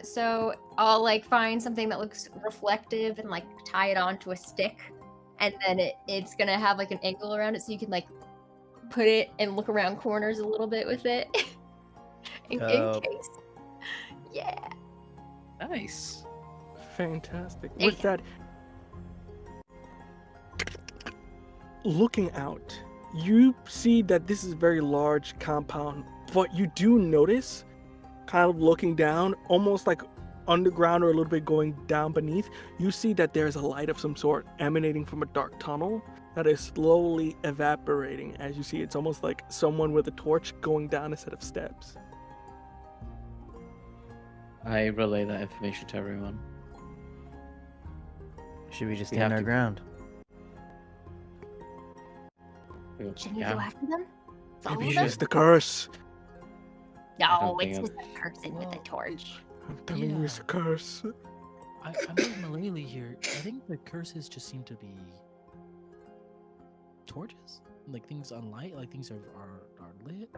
Speaker 4: So I'll like find something that looks reflective and like tie it onto a stick, and then it's gonna have like an angle around it, so you can like put it and look around corners a little bit with it, in case. Yeah.
Speaker 6: Nice.
Speaker 1: Fantastic.
Speaker 4: There
Speaker 1: With
Speaker 4: you go.
Speaker 1: that, looking out, you see that this is a very large compound, but you do notice, kind of looking down, almost like underground or a little bit going down beneath, you see that there's a light of some sort emanating from a dark tunnel that is slowly evaporating. As you see, it's almost like someone with a torch going down a set of steps.
Speaker 6: I relay that information to everyone.
Speaker 5: Should we just
Speaker 6: We
Speaker 5: stand
Speaker 6: have
Speaker 5: our
Speaker 6: to-
Speaker 5: ground?
Speaker 4: Shouldn't we
Speaker 6: Yeah.
Speaker 4: go after them? Follow
Speaker 1: Maybe
Speaker 4: them?
Speaker 1: it's the curse.
Speaker 4: No,
Speaker 6: don't
Speaker 4: it's
Speaker 6: think
Speaker 4: just a person with a
Speaker 3: Well,
Speaker 4: torch.
Speaker 1: I'm telling you, it's a curse.
Speaker 3: I'm with Malele here. I think the curses just seem to be torches, like things on light, like things are lit.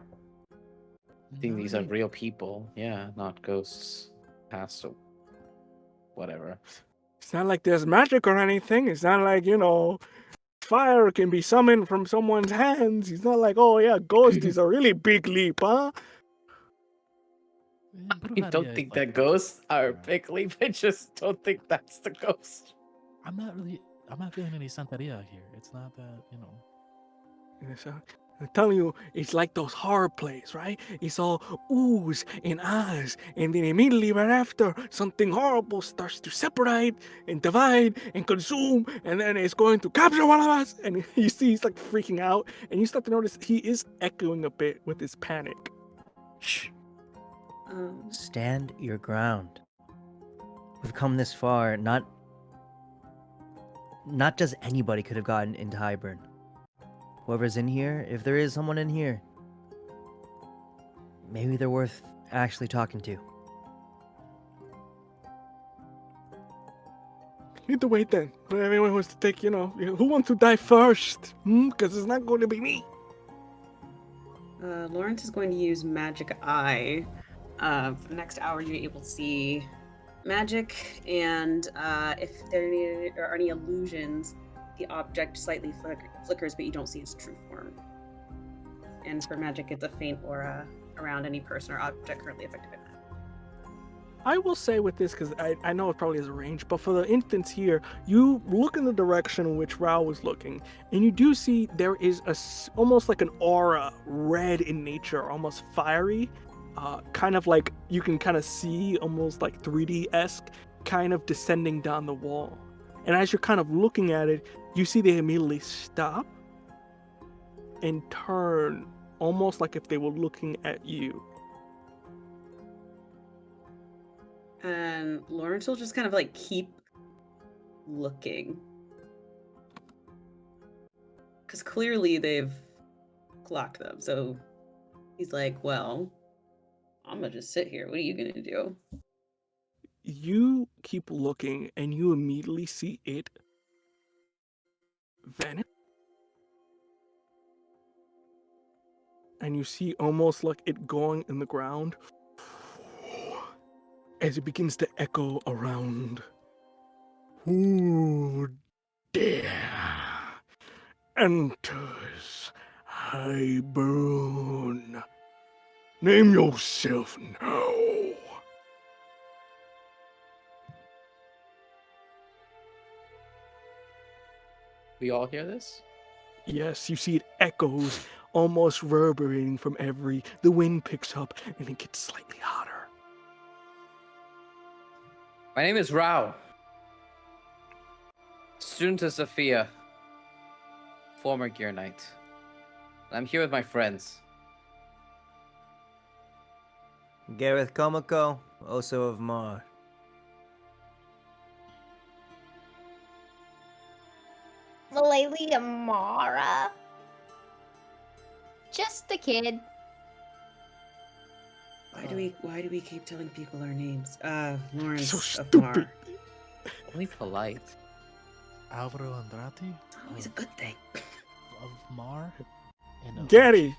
Speaker 6: I think these are
Speaker 3: Not
Speaker 6: real people. Yeah, not ghosts. Past or whatever.
Speaker 1: It's not like there's magic or anything. It's not like, fire can be summoned from someone's hands. It's not like, oh yeah, ghost is a really big leap, huh?
Speaker 3: really.
Speaker 6: I
Speaker 3: Brujeria
Speaker 6: don't
Speaker 3: is
Speaker 6: think
Speaker 3: like-
Speaker 6: that ghosts are
Speaker 3: Right.
Speaker 6: big leap. I just don't think that's the ghost.
Speaker 3: I'm not feeling any Santeria here. It's not that,
Speaker 1: I'm telling you, it's like those horror plays, right? It's all oohs and ahs, and then immediately right after, something horrible starts to separate and divide and consume, and then it's going to capture one of us. And you see he's like freaking out, and you start to notice he is echoing a bit with his panic.
Speaker 5: Shh.
Speaker 2: Um,
Speaker 5: Stand your ground. We've come this far. Not just anybody could have gotten into Highburn. Whoever's in here, if there is someone in here, maybe they're worth actually talking to.
Speaker 1: Either way then, everyone wants to take, who wants to die first? Because it's not going to be me.
Speaker 2: Lawrence is going to use Magic Eye. For the next hour, you'll be able to see magic, and if there are any illusions, the object slightly flickers, but you don't see its true form. And for magic, it's a faint aura around any person or object currently affected by that.
Speaker 1: I will say with this, because I know it probably has a range, but for the instance here, you look in the direction in which Rao was looking, and you do see there is almost like an aura, red in nature, almost fiery, kind of like you can kind of see almost like 3D-esque, kind of descending down the wall. And as you're kind of looking at it, you see they immediately stop and turn, almost like if they were looking at you.
Speaker 2: And Lawrence will just kind of like keep looking. Because clearly they've clocked them. So he's like, well, I'm going to just sit here. What are you going to do?
Speaker 1: You keep looking and you immediately see it vanish. And you see almost like it going in the ground as it begins to echo around. Who dare enters Highburn? Name yourself now.
Speaker 6: We all hear this?
Speaker 1: Yes, you see it echoes, almost reverberating from the wind picks up and it gets slightly hotter.
Speaker 6: My name is Rao. Student of Sophia. Former Gear Knight. I'm here with my friends.
Speaker 5: Gareth Komoko, also of Mar.
Speaker 4: Malali Amara. Just a kid.
Speaker 2: Why do we keep telling people our names? Lawrence
Speaker 1: So
Speaker 2: of
Speaker 1: stupid.
Speaker 2: Mar.
Speaker 6: Only polite.
Speaker 3: Alvaro Andrade
Speaker 2: It's always a good thing.
Speaker 3: of Mar. And
Speaker 1: Gary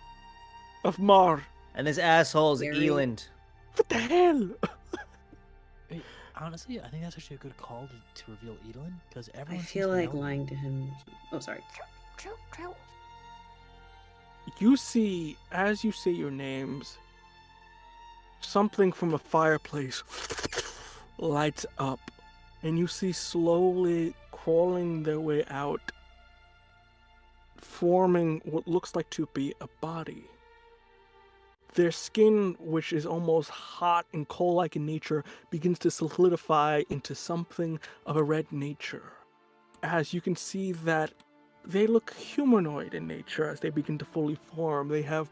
Speaker 1: of Mar.
Speaker 5: And this asshole's
Speaker 2: Gary.
Speaker 5: Eland.
Speaker 1: What the hell?
Speaker 3: Wait, honestly, I think that's actually a good call to reveal Edelin because
Speaker 2: I
Speaker 3: everyone.
Speaker 2: feel
Speaker 3: seems to
Speaker 2: like
Speaker 3: know
Speaker 2: lying to him. Oh, sorry.
Speaker 4: True, true.
Speaker 1: You see, as you say your names, something from a fireplace lights up, and you see slowly crawling their way out, forming what looks like to be a body. Their skin, which is almost hot and coal-like in nature, begins to solidify into something of a red nature. As you can see that they look humanoid in nature as they begin to fully form. They have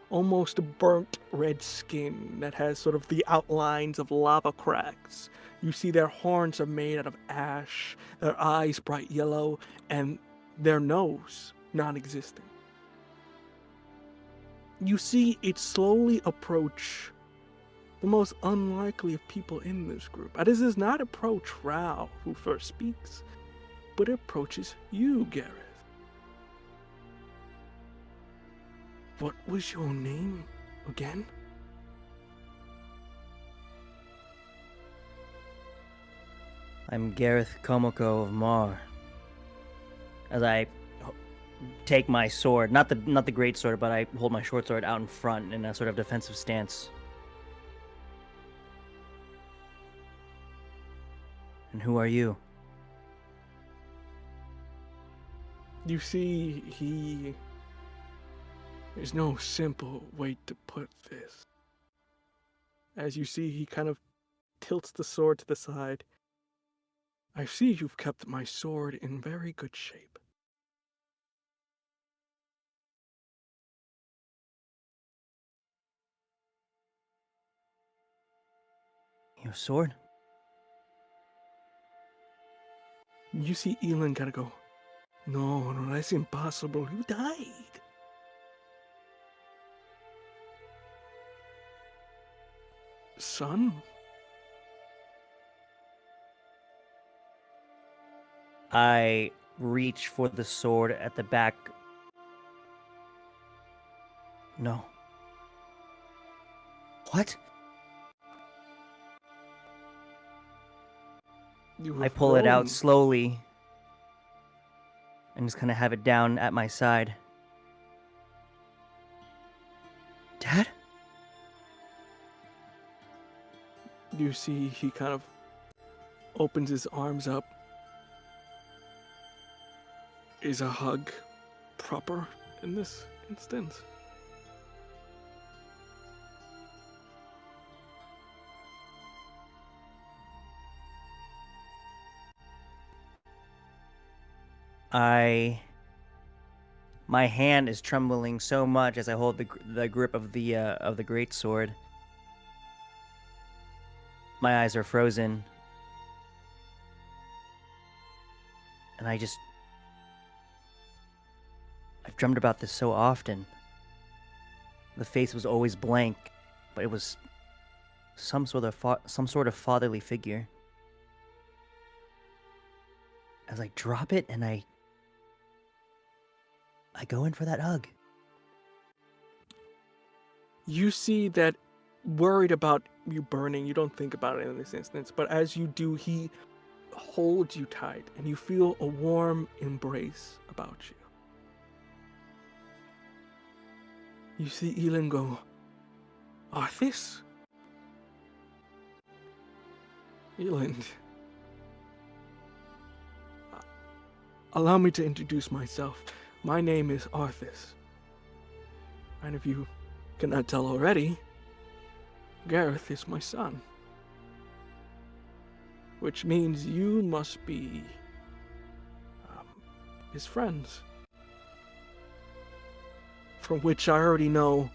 Speaker 1: almost burnt red skin that has sort of the outlines of lava cracks. You see their horns are made out of ash, their eyes bright yellow, and their nose non-existent. You see it slowly approach the most unlikely of people in this group. And this does not approach Rao, who first speaks, but it approaches you, Gareth. What was your name again?
Speaker 5: I'm Gareth Komoko of Mar. As I take my sword, not the great sword, but I hold my short sword out in front in a sort of defensive stance. And who are you?
Speaker 1: You see, there's no simple way to put this. As you see, he kind of tilts the sword to the side. I see you've kept my sword in very good shape.
Speaker 5: Your sword?
Speaker 1: You see Elin gotta go, no, that's impossible. You died. Son?
Speaker 5: I reach for the sword at the back. No. What?
Speaker 1: You
Speaker 5: I
Speaker 1: have
Speaker 5: pull it out
Speaker 1: grown.
Speaker 5: slowly and just kind of have it down at my side. Dad?
Speaker 1: You see he kind of opens his arms up. Is a hug proper in this instance?
Speaker 5: My hand is trembling so much as I hold the grip of the great sword. My eyes are frozen, and I've dreamt about this so often. The face was always blank, but it was some sort of fatherly figure. As I drop it and I go in for that hug.
Speaker 1: You see that worried about you burning, you don't think about it in this instance, but as you do, he holds you tight and you feel a warm embrace about you. You see Elin go, Arthas? Elin. Allow me to introduce myself. My name is Arthas. And if you cannot tell already, Gareth is my son. Which means you must be his friends. From which I already know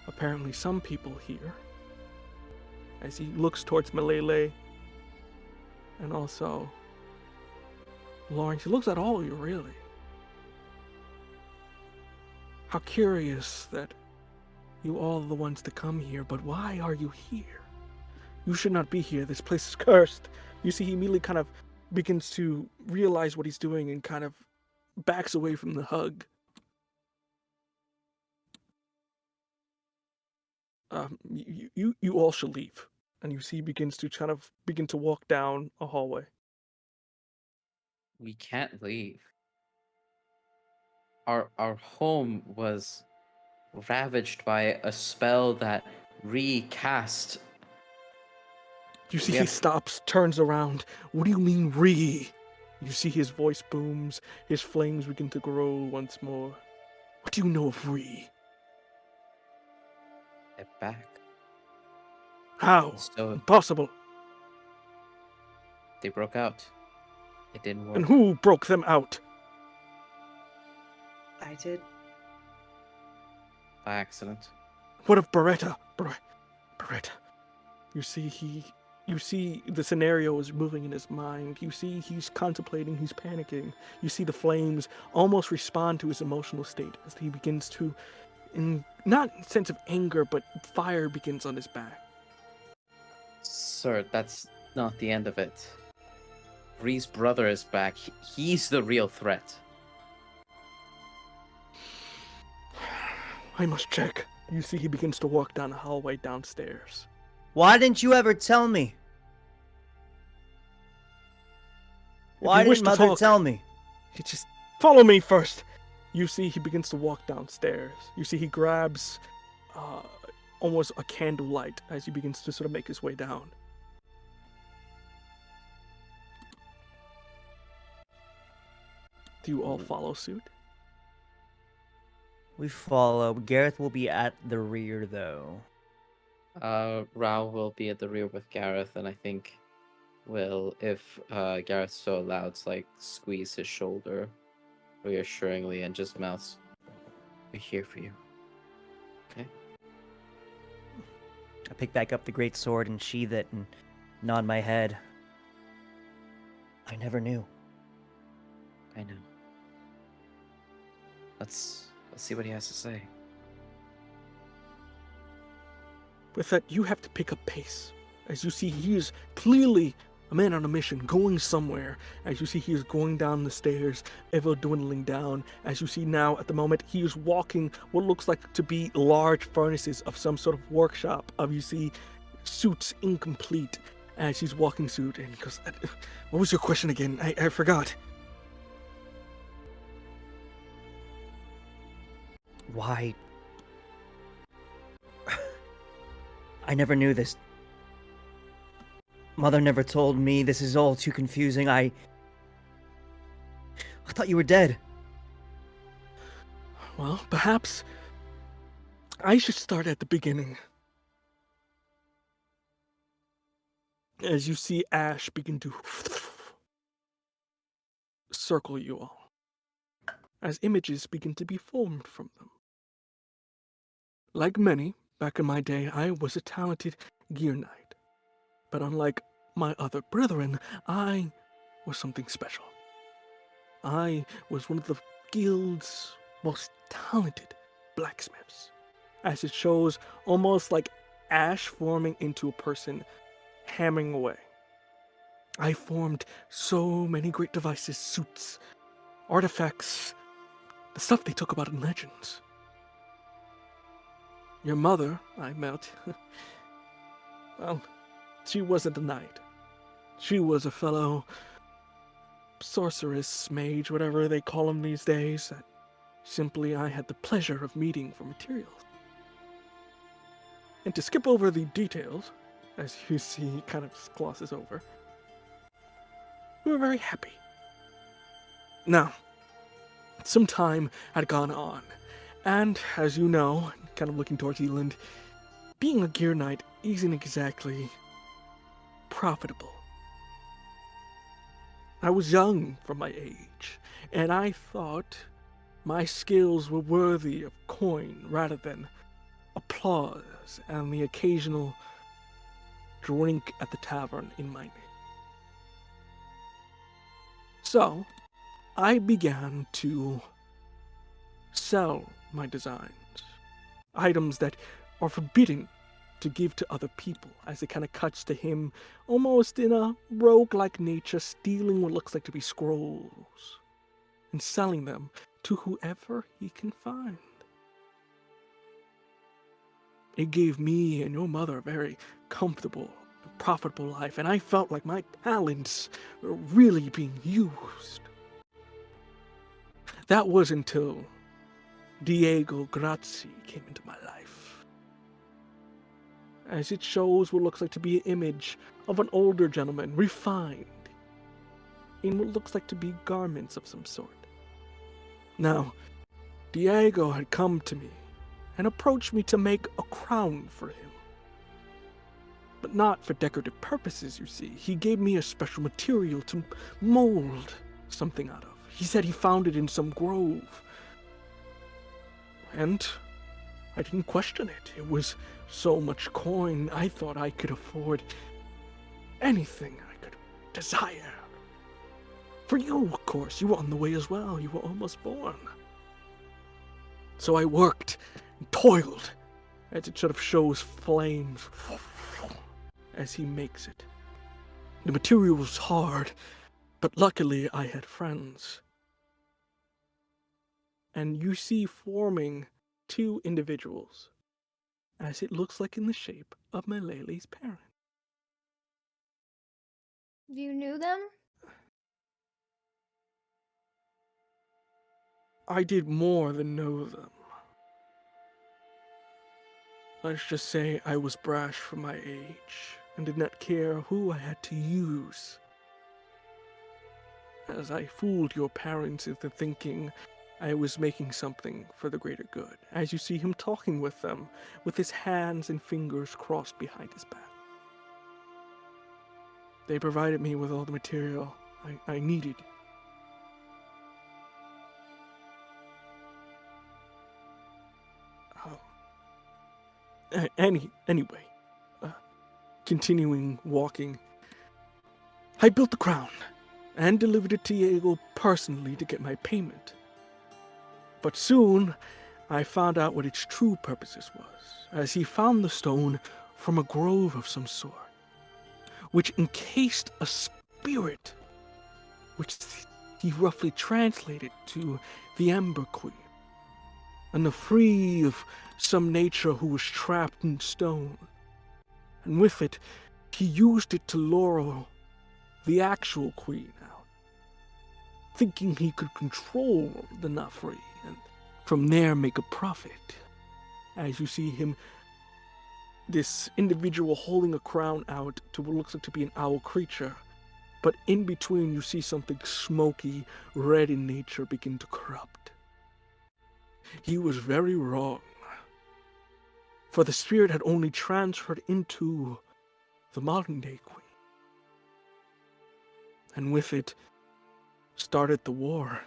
Speaker 1: apparently some people here. As he looks towards Malele and also Lawrence, he looks at all of you really. How curious that you all are the ones to come here, but why are you here? You should not be here. This place is cursed. You see, he immediately kind of begins to realize what he's doing and kind of backs away from the hug. You all should leave. And you see he begins to begin to walk down a hallway.
Speaker 6: We can't leave. Our home was ravaged by a spell that recast.
Speaker 1: You see
Speaker 6: We
Speaker 1: he
Speaker 6: have-
Speaker 1: stops, turns around. What do you mean, re? You see his voice booms, his flames begin to grow once more. What do you know of re?
Speaker 6: They're back.
Speaker 1: How?
Speaker 6: So
Speaker 1: Impossible.
Speaker 6: they broke out. It didn't work.
Speaker 1: And who broke them out?
Speaker 2: I did.
Speaker 6: By accident.
Speaker 1: What of Beretta? Beretta. You see the scenario is moving in his mind. You see he's contemplating, he's panicking. You see the flames almost respond to his emotional state as he begins to, in not a sense of anger, but fire begins on his back.
Speaker 6: Sir, that's not the end of it. Ree's brother is back. He's the real threat.
Speaker 1: I must check. You see he begins to walk down the hallway downstairs.
Speaker 5: Why didn't you ever tell me? Why
Speaker 1: you wish
Speaker 5: didn't
Speaker 1: to
Speaker 5: Mother
Speaker 1: talk-
Speaker 5: tell me?
Speaker 1: He just follow me first. You see he begins to walk downstairs. You see he grabs almost a candlelight as he begins to sort of make his way down. Do you all follow suit?
Speaker 5: We follow. Gareth will be at the rear, though.
Speaker 6: Rao will be at the rear with Gareth, and I think will, if Gareth's so allowed, like squeeze his shoulder reassuringly and just mouths, "We're here for you." Okay.
Speaker 5: I pick back up the great sword and sheath it and nod my head. I never knew.
Speaker 6: I know. Let's see what he has to say.
Speaker 1: With that, you have to pick up pace. As you see, he is clearly a man on a mission, going somewhere. As you see, he is going down the stairs, ever dwindling down. As you see now, at the moment, he is walking what looks like to be large furnaces of some sort of workshop. You see suits incomplete as he's walking suit. And he goes, what was your question again? I forgot.
Speaker 5: Why? I never knew this. Mother never told me. This is all too confusing. I thought you were dead.
Speaker 1: Well, perhaps I should start at the beginning. As you see ash begin to circle you all, as images begin to be formed from them. Like many, back in my day, I was a talented gear knight. But unlike my other brethren, I was something special. I was one of the guild's most talented blacksmiths, as it shows almost like ash forming into a person hammering away. I formed so many great devices, suits, artifacts, the stuff they talk about in legends. Your mother, I met, well, she wasn't a knight. She was a fellow sorceress, mage, whatever they call them these days, that simply I had the pleasure of meeting for materials. And to skip over the details, as you see kind of glosses over, we were very happy. Now, some time had gone on, and as you know, kind of looking towards Eland, being a gear knight isn't exactly profitable. I was young for my age, and I thought my skills were worthy of coin rather than applause and the occasional drink at the tavern in my name. So, I began to sell my designs, items that are forbidden to give to other people, as it kind of cuts to him almost in a rogue-like nature, stealing what looks like to be scrolls and selling them to whoever he can find. It gave me and your mother a very comfortable and profitable life, and I felt like my talents were really being used. That was until Diego Grazzi came into my life, as it shows what looks like to be an image of an older gentleman, refined in what looks like to be garments of some sort. Now, Diego had come to me and approached me to make a crown for him. But not for decorative purposes, you see. He gave me a special material to mold something out of. He said he found it in some grove. And I didn't question it. It was so much coin, I thought I could afford anything I could desire. For you, of course, you were on the way as well. You were almost born. So I worked and toiled, as it sort of shows flames as he makes it. The material was hard, but luckily I had friends. And you see forming two individuals, as it looks like in the shape of Malele's parent.
Speaker 4: You knew them?
Speaker 1: I did more than know them. Let's just say I was brash for my age and did not care who I had to use, as I fooled your parents into thinking I was making something for the greater good, as you see him talking with them, with his hands and fingers crossed behind his back. They provided me with all the material I needed. Anyway, continuing walking, I built the crown and delivered it to Diego personally to get my payment. But soon, I found out what its true purposes was, as he found the stone from a grove of some sort, which encased a spirit, which he roughly translated to the Ember Queen, and the free of some nature who was trapped in stone. And with it, he used it to lure the actual queen out, thinking he could control the Nafri and from there make a profit. As you see him this individual holding a crown out to what looks like to be an owl creature. But in between, you see something smoky, red in nature begin to corrupt. He was very wrong, for the spirit had only transferred into the modern-day queen. And with it, started the war.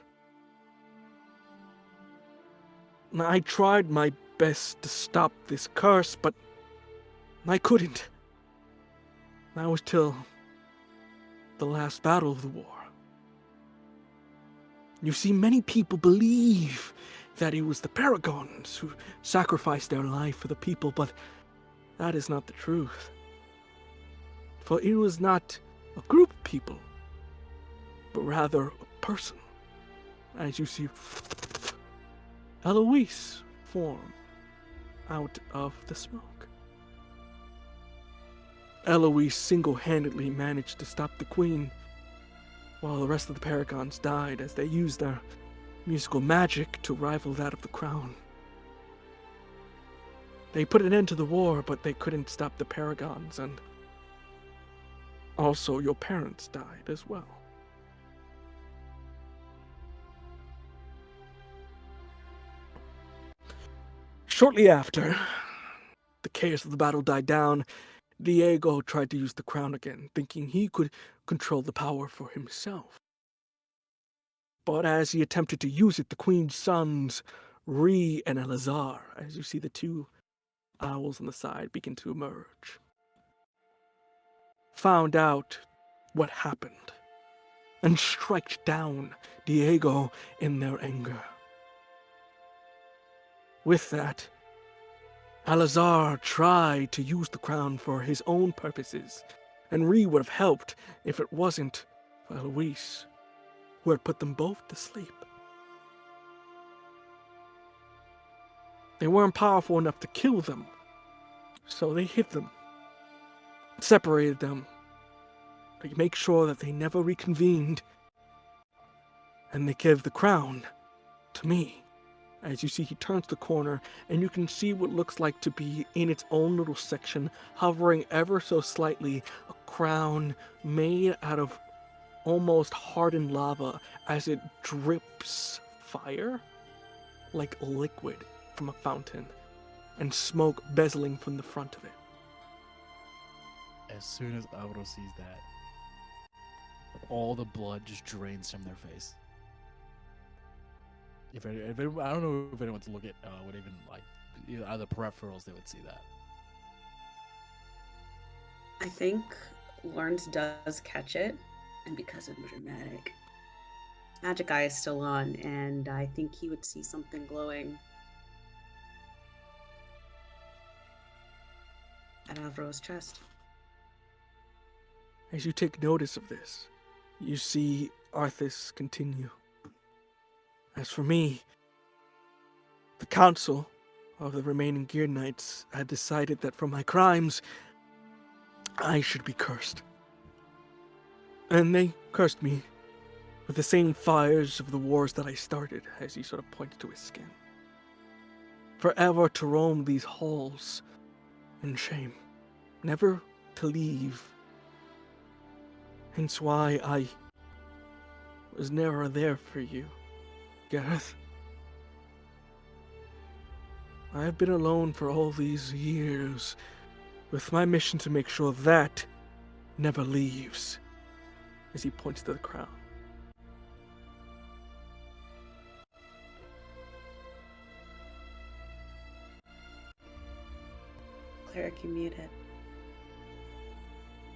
Speaker 1: Now, I tried my best to stop this curse, but I couldn't. That was till the last battle of the war. You see, many people believe that it was the paragons who sacrificed their life for the people, but that is not the truth. For it was not a group of people, but rather a person. As you see, Eloise form out of the smoke. Eloise single-handedly managed to stop the queen, while the rest of the paragons died as they used their musical magic to rival that of the crown. They put an end to the war, but they couldn't stop the paragons, and also your parents died as well. Shortly after the chaos of the battle died down, Diego tried to use the crown again, thinking he could control the power for himself. But as he attempted to use it, the queen's sons, Ree and Elazar, as you see the two owls on the side begin to emerge, found out what happened and struck down Diego in their anger. With that, Elazar tried to use the crown for his own purposes, and Ree would have helped if it wasn't for Eloise, who had put them both to sleep. They weren't powerful enough to kill them, so they hid them, separated them, to make sure that they never reconvened, and they gave the crown to me. As you see, he turns the corner, and you can see what looks like to be in its own little section, hovering ever so slightly, a crown made out of almost hardened lava as it drips fire like liquid from a fountain, and smoke bezzling from the front of it.
Speaker 3: As soon as Avro sees that, all the blood just drains from their face. If I don't know if anyone to look at would even like either peripherals, they would see that.
Speaker 2: I think Lawrence does catch it, and because I'm dramatic, magic eye is still on, and I think he would see something glowing at Avro's chest.
Speaker 1: As you take notice of this, you see Arthas continue. As for me, the council of the remaining Gear Knights had decided that for my crimes, I should be cursed. And they cursed me with the same fires of the wars that I started, as he sort of points to his skin. Forever to roam these halls in shame, never to leave. Hence why I was never there for you, Gareth. I have been alone for all these years, with my mission to make sure that never leaves, as he points to the crown.
Speaker 2: Cleric, you muted.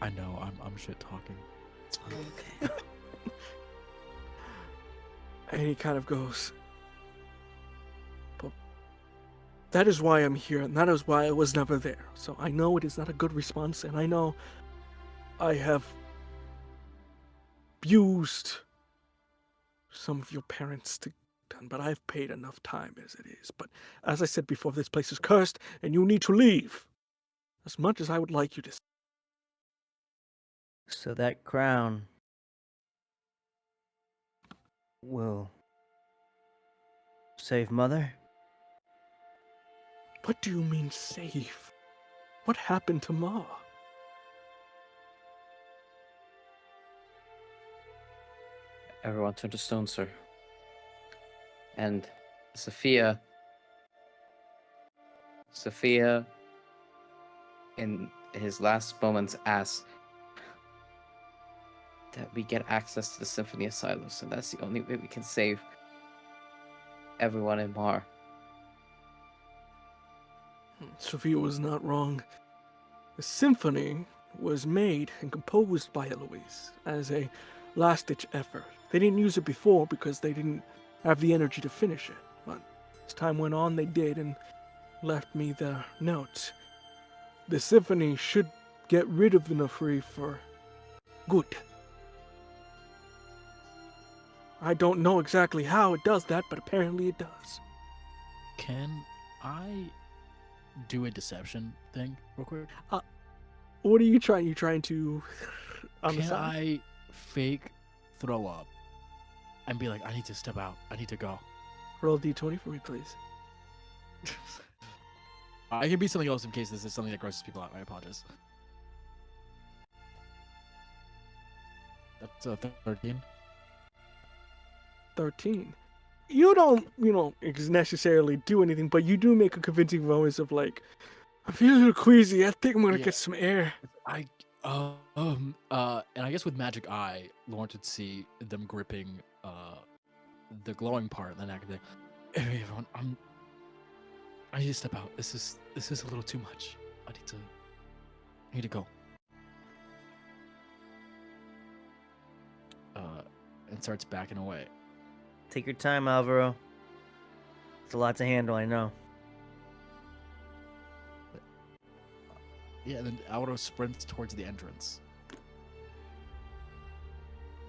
Speaker 3: I know, I'm shit talking. It's fine.
Speaker 2: Okay.
Speaker 1: And he kind of goes, but that is why I'm here, and that is why I was never there. So I know it is not a good response, and I know I have abused some of your parents to done, but I've paid enough time as it is. But as I said before, this place is cursed, and you need to leave. As much as I would like you to.
Speaker 5: So that crown will save Mother?
Speaker 1: What do you mean save? What happened to Ma?
Speaker 6: Everyone turned to stone, sir. And Sophia, in his last moments, asked that we get access to the Symphony of Scylos, and that's the only way we can save everyone in Mar.
Speaker 1: Sophia was not wrong. The symphony was made and composed by Eloise as a last-ditch effort. They didn't use it before because they didn't have the energy to finish it. But as time went on, they did and left me the notes. The symphony should get rid of the Nefri for good. I don't know exactly how it does that, but apparently it does.
Speaker 3: Can I do a deception thing real quick?
Speaker 1: What are you trying? You trying to on the
Speaker 3: Can
Speaker 1: side?
Speaker 3: I fake throw up and be like, I need to step out. I need to go.
Speaker 1: Roll d20 for me, please.
Speaker 3: I can be something else in case this is something that grosses people out. I apologize. That's a 13.
Speaker 1: 13. You don't, necessarily do anything, but you do make a convincing voice of like, I feel a little queasy. I think I'm gonna
Speaker 3: Yeah.
Speaker 1: get some air.
Speaker 3: And I guess with Magic Eye, Lawrence would see them gripping the glowing part, and then I could be like, hey, everyone, I need to step out. This is a little too much. I need to go. And starts backing away.
Speaker 5: Take your time, Alvaro. It's a lot to handle, I know.
Speaker 3: Yeah, and then Alvaro sprints towards the entrance.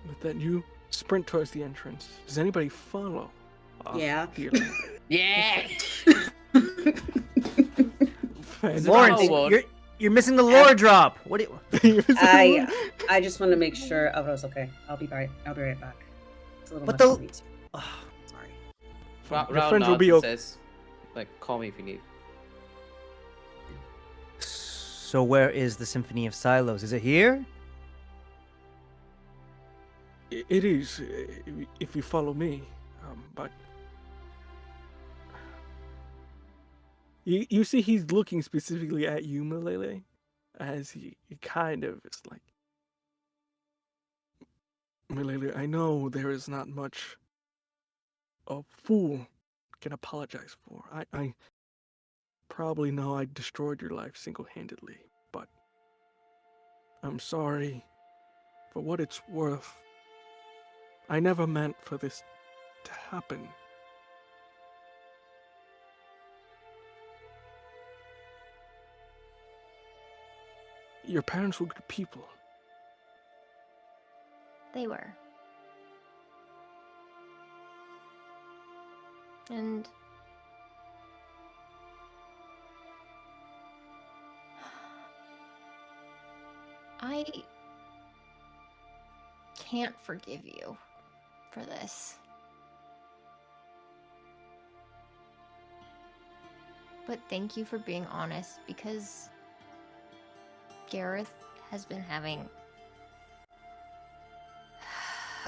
Speaker 1: With that, you sprint towards the entrance. Does anybody follow?
Speaker 2: Yeah.
Speaker 1: Here.
Speaker 6: Yeah!
Speaker 1: Fantastic.
Speaker 5: Lawrence,
Speaker 6: Lord.
Speaker 5: you're missing the lore drop. What do you...
Speaker 2: I just want to make sure Alvaro's okay. I'll be right back. It's a little
Speaker 5: But
Speaker 2: much
Speaker 5: the-
Speaker 2: for me too.
Speaker 5: Oh,
Speaker 2: Sorry.
Speaker 1: Your friends will be
Speaker 6: and
Speaker 1: okay.
Speaker 6: says, like, call me if you need.
Speaker 5: so where is the Symphony of Scylos? Is it here?
Speaker 1: It is, if you follow me. But you see, he's looking specifically at you, Malele, as he kind of is like, Malele, I know there is not much a fool can apologize for. I probably know I destroyed your life single-handedly, but I'm sorry. For what it's worth, I never meant for this to happen. Your parents were good people.
Speaker 4: They were. And I can't forgive you for this. But thank you for being honest, because Gareth has been having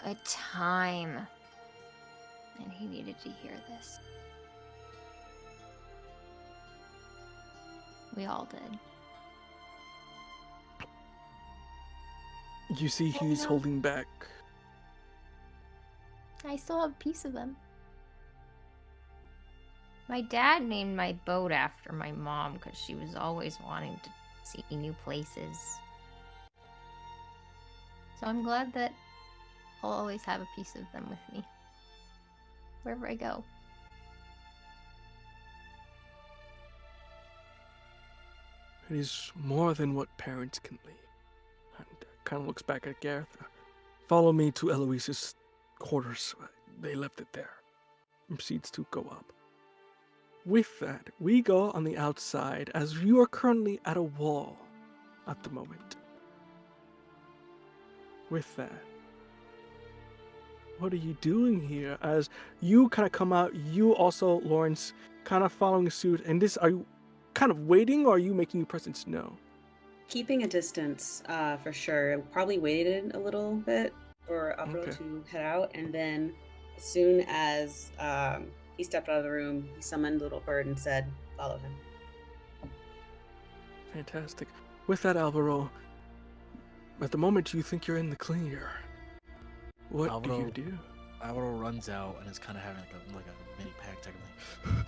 Speaker 4: a time, and he needed to hear this. We all did.
Speaker 1: You see, he's
Speaker 4: no.
Speaker 1: holding back.
Speaker 4: I still have a piece of them. My dad named my boat after my mom because she was always wanting to see new places. So I'm glad that I'll always have a piece of them with me, wherever I go.
Speaker 1: It is more than what parents can leave. And kind of looks back at Gareth. Follow me to Eloise's quarters. They left it there. And proceeds to go up. With that, we go on the outside as you are currently at a wall at the moment. With that, what are you doing here? As you kind of come out, you also, Lawrence, kind of following suit. And this, are you kind of waiting, or are you making your presence known?
Speaker 2: Keeping a distance, for sure. Probably waited a little bit for Alfredo
Speaker 1: Okay.
Speaker 2: to head out, and then as soon as he stepped out of the room, he summoned Little Bird and said, "Follow him."
Speaker 1: Fantastic. With that, Alvaro, at the moment you think you're in the clear. What do you
Speaker 3: Alvaro-
Speaker 1: do?
Speaker 3: Alvaro runs out and is kind of having like a mini panic attack. Like,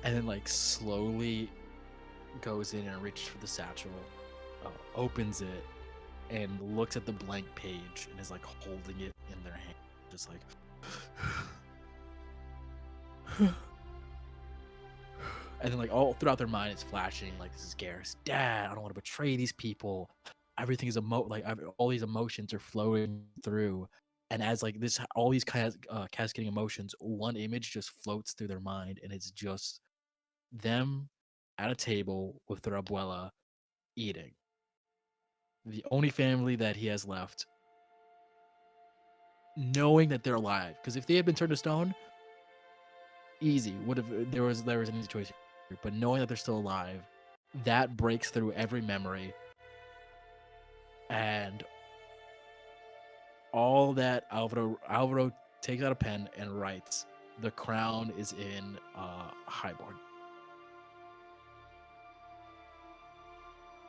Speaker 3: and then like slowly goes in and reaches for the satchel, opens it, and looks at the blank page and is like holding it in their hand, just like. And then like all throughout their mind it's flashing like, this is Garrus' dad. I don't want to betray these people. Everything is all these emotions are flowing through, and as like this, all these cascading emotions, one image just floats through their mind, and it's just them at a table with their abuela eating. The only family that he has left, knowing that they're alive. Because if they had been turned to stone, easy would have there was an easy choice here. But knowing that they're still alive, that breaks through every memory, and all that Alvaro takes out a pen and writes, "The crown is in Highburn."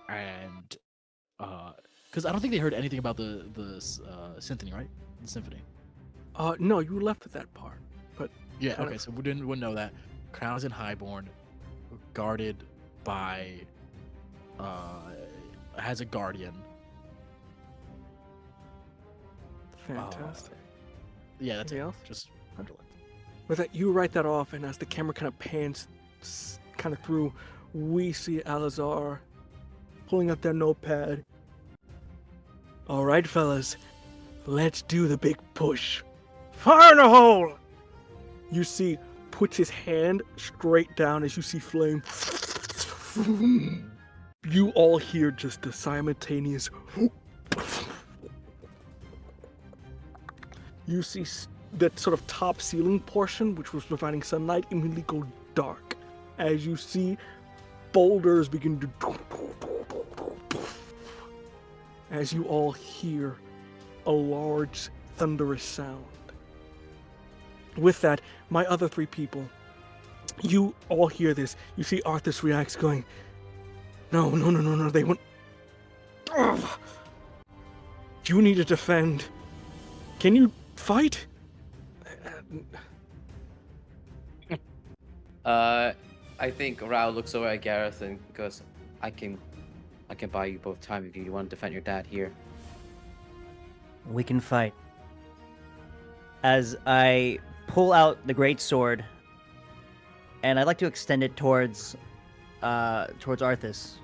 Speaker 3: And because I don't think they heard anything about the symphony, right? The symphony.
Speaker 1: No, you left with that part. But
Speaker 3: Yeah.
Speaker 1: kind
Speaker 3: Okay.
Speaker 1: of-
Speaker 3: So wouldn't know that. Crown is in Highborn, guarded by has a guardian.
Speaker 1: fantastic.
Speaker 3: Yeah, that's
Speaker 1: Anything
Speaker 3: it.
Speaker 1: else?
Speaker 3: Just
Speaker 1: With that, you write that off, and as the camera kind of pans kind of through, we see Alazar pulling up their notepad. All right, fellas, let's do the big push. Fire in the hole! You see, puts his hand straight down as you see flame. You all hear just a simultaneous. You see that sort of top ceiling portion, which was providing sunlight, immediately go dark as you see boulders begin to. As you all hear a large, thunderous sound. With that, my other three people, you all hear this. You see Arthas reacts, going, No, they won't. Ugh. You need to defend. Can you fight?
Speaker 6: I think Rao looks over at Gareth and goes, I can buy you both time if you want to defend your dad here.
Speaker 5: We can fight. As I pull out the great sword, and I'd like to extend it towards Arthas.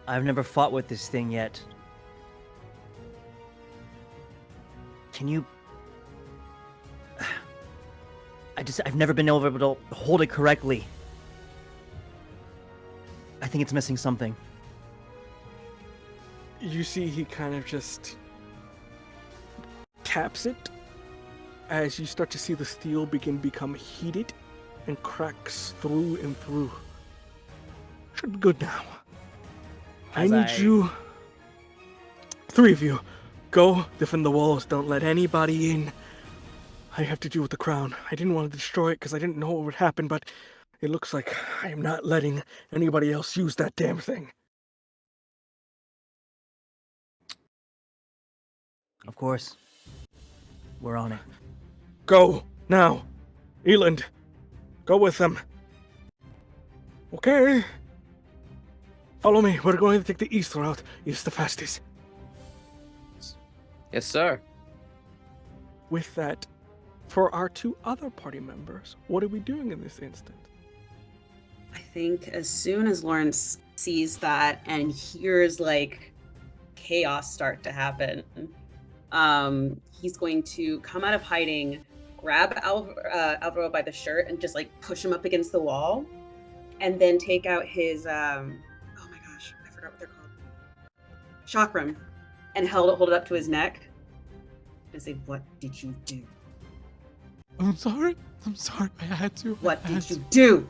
Speaker 5: I've never fought with this thing yet. Can you? I've never been able to hold it correctly. I think it's missing something.
Speaker 1: You see he kind of just taps it as you start to see the steel become heated and cracks through and through. Should be good now. I need you, three of you, go defend the walls. Don't let anybody in. I have to deal with the crown. I didn't want to destroy it because I didn't know what would happen, but it looks like I am not letting anybody else use that damn thing.
Speaker 5: Of course. We're on it.
Speaker 1: Go, now. Eland, go with them. Okay. Follow me. We're going to take the east route. It's the fastest.
Speaker 6: Yes, sir.
Speaker 1: With that, for our two other party members, what are we doing in this instant?
Speaker 2: I think as soon as Lawrence sees that and hears like chaos start to happen, he's going to come out of hiding, grab Alvaro by the shirt and just like push him up against the wall, and then take out his oh my gosh, I forgot what they're called, chakram, and hold it up to his neck and say, "What did you do?"
Speaker 3: I'm sorry. I had to.
Speaker 2: What
Speaker 3: I had
Speaker 2: did you
Speaker 3: to.
Speaker 2: do?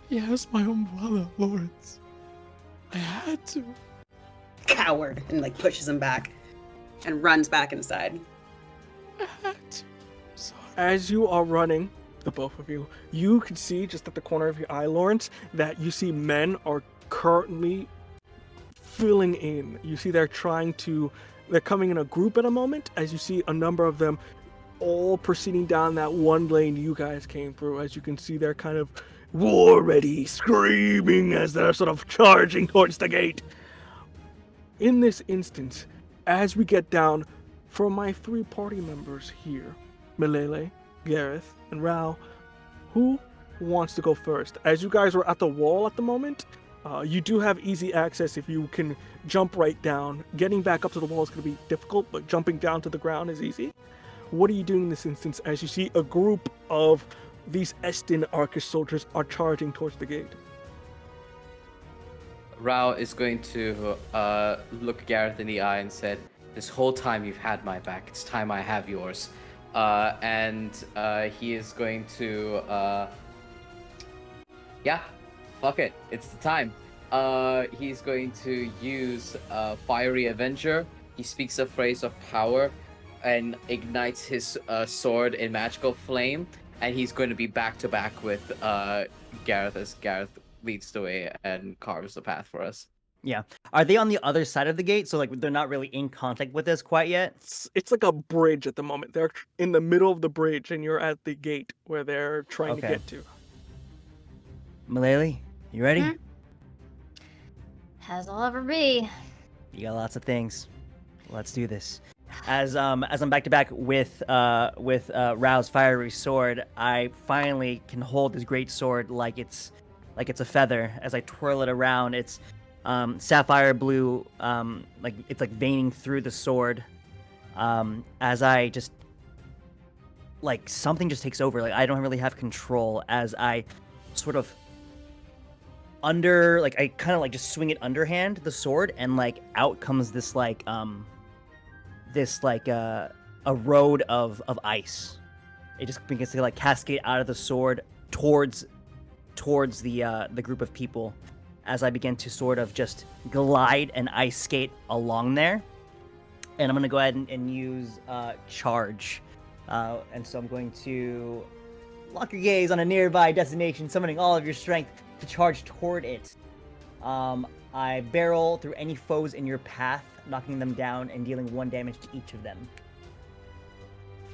Speaker 3: Yes, my own brother, Lawrence. I had to.
Speaker 2: Coward. And like pushes him back and runs back inside.
Speaker 3: I had to. Sorry.
Speaker 1: As you are running, the both of you, you can see just at the corner of your eye, Lawrence, that you see men are currently filling in. You see they're coming in a group at a moment, as you see a number of them all proceeding down that one lane you guys came through. As you can see, they're kind of war ready, screaming as they're sort of charging towards the gate. In this instance, as we get down, for my 3 party members here, Milele, Gareth, and Rao, who wants to go first? As you guys are at the wall at the moment, you do have easy access if you can jump right down. Getting back up to the wall is going to be difficult, but jumping down to the ground is easy. What are you doing in this instance as you see a group of these Estin Arcus soldiers are charging towards the gate?
Speaker 6: Rao is going to look Gareth in the eye and said, "This whole time you've had my back. It's time I have yours." And he is going to, yeah, fuck it. It's the time. He's going to use Fiery Avenger. He speaks a phrase of power and ignites his sword in magical flame. And he's going to be back to back with Gareth as Gareth leads the way and carves the path for us.
Speaker 5: Yeah. Are they on the other side of the gate? So like they're not really in contact with us quite yet?
Speaker 1: It's like a bridge at the moment. They're in the middle of the bridge, and you're at the gate where they're trying to
Speaker 5: Okay.
Speaker 1: get to.
Speaker 5: Malele, you ready?
Speaker 4: Mhm. As I'll ever be.
Speaker 5: You got lots of things. Let's do this. As I'm back to back with Rao's fiery sword, I finally can hold this great sword like it's a feather. As I twirl it around, it's sapphire blue, like it's like veining through the sword. As I just like something just takes over. Like I don't really have control. As I sort of I kind of like just swing it underhand the sword, and like out comes this a road of ice. It just begins to like cascade out of the sword towards the group of people, as I begin to sort of just glide and ice skate along there. And I'm gonna go ahead and use charge, and so I'm going to lock your gaze on a nearby destination, summoning all of your strength to charge toward it. I barrel through any foes in your path, knocking them down and dealing 1 damage to each of them.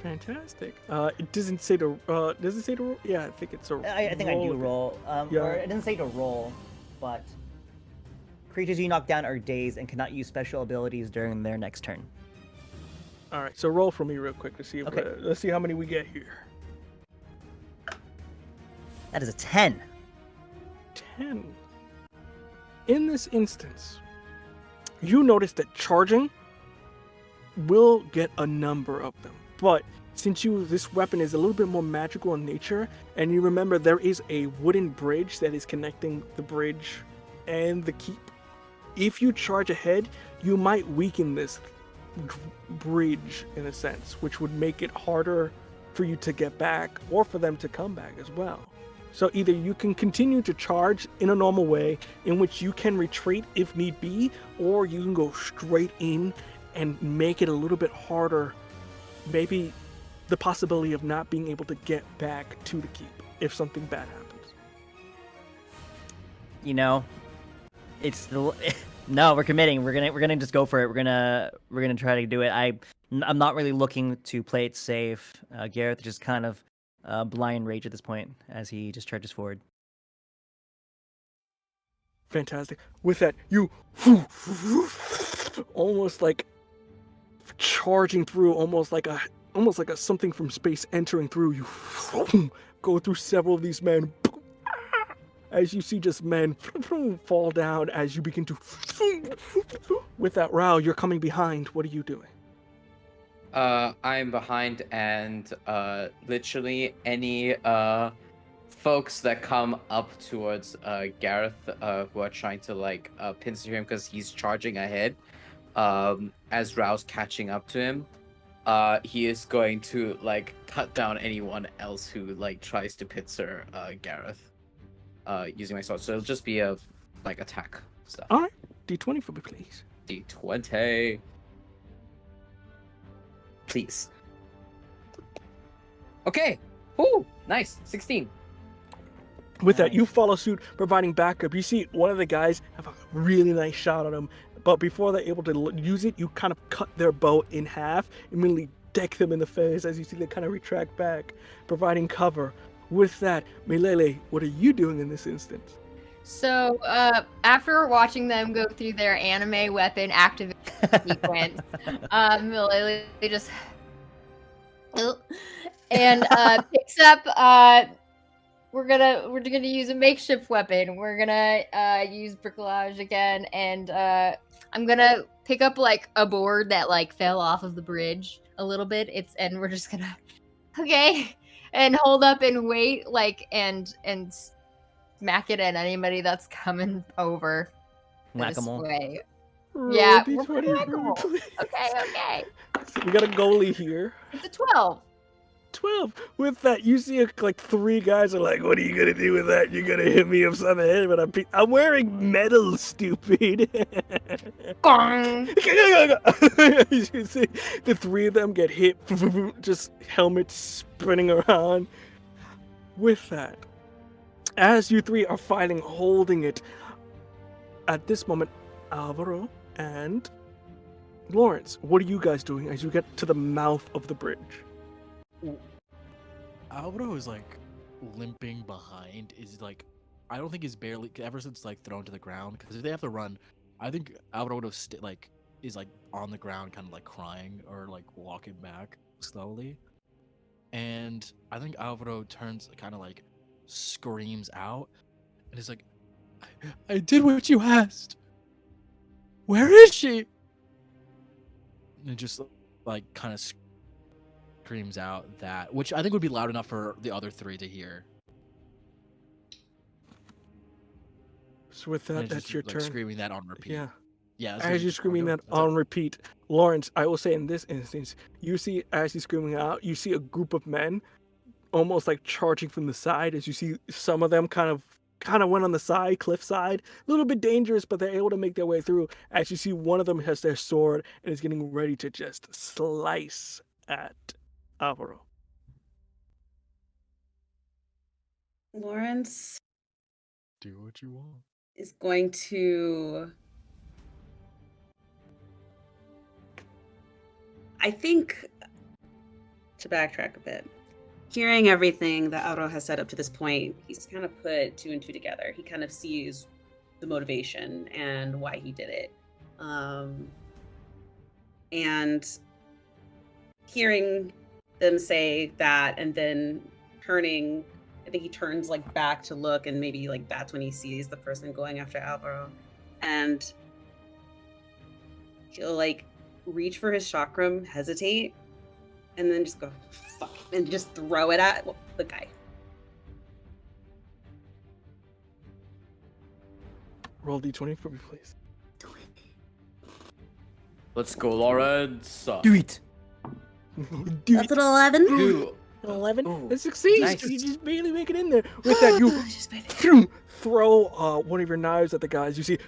Speaker 1: Fantastic. It doesn't say to. Does it say to? Yeah, I think it's a.
Speaker 5: I think I do
Speaker 1: roll.
Speaker 5: roll.
Speaker 1: Yeah.
Speaker 5: Or it doesn't say to roll, but creatures you knock down are dazed and cannot use special abilities during their next turn.
Speaker 1: All right, so roll for me real quick to see. If,
Speaker 5: Okay.
Speaker 1: let's see how many we get here.
Speaker 5: That is a 10.
Speaker 1: 10. In this instance, you notice that charging will get a number of them. But since this weapon is a little bit more magical in nature, and you remember there is a wooden bridge that is connecting the bridge and the keep, if you charge ahead, you might weaken this bridge in a sense, which would make it harder for you to get back or for them to come back as well. So either you can continue to charge in a normal way, in which you can retreat if need be, or you can go straight in and make it a little bit harder. Maybe the possibility of not being able to get back to the keep if something bad happens.
Speaker 5: You know, it's the no. We're committing. We're gonna just go for it. We're gonna try to do it. I'm not really looking to play it safe. Gareth is just kind of blind rage at this point as he just charges forward.
Speaker 1: Fantastic. With that, you almost like charging through, almost like a something from space entering through. You go through several of these men. As you see just men fall down as you begin to. With that, Rao, you're coming behind. What are you doing?
Speaker 6: I'm behind, and literally any folks that come up towards Gareth who are trying to like pincer him because he's charging ahead, as Rao's catching up to him, he is going to like cut down anyone else who like tries to pincer Gareth using my sword. So it'll just be a like attack stuff.
Speaker 1: All right, D20 for me, please.
Speaker 6: D20. Please. Okay. Ooh, nice. 16.
Speaker 1: With that, you follow suit, providing backup. You see one of the guys have a really nice shot on him, but before they're able to use it, you kind of cut their bow in half, immediately deck them in the face as you see they kind of retract back, providing cover. With that, Milele, what are you doing in this instance?
Speaker 4: So, after watching them go through their anime weapon activation sequence, Milele just and picks up. We're gonna use a makeshift weapon. We're gonna use bricolage again, and I'm gonna pick up like a board that like fell off of the bridge a little bit. And we're just gonna and hold up and wait and smack it at anybody that's coming over this
Speaker 5: Whack-a-mole.
Speaker 4: way.
Speaker 1: Roll
Speaker 4: Yeah,
Speaker 1: D20
Speaker 4: we're
Speaker 1: for me,
Speaker 4: whack-a-mole.
Speaker 1: please.
Speaker 4: Okay.
Speaker 1: So we got a goalie here.
Speaker 4: It's a 12.
Speaker 1: 12. With that, you see like 3 guys are like, what are you gonna do with that? You're gonna hit me upside the head, but I'm wearing metal, stupid.
Speaker 4: Gong.
Speaker 1: You see the 3 of them get hit, just helmets spinning around. With that, as you 3 are fighting, holding it, at this moment, Alvaro and Lawrence, what are you guys doing as you get to the mouth of the bridge?
Speaker 3: Alvaro is like limping behind. Is like, I don't think he's barely ever since like thrown to the ground. Because if they have to run, I think Alvaro would have is like on the ground, kind of like crying or like walking back slowly. And I think Alvaro turns, kind of like screams out, and is like, I did what you asked. Where is she? And just like kind of screams out that, which I think would be loud enough for the other 3 to hear.
Speaker 1: So with
Speaker 3: And
Speaker 1: that,
Speaker 3: it's
Speaker 1: that's
Speaker 3: just,
Speaker 1: your
Speaker 3: like,
Speaker 1: turn.
Speaker 3: screaming that on repeat.
Speaker 1: Yeah.
Speaker 3: Yeah.
Speaker 1: As you're screaming that on repeat, Lawrence, I will say in this instance, you see as he's screaming out, you see a group of men almost like charging from the side. As you see some of them kind of went on the side, cliff side, a little bit dangerous, but they're able to make their way through. As you see one of them has their sword and is getting ready to just slice at Alvaro.
Speaker 2: Lawrence
Speaker 3: Do what you want.
Speaker 2: is going to. I think, to backtrack a bit, hearing everything that Auro has said up to this point, he's kind of put 2 and 2 together. He kind of sees the motivation and why he did it. And hearing them say that and then turning, I think he turns like back to look, and maybe like that's when he sees the person going after Alvaro. And he'll like reach for his chakram, hesitate, and then just go, fuck, and just throw it at the guy.
Speaker 1: Roll D20 for me, please.
Speaker 6: Let's go, Lawrence.
Speaker 5: Do it.
Speaker 2: That's an 11.
Speaker 6: Ooh.
Speaker 1: 11.
Speaker 6: Ooh,
Speaker 1: It succeeds.
Speaker 6: nice.
Speaker 1: You just barely make it in there. With that, you throw one of your knives at the guys. You see,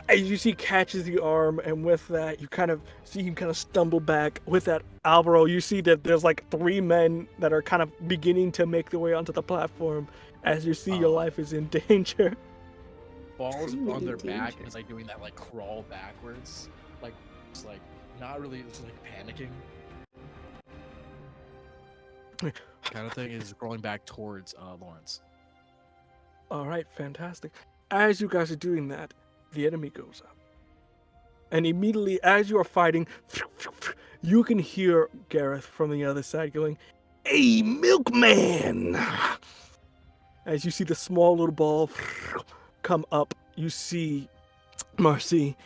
Speaker 1: as you see, catches the arm, and with that, you kind of see him kind of stumble back. With that, Alvaro, you see that there's like 3 men that are kind of beginning to make their way onto the platform. As you see, your life is in danger.
Speaker 3: Falls
Speaker 2: Really
Speaker 3: on their back
Speaker 2: danger.
Speaker 3: and is like doing that like crawl backwards, like it's like not really, it's like panicking kind of thing. Is crawling back towards Lawrence.
Speaker 1: All right, fantastic. As you guys are doing that, the enemy goes up. And immediately, as you are fighting, you can hear Gareth from the other side going, "Hey, milkman!" As you see the small little ball come up, you see Marcy.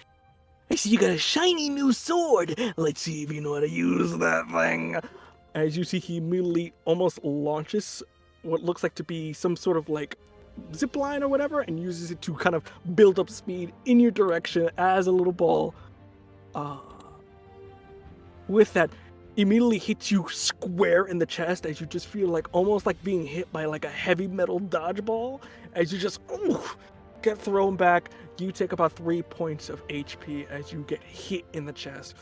Speaker 1: I see you got a shiny new sword. Let's see if you know how to use that thing. As you see, he immediately almost launches what looks like to be some sort of like zip line or whatever, and uses it to kind of build up speed in your direction as a little ball. With that, immediately hits you square in the chest as you just feel like almost like being hit by like a heavy metal dodgeball. As you just get thrown back, you take about 3 points of HP as you get hit in the chest.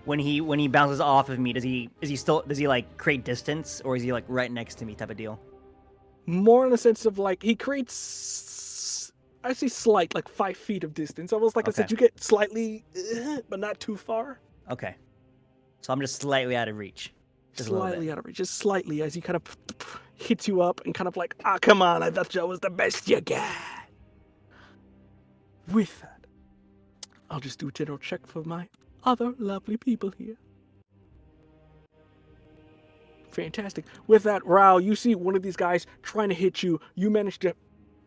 Speaker 5: When he bounces off of me, does he like create distance, or is he like right next to me type of deal?
Speaker 1: More in the sense of like he creates, I say slight, like 5 feet of distance. Almost like I said,
Speaker 5: Okay.
Speaker 1: you get slightly, but not too far.
Speaker 5: Okay. So I'm just slightly out of reach. Just a little
Speaker 1: Slightly
Speaker 5: bit.
Speaker 1: out of reach, just slightly, as he kind of hits you up and kind of like, come on, I thought that was the best you got. With that, I'll just do a general check for my other lovely people here. Fantastic. With that, Rao, you see one of these guys trying to hit you. You manage to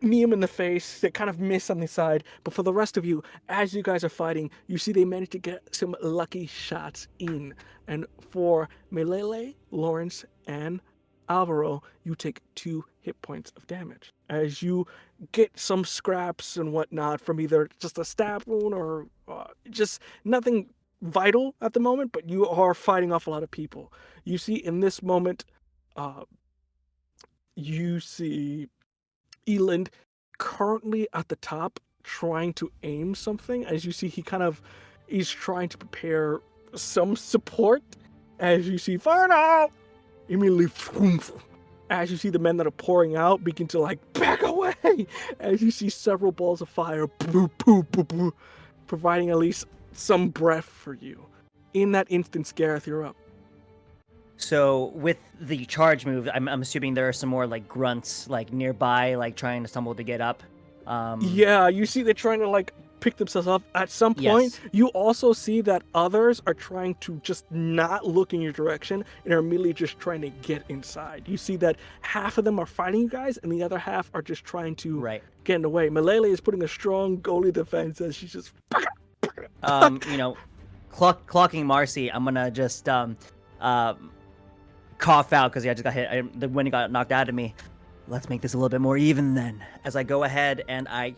Speaker 1: knee him in the face. They kind of miss on the side. But for the rest of you, as you guys are fighting, you see they manage to get some lucky shots in. And for Melele, Lawrence, and Alvaro, you take 2 hit points of damage. As you get some scraps and whatnot from either just a stab wound or just nothing vital at the moment, but you are fighting off a lot of people. You see in this moment, you see Eland currently at the top trying to aim something. As you see, he's trying to prepare some support. As you see, fire now! Immediately, as you see the men that are pouring out begin to like back away. As you see several balls of fire, providing at least some breath for you. In that instance, Gareth, you're up.
Speaker 5: So with the charge move, I'm assuming there are some more like grunts like nearby, like trying to stumble to get up.
Speaker 1: Yeah, you see they're trying to like pick themselves up. At some point,
Speaker 5: Yes.
Speaker 1: you also see that others are trying to just not look in your direction and are immediately just trying to get inside. You see that half of them are fighting you guys and the other half are just trying to
Speaker 5: Right.
Speaker 1: get in the way. Malele is putting a strong goalie defense as she's just
Speaker 5: Clocking Marcy, I'm gonna just cough out because I just got hit. The wind got knocked out of me. Let's make this a little bit more even then. As I go ahead and I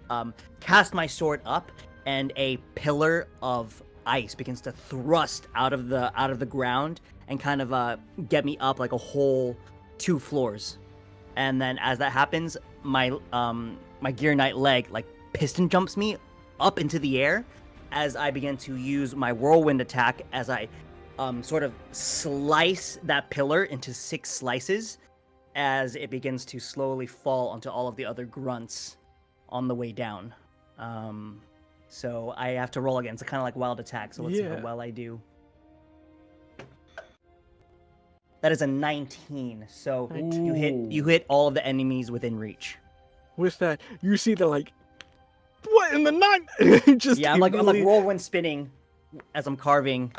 Speaker 5: cast my sword up, and a pillar of ice begins to thrust out of the ground and kind of get me up like a whole 2 floors. And then as that happens, my Gear Knight leg like piston jumps me up into the air as I begin to use my whirlwind attack as I sort of slice that pillar into 6 slices as it begins to slowly fall onto all of the other grunts on the way down. So I have to roll again. It's kind of like wild attack, so let's see how
Speaker 1: Yeah.
Speaker 5: well I do. That is a 19. So you hit all of the enemies within reach.
Speaker 1: with that. You see the like, what in the night? Just
Speaker 5: Yeah, I'm like
Speaker 1: immediately-
Speaker 5: whirlwind spinning as I'm carving,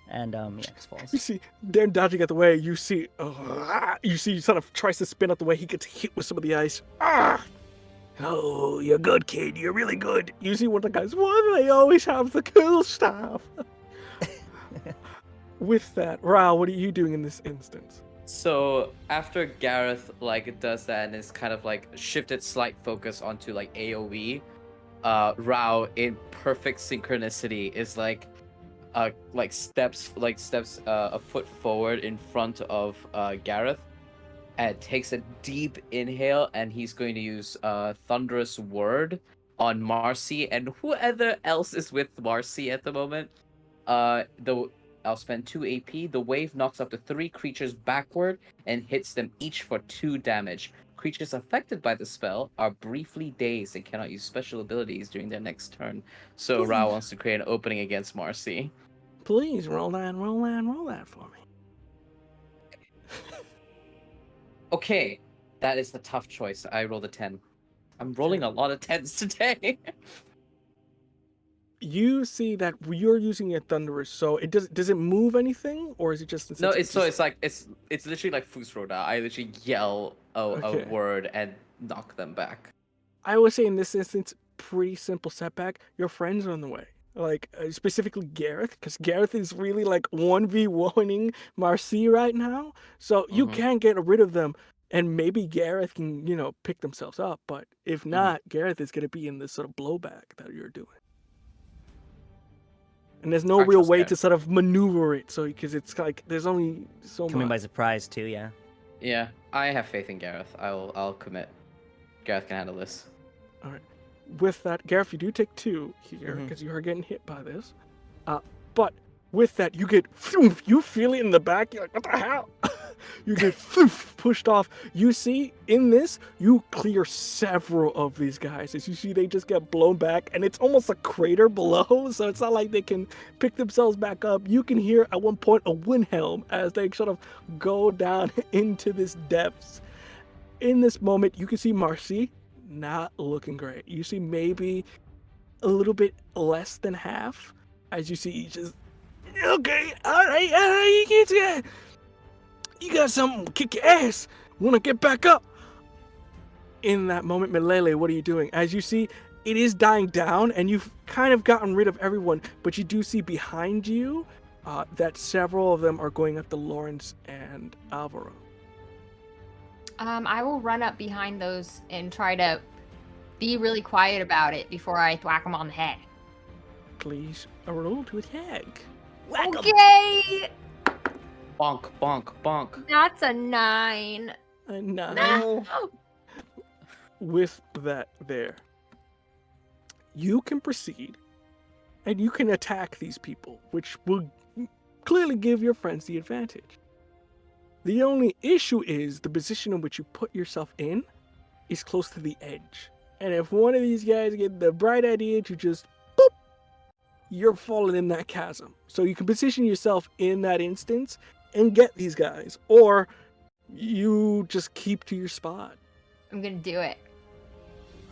Speaker 5: and yeah, it just falls.
Speaker 1: You see, they're dodging out the way. You see, he sort of tries to spin out the way. He gets hit with some of the ice. Oh, you're good, kid. You're really good. You see one of the guys. Why do they always have the cool stuff? With that, Rao, what are you doing in this instance?
Speaker 6: So after Gareth like does that and is kind of like shifted slight focus onto like AoE, Rao in perfect synchronicity is like steps a foot forward in front of Gareth and takes a deep inhale, and he's going to use Thunderous Word on Marcy and whoever else is with Marcy at the moment. I'll spend 2 AP. The wave knocks up to 3 creatures backward and hits them each for 2 damage. Creatures affected by the spell are briefly dazed and cannot use special abilities during their next turn. So Rao wants to create an opening against Marcy.
Speaker 1: Please roll that for me.
Speaker 6: Okay, that is the tough choice. I rolled a 10. I'm rolling a lot of 10s today.
Speaker 1: You see that you're using a thunderous, so it does it move anything, or is it just
Speaker 6: No, it's literally like Fusroda. I literally yell
Speaker 1: Okay.
Speaker 6: a word and knock them back.
Speaker 1: I would say in this instance, pretty simple setback. Your friends are on the way. Like, specifically Gareth, because Gareth is really like 1v1ing Marcy right now. So you
Speaker 6: Mhm.
Speaker 1: can get rid of them, and maybe Gareth can, pick themselves up. But if not, Gareth is going to be in this sort of blowback that you're doing. and there's no
Speaker 6: Aren't
Speaker 1: real
Speaker 6: you
Speaker 1: way
Speaker 6: scared?
Speaker 1: to sort of maneuver it. So because it's like there's only so
Speaker 5: Coming by
Speaker 1: much.
Speaker 5: surprise too, yeah.
Speaker 6: Yeah, I have faith in Gareth. I'll commit. Gareth can handle this.
Speaker 1: All right. With that, Gareth, you do take 2 here
Speaker 5: Mhm.
Speaker 1: because you are getting hit by this. But with that, you get you feel it in the back. You're like, what the hell? You get pushed off. You see, in this, you clear several of these guys. As you see, they just get blown back, and it's almost a crater below, so it's not like they can pick themselves back up. You can hear at one point a windhelm as they sort of go down into this depths. In this moment, you can see Marcy not looking great. You see maybe a little bit less than half, as you see just okay, all right, you got something to kick your ass. Want to get back up? In that moment, Milele, what are you doing? As you see, it is dying down, and you've kind of gotten rid of everyone, but you do see behind you that several of them are going after Lawrence and Alvaro.
Speaker 4: I will run up behind those and try to be really quiet about it before I thwack them on the head.
Speaker 1: Please, a roll to attack.
Speaker 5: Whack 'em.
Speaker 4: Okay,
Speaker 6: Bonk, bonk, bonk.
Speaker 4: that's a 9.
Speaker 1: A 9.
Speaker 5: No.
Speaker 1: With that there, you can proceed and you can attack these people, which will clearly give your friends the advantage. The only issue is the position in which you put yourself in is close to the edge. And if one of these guys get the bright idea to just boop, you're falling in that chasm. So you can position yourself in that instance and get these guys, or you just keep to your spot.
Speaker 4: I'm gonna do it.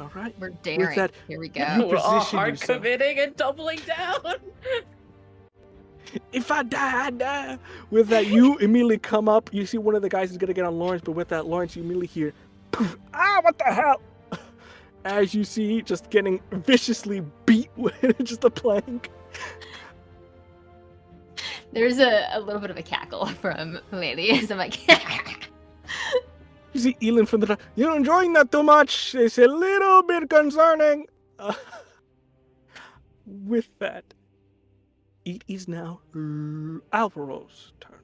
Speaker 1: All right.
Speaker 4: We're daring.
Speaker 1: that,
Speaker 4: Here we
Speaker 1: you
Speaker 4: go.
Speaker 6: We're all
Speaker 1: position
Speaker 6: hard
Speaker 1: yourself.
Speaker 6: committing and doubling down.
Speaker 1: If I die, I die. With that, you immediately come up. You see one of the guys is going to get on Lawrence, but with that, Lawrence, you immediately hear, poof, what the hell? As you see, just getting viciously beat with just a plank.
Speaker 4: There's a little bit of a cackle from Lady as I'm like,
Speaker 1: You see Elin from the top. You're enjoying that too much. It's a little bit concerning. With that, it is now Alvaro's turn.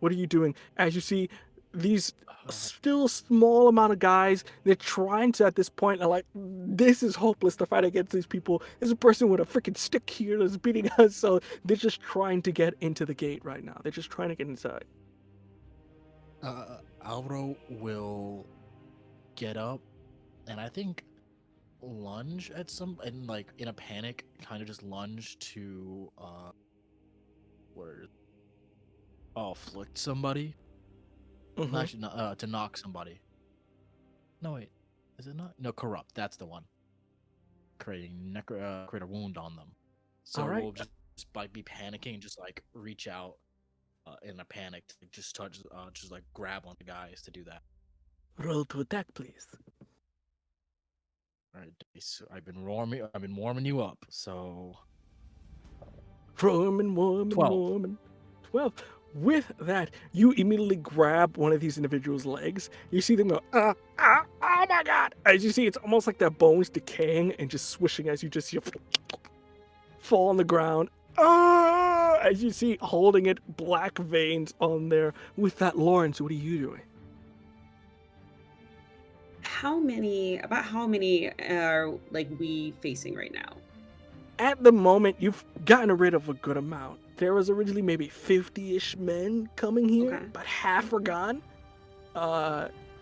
Speaker 1: What are you doing? As you see these still small amount of guys, they're trying to at this point, are like, this is hopeless to fight against these people. There's a person with a freaking stick here that's beating us, so they're just trying to get into the gate right now. They're just trying to get inside.
Speaker 3: Alvaro will get up and I think lunge at some, and like in a panic, kind of just lunge to afflict somebody.
Speaker 1: Mhm.
Speaker 3: Actually, no, to knock somebody. No, wait, is it not? No, corrupt. That's the one. Create a wound on them. So
Speaker 1: All right.
Speaker 3: we'll just like be panicking, just like reach out in a panic to just touch, just like grab on the guys to do that.
Speaker 1: Roll to attack, please.
Speaker 3: All right, so I've been warming you up. So
Speaker 1: Warming. 12. With that, you immediately grab one of these individuals' legs. You see them go, oh my god! As you see, it's almost like their bones decaying and just swishing as you just see fall on the ground. As you see, holding it, black veins on there. With that, Lawrence, what are you doing?
Speaker 2: How many are like we facing right now?
Speaker 1: At the moment, you've gotten rid of a good amount. There was originally maybe 50-ish men coming here,
Speaker 2: Okay.
Speaker 1: but half are gone.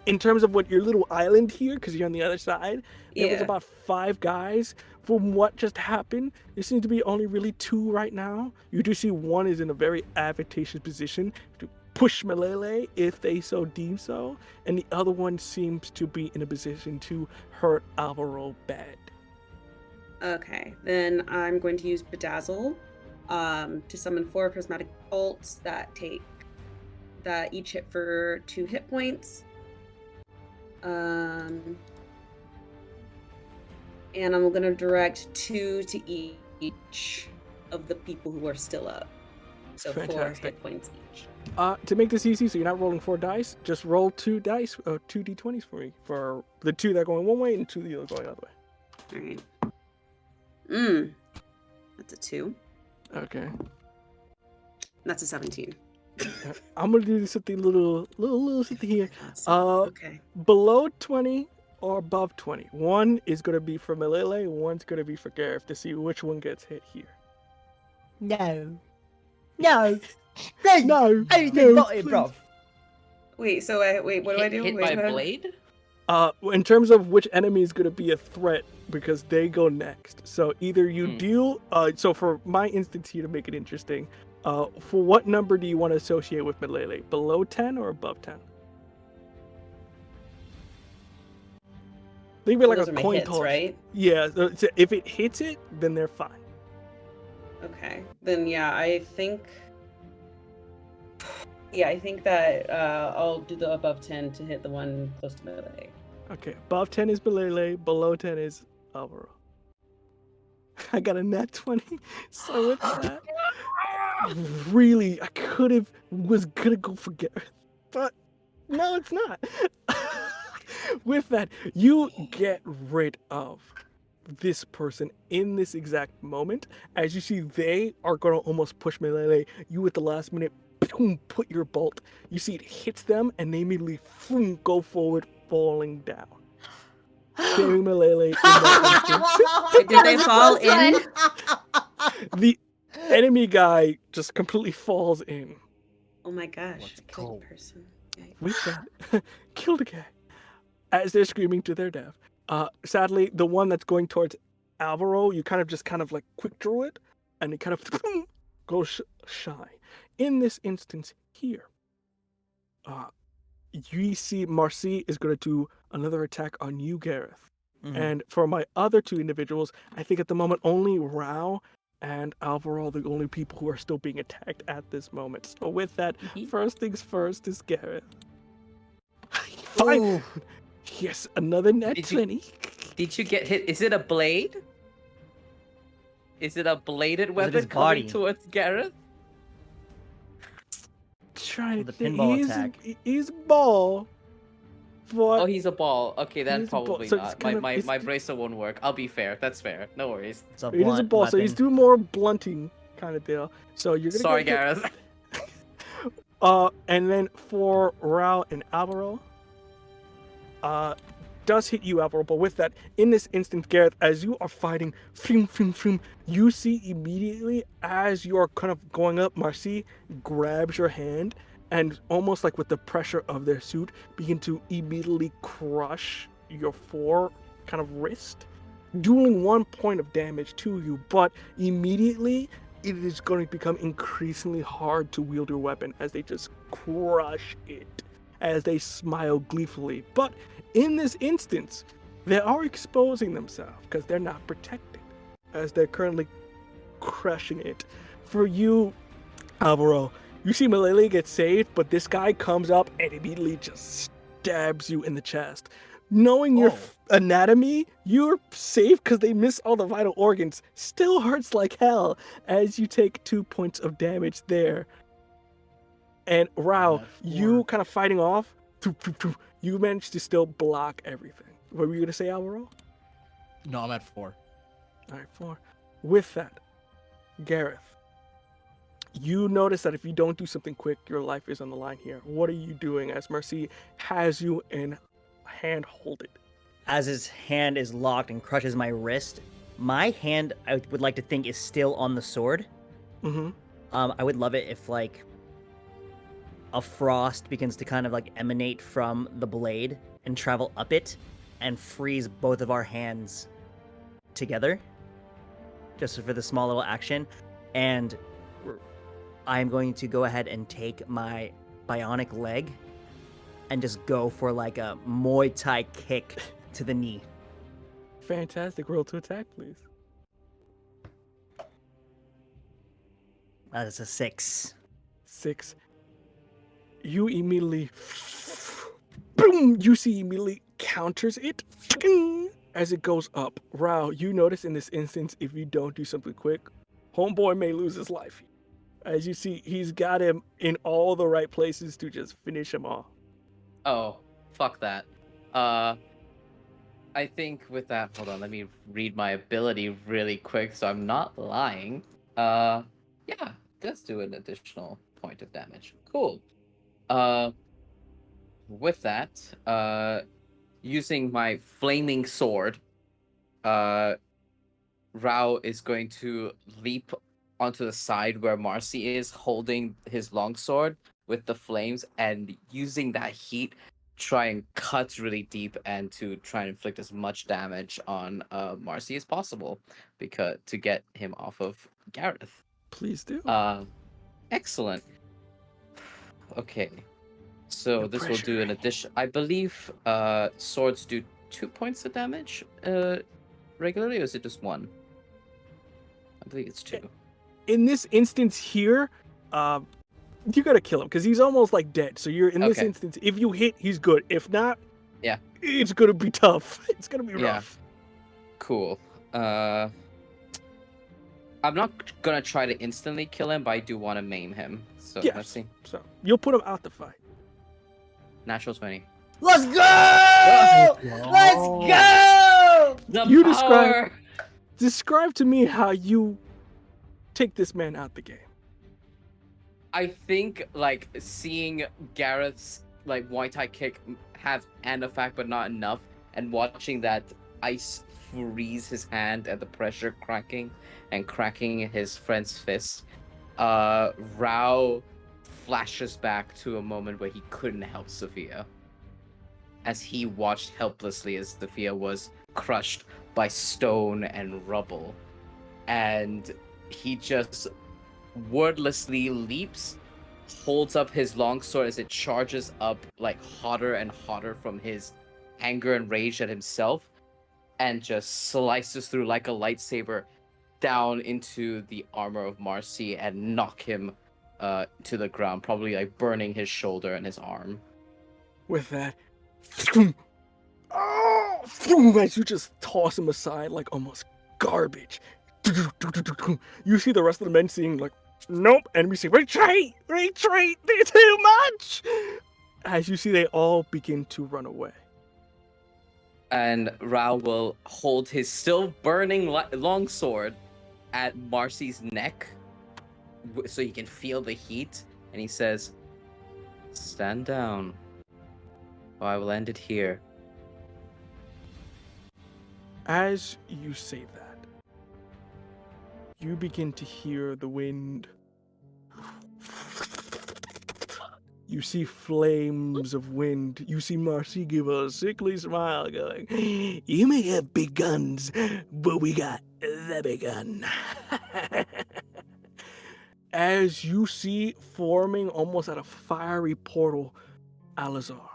Speaker 1: In terms of what your little island here, because you're on the other side, there was
Speaker 2: Yeah.
Speaker 1: about 5 guys. From what just happened, there seems to be only really 2 right now. You do see one is in a very advantageous position to push Milele if they so deem so, and the other one seems to be in a position to hurt Alvaro bad.
Speaker 2: Okay, then I'm going to use Bedazzle to summon 4 prismatic bolts that each hit for 2 hit points. And I'm going to direct 2 to each of the people who are still up. So 4
Speaker 1: Fantastic.
Speaker 2: hit points each.
Speaker 1: To make this easy, so you're not rolling 4 dice, just roll 2 dice, 2 d20s for me, for the 2 that are going one way and 2 that are going the other way.
Speaker 2: All right. That's a 2.
Speaker 1: Okay.
Speaker 2: That's a 17.
Speaker 1: I'm gonna do something little something here.
Speaker 2: I thought so. Okay.
Speaker 1: Below 20 or above 20. One is gonna be for Malele, one's gonna be for Gareth to see which one gets hit here.
Speaker 5: No. No.
Speaker 1: No,
Speaker 5: Anything
Speaker 1: no,
Speaker 5: but it,
Speaker 1: please.
Speaker 5: bruv.
Speaker 2: Wait, so wait, what do I do?
Speaker 6: Hit
Speaker 2: Wait,
Speaker 6: by
Speaker 2: what-
Speaker 6: blade?
Speaker 1: In terms of which enemy is going to be a threat, because they go next. So either you
Speaker 6: Hmm.
Speaker 1: deal. So for my instance here, to make it interesting, for what number do you want to associate with Malele? Below 10 or above 10? Leave it like
Speaker 2: Those
Speaker 1: a
Speaker 2: are my
Speaker 1: coin
Speaker 2: hits,
Speaker 1: toss.
Speaker 2: right?
Speaker 1: Yeah. So if it hits it, then they're fine.
Speaker 2: Okay. Then yeah, I think. Yeah, I think that I'll do the above 10 to hit the one close to melee.
Speaker 1: Okay. Above 10 is Malele. Below 10 is Alvaro. I got a nat 20. So with that, really, I was gonna go for Gareth, but no, it's not. With that, you get rid of this person in this exact moment. As you see, they are gonna almost push Malele. You at the last minute, boom, put your bolt. You see it hits them, and they immediately boom, go forward, falling down. Saving Malele in that
Speaker 2: Wait, did they fall in?
Speaker 1: instant. The enemy guy just completely falls in.
Speaker 2: Oh my gosh,
Speaker 3: Let's
Speaker 2: I killed
Speaker 3: go.
Speaker 2: a person. Yikes.
Speaker 1: With that, killed a guy as they're screaming to their death. Sadly, the one that's going towards Alvaro, you kind of like quick draw it, and it kind of goes shy. In this instance here, you see Marcy is going to do another attack on you, Gareth.
Speaker 5: Mhm.
Speaker 1: And for my other two individuals, I think at the moment only Rao and Alvaro are the only people who are still being attacked at this moment. So with that, first things first is Gareth. Fine.
Speaker 5: Ooh.
Speaker 1: Yes, another net
Speaker 6: Did you-
Speaker 1: 20.
Speaker 6: Did you get hit? Is it a blade? Is it a bladed
Speaker 5: his
Speaker 6: weapon
Speaker 5: body?
Speaker 6: coming towards Gareth?
Speaker 1: Trying
Speaker 5: With
Speaker 1: to
Speaker 5: the
Speaker 1: think.
Speaker 5: pinball attack.
Speaker 1: He's a ball. But
Speaker 6: Oh, he's a ball. Okay, then
Speaker 1: He's a ball,
Speaker 6: probably
Speaker 1: so it's
Speaker 6: not.
Speaker 1: kind of-
Speaker 6: My
Speaker 1: it's-
Speaker 6: bracer won't work. I'll be fair. That's fair. No worries.
Speaker 5: It's a
Speaker 1: it is a
Speaker 5: blunt
Speaker 1: ball, so he's
Speaker 5: weapon.
Speaker 1: doing more blunting kind of deal. So you're gonna
Speaker 6: Sorry,
Speaker 1: get hit.
Speaker 6: Gareth.
Speaker 1: And then for Rao and Alvaro, does hit you, Alvaro. But with that, in this instant, Gareth, as you are fighting, you see immediately as you are kind of going up, Marcy grabs your hand and almost like with the pressure of their suit, begin to immediately crush your kind of wrist, doing 1 point of damage to you. But immediately, it is going to become increasingly hard to wield your weapon as they just crush it, as they smile gleefully. But in this instance, they are exposing themselves because they're not protected, as they're currently crushing it. For you, Alvaro, you see Malele get saved, but this guy comes up and immediately just stabs you in the chest. Knowing your anatomy, you're safe because they miss all the vital organs. Still hurts like hell as you take 2 points of damage there. And Rao,
Speaker 3: That's
Speaker 1: you
Speaker 3: four.
Speaker 1: kind of fighting off, you managed to still block everything. What were you going to say, Alvaro?
Speaker 3: No, I'm at 4.
Speaker 1: All right, 4. With that, Gareth, you notice that if you don't do something quick, your life is on the line here. What are you doing as Mercy has you in hand hold it?
Speaker 5: As his hand is locked and crushes my wrist, my hand, I would like to think, is still on the sword.
Speaker 1: Mm-hmm.
Speaker 5: I would love it if, like, a frost begins to kind of, like, emanate from the blade and travel up it and freeze both of our hands together. Just for the small little action. And I'm going to go ahead and take my bionic leg and just go for, like, a Muay Thai kick to the knee.
Speaker 1: Fantastic. Roll to attack, please.
Speaker 5: That is a 6.
Speaker 1: 6. You immediately, boom, you see immediately counters it as it goes up. Rao, you notice in this instance, if you don't do something quick, homeboy may lose his life. As you see, he's got him in all the right places to just finish him off.
Speaker 6: Oh, fuck that. I think with that, hold on, let me read my ability really quick so I'm not lying. Yeah, does do an additional point of damage. Cool. With that, using my flaming sword, Rao is going to leap onto the side where Marcy is, holding his longsword with the flames, and using that heat, try and cut really deep and to try and inflict as much damage on Marcy as possible, because to get him off of Gareth.
Speaker 1: Please do.
Speaker 6: Excellent. Okay. So
Speaker 1: No
Speaker 6: this will do an
Speaker 1: pressure.
Speaker 6: addition. I believe swords do 2 points of damage regularly, or is it just 1? I believe it's 2.
Speaker 1: In this instance here, you gotta kill him because he's almost like dead. So you're in this
Speaker 6: Okay.
Speaker 1: instance. If you hit, he's good. If not,
Speaker 6: Yeah.
Speaker 1: it's gonna be tough. It's gonna be
Speaker 6: Yeah.
Speaker 1: rough.
Speaker 6: Cool. I'm not gonna try to instantly kill him, but I do want to maim him. So
Speaker 1: Yes.
Speaker 6: let's see.
Speaker 1: So you'll put him out the fight.
Speaker 6: Natural 20.
Speaker 5: Let's go! Let's go!
Speaker 6: The
Speaker 1: You
Speaker 6: power!
Speaker 1: Describe to me how you take this man out the game.
Speaker 6: I think like seeing Gareth's like Muay Thai kick have an effect but not enough, and watching that ice freeze his hand and the pressure cracking his friend's fist, Rao flashes back to a moment where he couldn't help Sophia, as he watched helplessly as Sophia was crushed by stone and rubble, and he just wordlessly leaps, holds up his longsword as it charges up like hotter and hotter from his anger and rage at himself, and just slices through like a lightsaber down into the armor of Marcy and knock him to the ground, probably like burning his shoulder and his arm.
Speaker 1: With that, as you just toss him aside like almost garbage. You see the rest of the men seeing like, nope, and we say, retreat, they're too much. As you see, they all begin to run away.
Speaker 6: And Rao will hold his still burning longsword at Marcy's neck so he can feel the heat, and he says, stand down, or I will end it here.
Speaker 1: As you say that, you begin to hear the wind. You see flames of wind. You see Marcy give a sickly smile going, you may have big guns, but we got the big gun. As you see forming almost at a fiery portal, Alazar.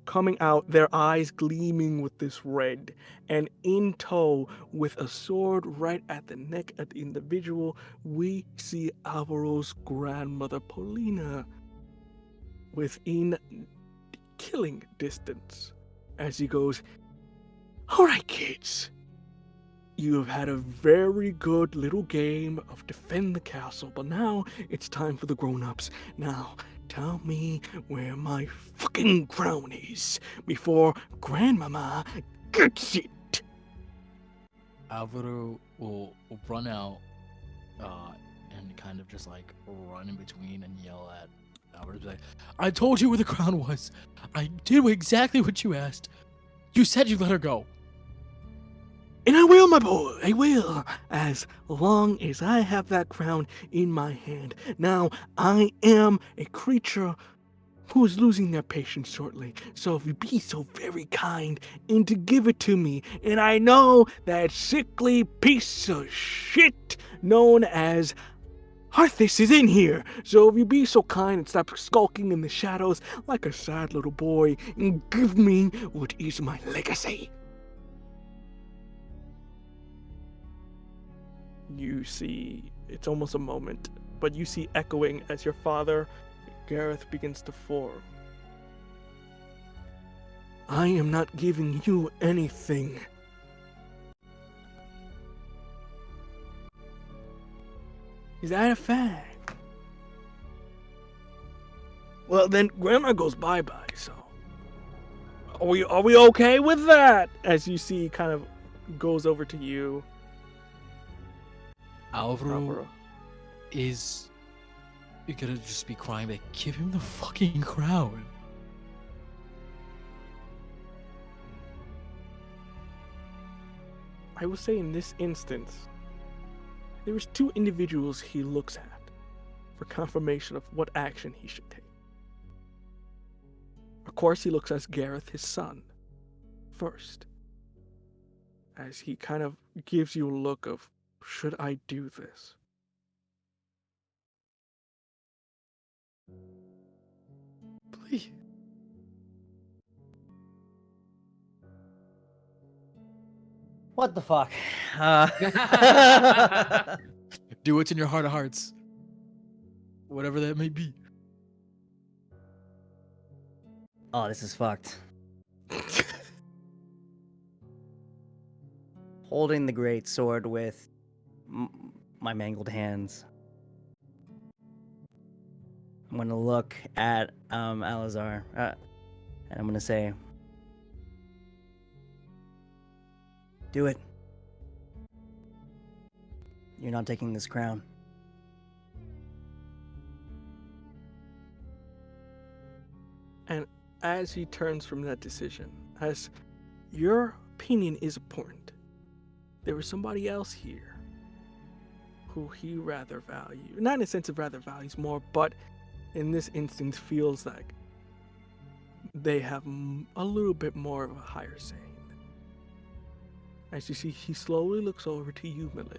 Speaker 1: Coming out, their eyes gleaming with this red, and in tow with a sword right at the neck of the individual, we see Alvaro's grandmother Paulina within killing distance as he goes, all right, kids, you have had a very good little game of defend the castle, but now it's time for the grown-ups. Now, tell me where my fucking crown is before Grandmama gets it.
Speaker 3: Alvaro will run out and kind of just like run in between and yell at Alvaro. Like, I told you where the crown was. I did exactly what you asked. You said you'd let her go.
Speaker 1: And I will, my boy, I will, as long as I have that crown in my hand. Now, I am a creature who is losing their patience shortly, so if you be so very kind and to give it to me, and I know that sickly piece of shit known as Arthas is in here, so if you be so kind and stop skulking in the shadows like a sad little boy and give me what is my legacy. You see, it's almost a moment, but you see echoing as your father, Gareth, begins to form. I am not giving you anything. Is that a fact? Well, then Grandma goes bye-bye, so... Are we okay with that? As you see, he kind of goes over to you.
Speaker 3: Alvaro is gonna just be crying back, give him the fucking crown.
Speaker 1: I will say in this instance, there is 2 individuals he looks at for confirmation of what action he should take. Of course, he looks at Gareth, his son, first, as he kind of gives you a look of, should I do this?
Speaker 3: Please.
Speaker 5: What the fuck?
Speaker 3: Do what's in your heart of hearts. Whatever that may be.
Speaker 5: Oh, this is fucked. Holding the great sword with my mangled hands. I'm gonna look at Alazar, and I'm gonna say, "Do it. You're not taking this crown."
Speaker 1: And as he turns from that decision, as your opinion is important, there is somebody else here who he rather value, not in a sense of rather values more, but in this instance feels like they have a little bit more of a higher say. As you see, he slowly looks over to you, Malele,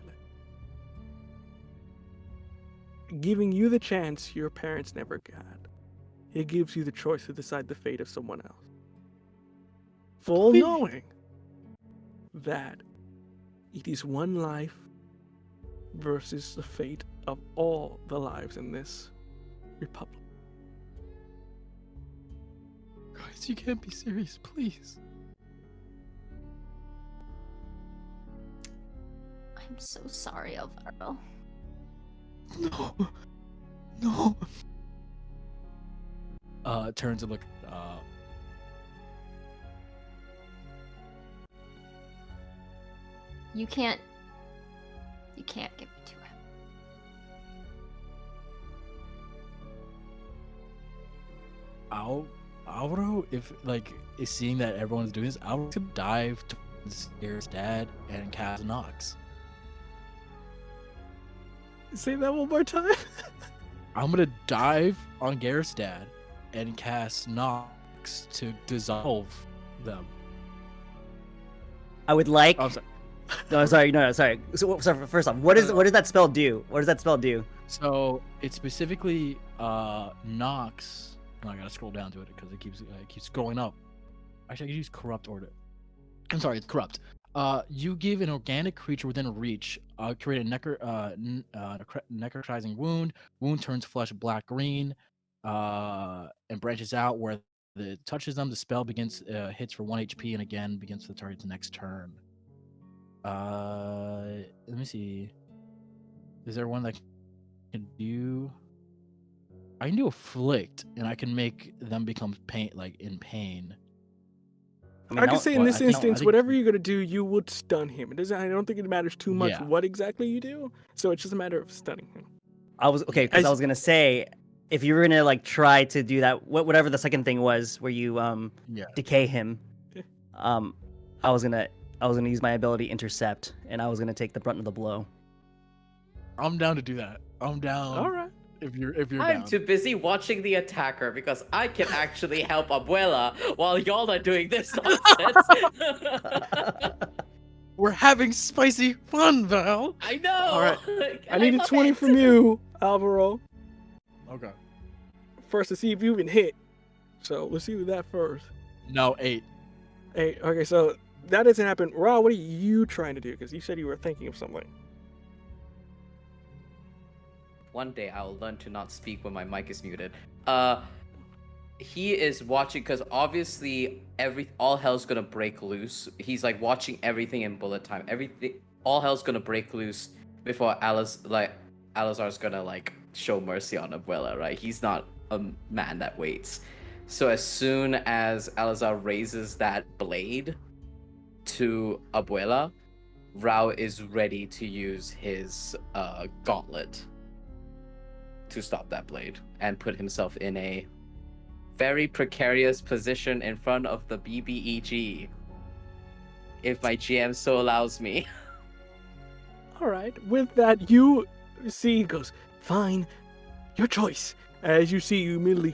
Speaker 1: giving you the chance your parents never got. He gives you the choice to decide the fate of someone else, full
Speaker 3: Please.
Speaker 1: knowing that it is one life versus the fate of all the lives in this republic.
Speaker 3: Guys, you can't be serious, please.
Speaker 4: I'm so sorry, Alvaro.
Speaker 3: No. No. Turns and look.
Speaker 4: You can't give me to him.
Speaker 3: Alvaro, if is seeing that everyone's doing this, Alvaro could dive towards Gareth's dad and cast Nox.
Speaker 1: Say that one more time.
Speaker 3: I'm gonna dive on Gareth's dad and cast Nox to dissolve them.
Speaker 5: I would like.
Speaker 3: Oh, sorry.
Speaker 5: No, sorry. No, sorry. So, first off, what does that spell do? What does that spell do?
Speaker 3: So it's specifically Nox. Oh, I gotta scroll down to it because it keeps scrolling up. Actually, I could use corrupt order. I'm sorry, it's corrupt. You give an organic creature within reach, create a necrotizing wound. Wound turns flesh black-green, and branches out where it touches them. The spell begins hits for 1 HP and again begins for the target's next turn. Let me see. Is there one that can do? I can do afflict, and I can make them become in pain.
Speaker 1: I can say in this instance,
Speaker 3: think-
Speaker 1: whatever you're gonna do, you would stun him. It doesn't. I don't think it matters too much
Speaker 3: Yeah.
Speaker 1: what exactly you do. So it's just a matter of stunning him.
Speaker 5: I was because
Speaker 1: As-
Speaker 5: I was gonna say, if you were gonna try to do that, whatever the second thing was, where you
Speaker 3: Yeah.
Speaker 5: decay him, I was gonna use my ability intercept, and I was gonna take the brunt of the blow.
Speaker 3: I'm down to do that. I'm down.
Speaker 1: All right.
Speaker 3: If you're
Speaker 6: I'm
Speaker 3: down.
Speaker 6: too busy watching the attacker because I can actually help Abuela while y'all are doing this nonsense.
Speaker 3: We're having spicy fun, Val.
Speaker 6: I know.
Speaker 1: All right.
Speaker 6: I
Speaker 1: I need a
Speaker 6: love
Speaker 1: 20
Speaker 6: it.
Speaker 1: from you, Alvaro.
Speaker 3: Okay.
Speaker 1: First to see if you can hit. So let's see that first.
Speaker 3: No, 8.
Speaker 1: Hey, okay, so that doesn't happen. Ra, what are you trying to do? Because you said you were thinking of something.
Speaker 6: One day I'll learn to not speak when my mic is muted. He is watching because obviously all hell's gonna break loose. He's watching everything in bullet time. All hell's gonna break loose before Alazar's gonna show mercy on Abuela, right? He's not a man that waits. So as soon as Alazar raises that blade to Abuela, Rao is ready to use his gauntlet to stop that blade and put himself in a very precarious position in front of the BBEG, if my GM so allows me.
Speaker 1: All right. With that, you see, he goes, fine, your choice. As you see, you immediately,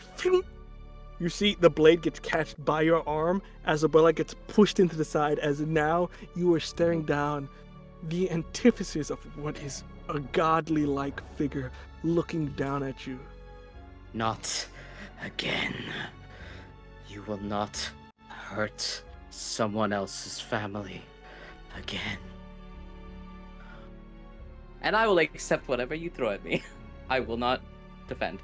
Speaker 1: you see the blade gets catched by your arm as the blade gets pushed into the side, as now you are staring down the antithesis of what is a godly-like figure looking down at you.
Speaker 6: Not again. You will not hurt someone else's family again. And I will accept whatever you throw at me. I will not defend.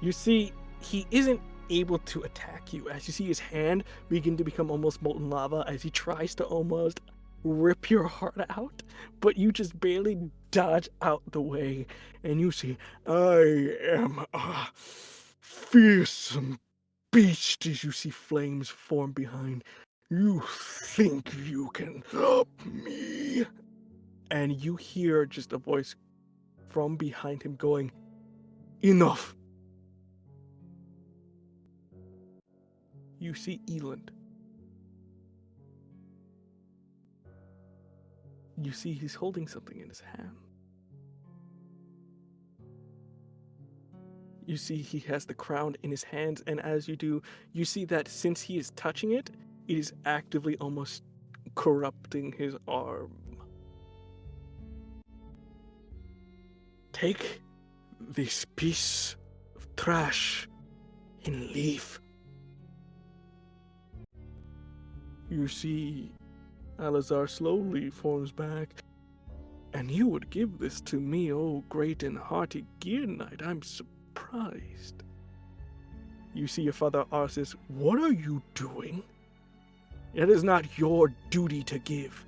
Speaker 1: You see, he isn't able to attack you as you see his hand begin to become almost molten lava as he tries to almost rip your heart out, but you just barely dodge out the way, and you see, I am a fearsome beast as you see flames form behind. You think you can stop me? And you hear just a voice from behind him going, enough. You see Eland. You see he's holding something in his hand. You see he has the crown in his hands, and as you do, you see that since he is touching it, it is actively almost corrupting his arm. Take this piece of trash and leave. You see Alazar slowly forms back. And you would give this to me, oh great and hearty Gear Knight. I'm surprised. You see your father Arthas, what are you doing? It is not your duty to give.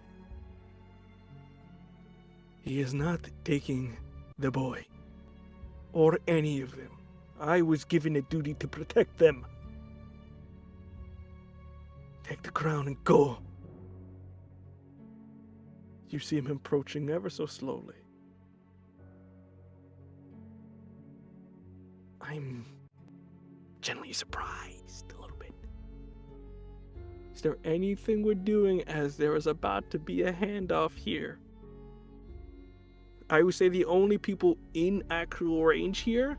Speaker 1: He is not taking the boy, or any of them. I was given a duty to protect them. Take the crown and go. You see him approaching ever so slowly. I'm gently surprised a little bit. Is there anything we're doing as there is about to be a handoff here? I would say the only people in actual range here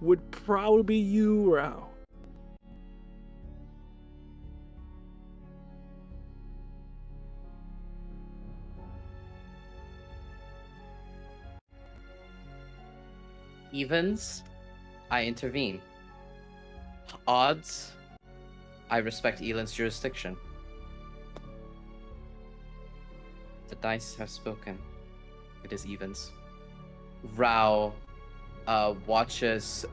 Speaker 1: would probably be you, Rao.
Speaker 6: Evens, I intervene. Odds, I respect Eland's jurisdiction. The dice have spoken. It is evens. Rao watches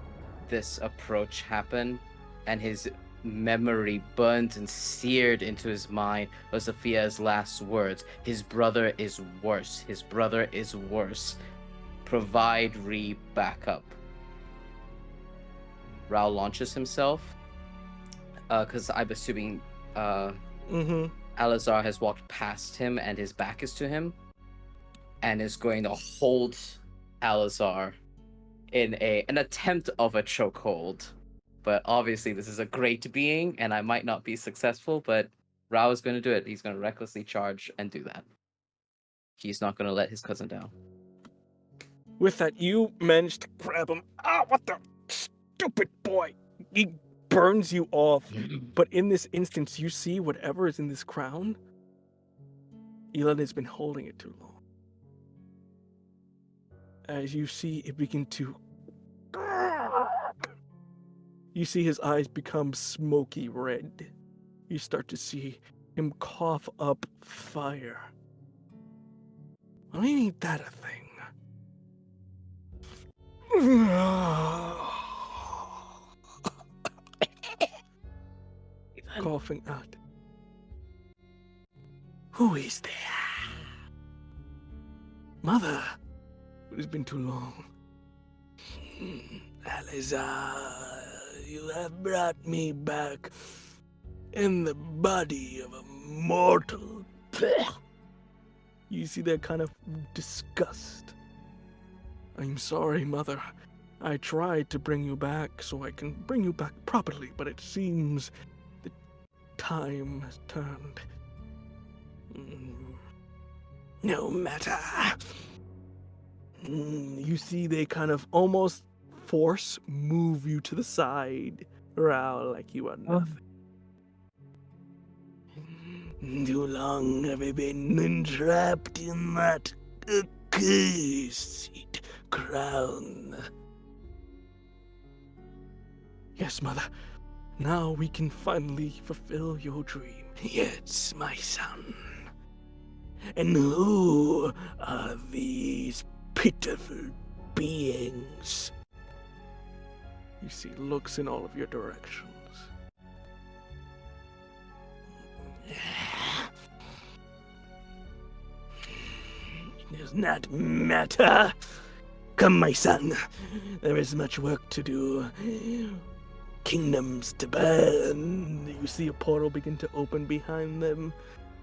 Speaker 6: this approach happen, and his memory burned and seared into his mind was Sophia's last words. His brother is worse. His brother is worse. Provide backup. Rao launches himself, because I'm assuming Alazar has walked past him and his back is to him, and is going to hold Alazar in an attempt of a chokehold. But obviously this is a great being, and I might not be successful, but Rao is going to do it. He's going to recklessly charge and do that. He's not going to let his cousin down.
Speaker 1: With that, you manage to grab him. Ah, what the stupid boy! He burns you off. But in this instance, you see whatever is in this crown. Elan has been holding it too long. As you see it begin to... You see his eyes become smoky red. You start to see him cough up fire. Well, ain't that a thing? Coughing out. Who is there? Mother, it has been too long. Alazar, you have brought me back in the body of a mortal. You see that kind of disgust I'm sorry, Mother. I tried to bring you back so I can bring you back properly, but it seems the time has turned. No matter. You see, they kind of almost force move you to the side, Rao, like you are nothing. Too long have I been entrapped in that accursed crown. Yes, Mother. Now we can finally fulfill your dream. Yes, my son. And who are these pitiful beings? You see looks in all of your directions. It does not matter. Come, my son. There is much work to do. Kingdoms to burn. You see a portal begin to open behind them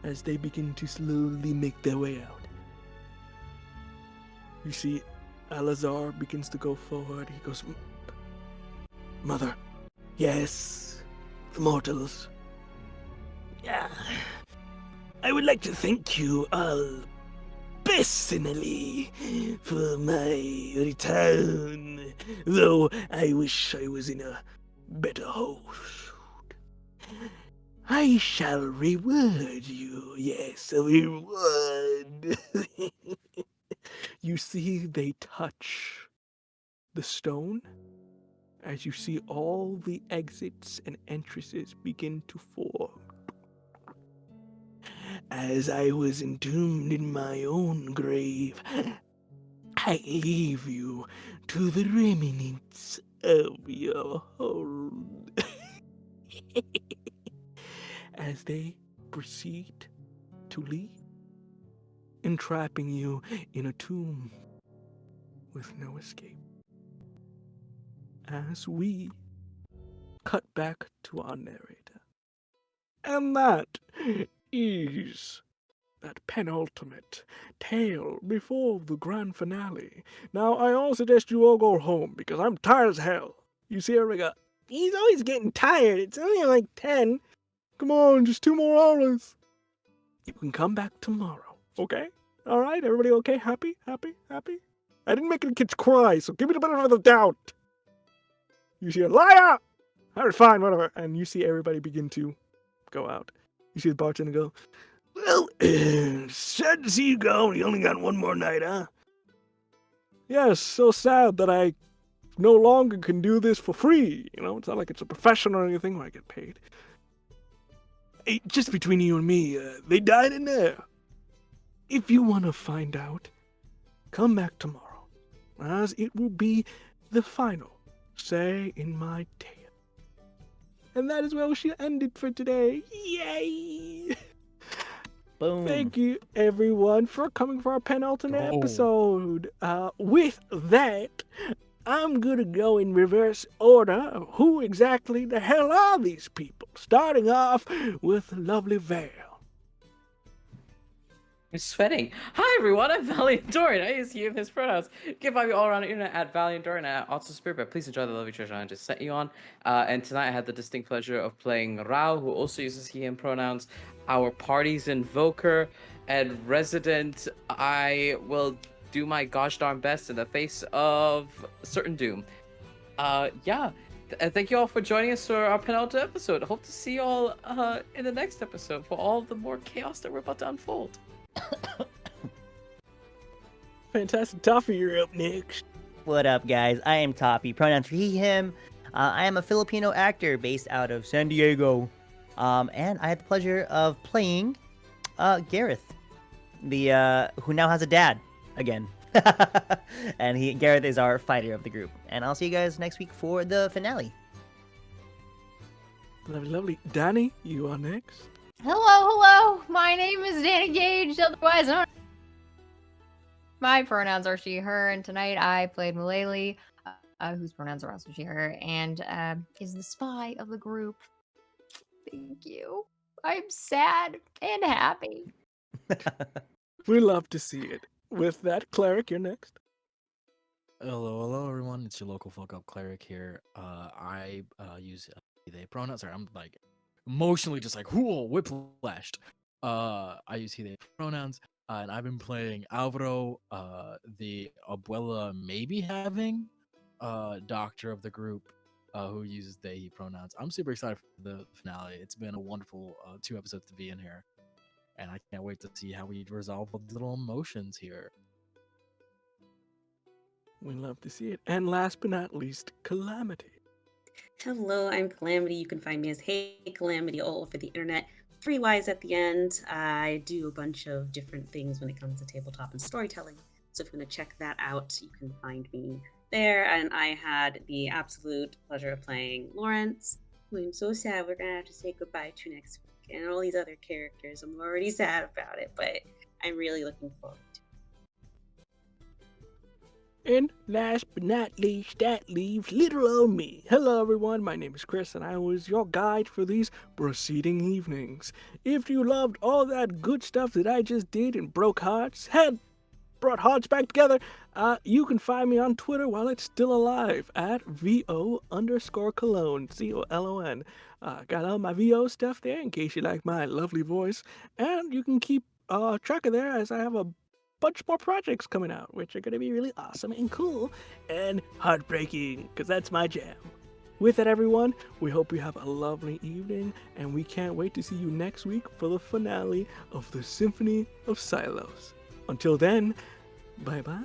Speaker 1: as they begin to slowly make their way out. You see Alazar begins to go forward. He goes, Mother, yes, the mortals. Yeah. I would like to thank you all personally for my return, though I wish I was in a better host. I shall reward you, yes, a reward. You see they touch the stone as you see all the exits and entrances begin to form. As I was entombed in my own grave, I leave you to the remnants of your hold. As they proceed to leave, entrapping you in a tomb with no escape. As we cut back to our narrator. And that is that penultimate tale before the grand finale. Now, I all suggest you all go home because I'm tired as hell. You see Erica? He's always getting tired. It's only like 10. Come on, just 2 more hours. You can come back tomorrow, okay? All right, everybody okay? Happy? Happy? Happy? I didn't make any kids cry, so give me the benefit of the doubt. You see a liar! All right, fine, whatever. And you see everybody begin to go out. You see the bartender go, well, sad to see you go. You only got 1 more night, huh? Yes, so sad that I no longer can do this for free. You know, it's not like it's a profession or anything where I get paid. Hey, just between you and me, they died in there. If you want to find out, come back tomorrow, as it will be the final say in my tale. And that is where she ended for today. Yay!
Speaker 5: Boom.
Speaker 1: Thank you, everyone, for coming for our penultimate
Speaker 3: Oh.
Speaker 1: episode. With that, I'm gonna go in reverse order of who exactly the hell are these people. Starting off with lovely Vale.
Speaker 6: I'm sweating. Hi everyone, I'm Valiant Dorian. I use he him his pronouns. You can find me all around the internet at Valiant Dorian and at Also Spirit, but please enjoy the lovely treasure I just set you on. And tonight I had the distinct pleasure of playing Rao, who also uses he him pronouns, our party's invoker, and resident. I will do my gosh darn best in the face of certain doom. Yeah. Thank you all for joining us for our penultimate episode. Hope to see you all in the next episode for all the more chaos that we're about to unfold.
Speaker 1: Fantastic Toffee, you're up next.
Speaker 5: What up, guys? I am Toppy, pronouns for he, him. I am a Filipino actor based out of San Diego. And I had the pleasure of playing Gareth, the who now has a dad again. And Gareth is our fighter of the group. And I'll see you guys next week for the finale.
Speaker 1: Lovely, lovely. Danny, you are next.
Speaker 4: Hello. My name is Danny Gage, otherwise known. My pronouns are she, her, and tonight I played Mulayli, whose pronouns are also she, her, and is the spy of the group. Thank you. I'm sad and happy.
Speaker 1: We love to see it. With that, Cleric, you're next.
Speaker 3: Hello, everyone. It's your local fuck up cleric here. I use he, they pronouns. Sorry, I'm like emotionally just like whoa, whiplashed. I use he, they pronouns, and I've been playing Alvaro, the abuela maybe having, doctor of the group, who uses they, he pronouns. I'm super excited for the finale. It's been a wonderful 2 episodes to be in here, and I can't wait to see how we resolve all the little emotions here.
Speaker 1: We love to see it. And last but not least, Calamity.
Speaker 2: Hello, I'm Calamity. You can find me as Hey Calamity all over the internet. 3 Ys at the end. I do a bunch of different things when it comes to tabletop and storytelling. So if you want to check that out, you can find me there. And I had the absolute pleasure of playing Lawrence, who I'm so sad we're going to have to say goodbye to next week. And all these other characters, I'm already sad about it, but I'm really looking forward to it.
Speaker 1: And last but not least, that leaves little old me. Hello everyone, my name is Chris and I was your guide for these preceding evenings. If you loved all that good stuff that I just did and broke hearts, brought hearts back together, you can find me on Twitter while it's still alive at VO_Cologne, COLON. Got all my VO stuff there in case you like my lovely voice, and you can keep track of there as I have a bunch more projects coming out, which are going to be really awesome and cool and heartbreaking, because that's my jam. With that, everyone, we hope you have a lovely evening, and we can't wait to see you next week for the finale of the Symphony of Scylos. Until then, bye-bye.